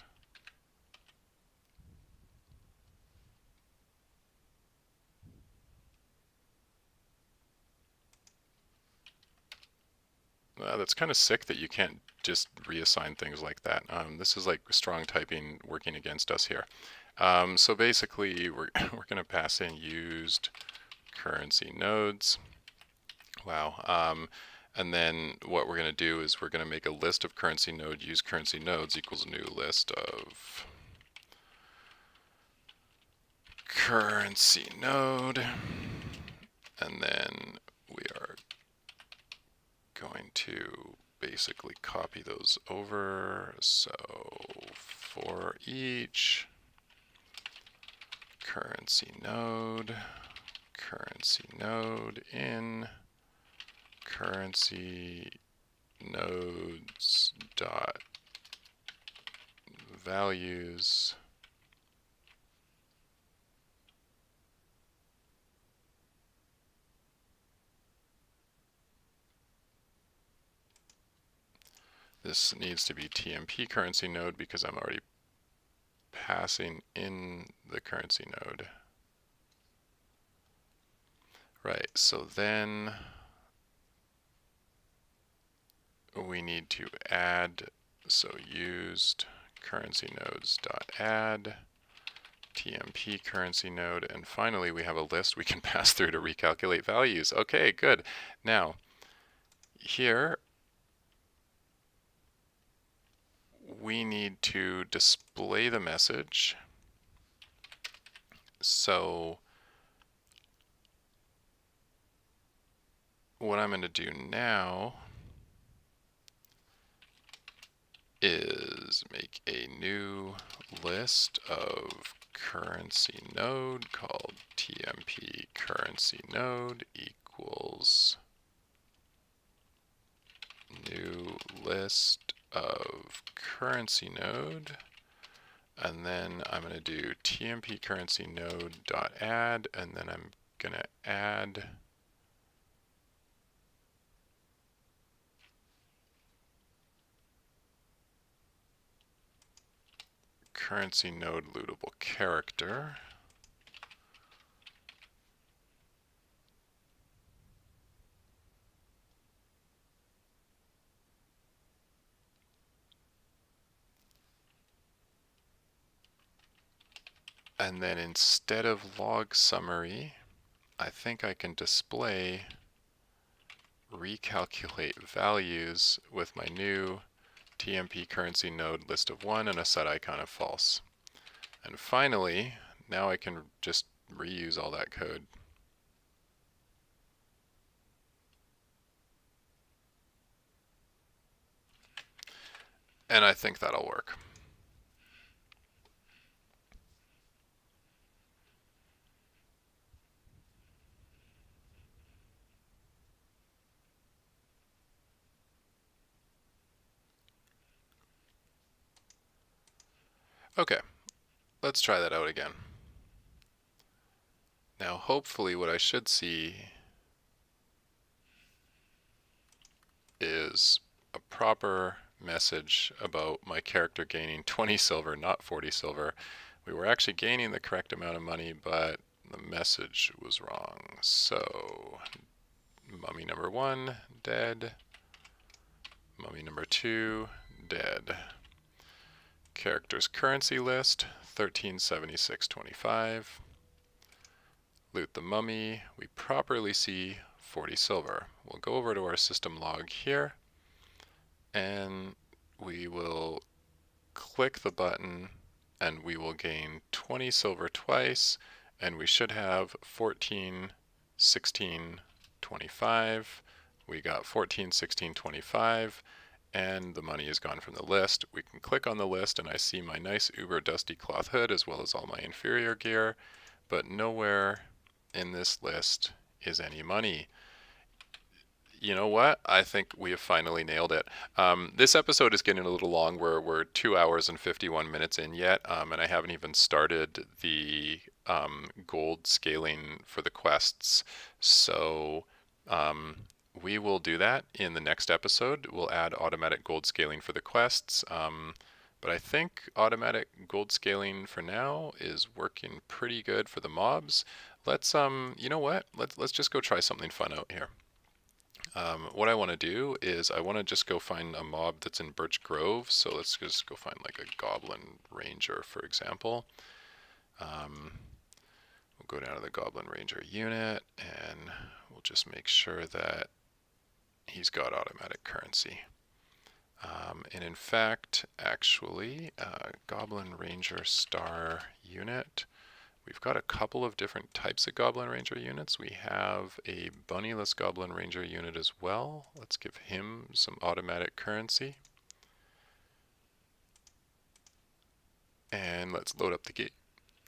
That's kind of sick that you can't just reassign things like that. This is like strong typing working against us here. So basically, we're going to pass in used currency nodes. Wow. And then what we're going to do is we're going to make a list of currency node use currency nodes equals a new list of currency node. And then we are going to basically copy those over. So for each currency node in currency nodes dot values this needs to be TMP currency node because I'm already passing in the currency node. Right, so then we need to add, so used currency nodes dot add TMP currency node, and finally we have a list we can pass through to recalculate values. Okay, good. Now, here we need to display the message. So what I'm going to do now is make a new list of currency node called TMP currency node equals new list of currency node, and then I'm going to do TMP currency node dot add, and then I'm going to add currency node lootable character. And then instead of log summary, I think I can display recalculate values with my new TMP currency node list of 1 and a set icon of false. And finally, now I can just reuse all that code. And I think that'll work. Okay, let's try that out again. Now hopefully what I should see is a proper message about my character gaining 20 silver, not 40 silver. We were actually gaining the correct amount of money, but the message was wrong. So, mummy number 1, dead. Mummy number 2, dead. Character's currency list, 1376.25. Loot the mummy. We properly see 40 silver. We'll go over to our system log here, and we will click the button, and we will gain 20 silver twice, and we should have 14, 16, 25. We got 14, 16, 25, and the money is gone from the list. We can click on the list, and I see my nice uber dusty cloth hood as well as all my inferior gear, but nowhere in this list is any money. You know what? I think we have finally nailed it. This episode is getting a little long. We're 2 hours and 51 minutes in yet, and I haven't even started the gold scaling for the quests. So we will do that in the next episode. We'll add automatic gold scaling for the quests. But I think automatic gold scaling for now is working pretty good for the mobs. Let's you know what? Let's just go try something fun out here. What I want to do is I want to just go find a mob that's in Birch Grove. So let's just go find like a Goblin Ranger, for example. We'll go down to the Goblin Ranger unit, and we'll just make sure that he's got automatic currency. And in fact, actually, Goblin Ranger star unit. We've got a couple of different types of Goblin Ranger units. We have a bunnyless Goblin Ranger unit as well. Let's give him some automatic currency. And let's load up the game.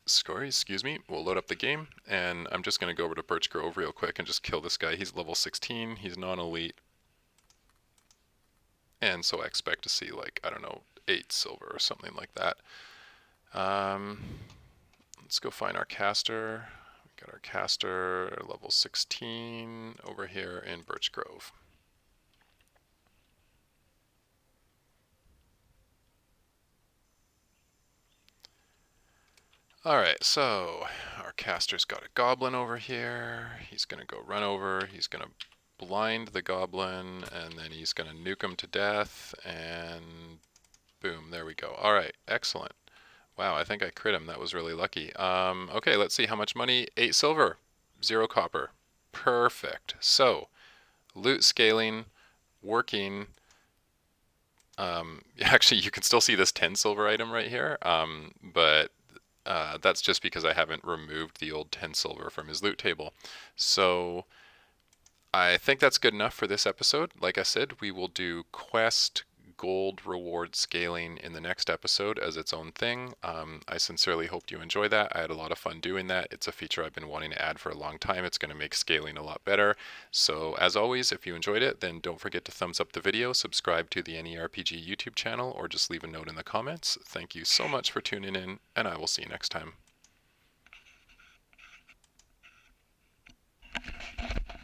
Excuse me. We'll load up the game, and I'm just going to go over to Birch Grove real quick and just kill this guy. He's level 16. He's non-elite. And so I expect to see, like, I don't know, 8 silver or something like that. Let's go find our caster. We got our caster level 16 over here in Birch Grove. Alright, so our caster's got a goblin over here. He's going to go run over. He's going to blind the goblin, and then he's going to nuke him to death, and boom, there we go. Alright, excellent. Wow, I think I crit him. That was really lucky. Okay, let's see how much money. 8 silver, 0 copper. Perfect. So, loot scaling, working. Actually, you can still see this 10 silver item right here, but that's just because I haven't removed the old 10 silver from his loot table. So, I think that's good enough for this episode. Like I said, we will do quest gold reward scaling in the next episode as its own thing. I sincerely hope you enjoy that. I had a lot of fun doing that. It's a feature I've been wanting to add for a long time. It's going to make scaling a lot better. So as always, if you enjoyed it, then don't forget to thumbs up the video, subscribe to the AnyRPG YouTube channel, or just leave a note in the comments. Thank you so much for tuning in, and I will see you next time.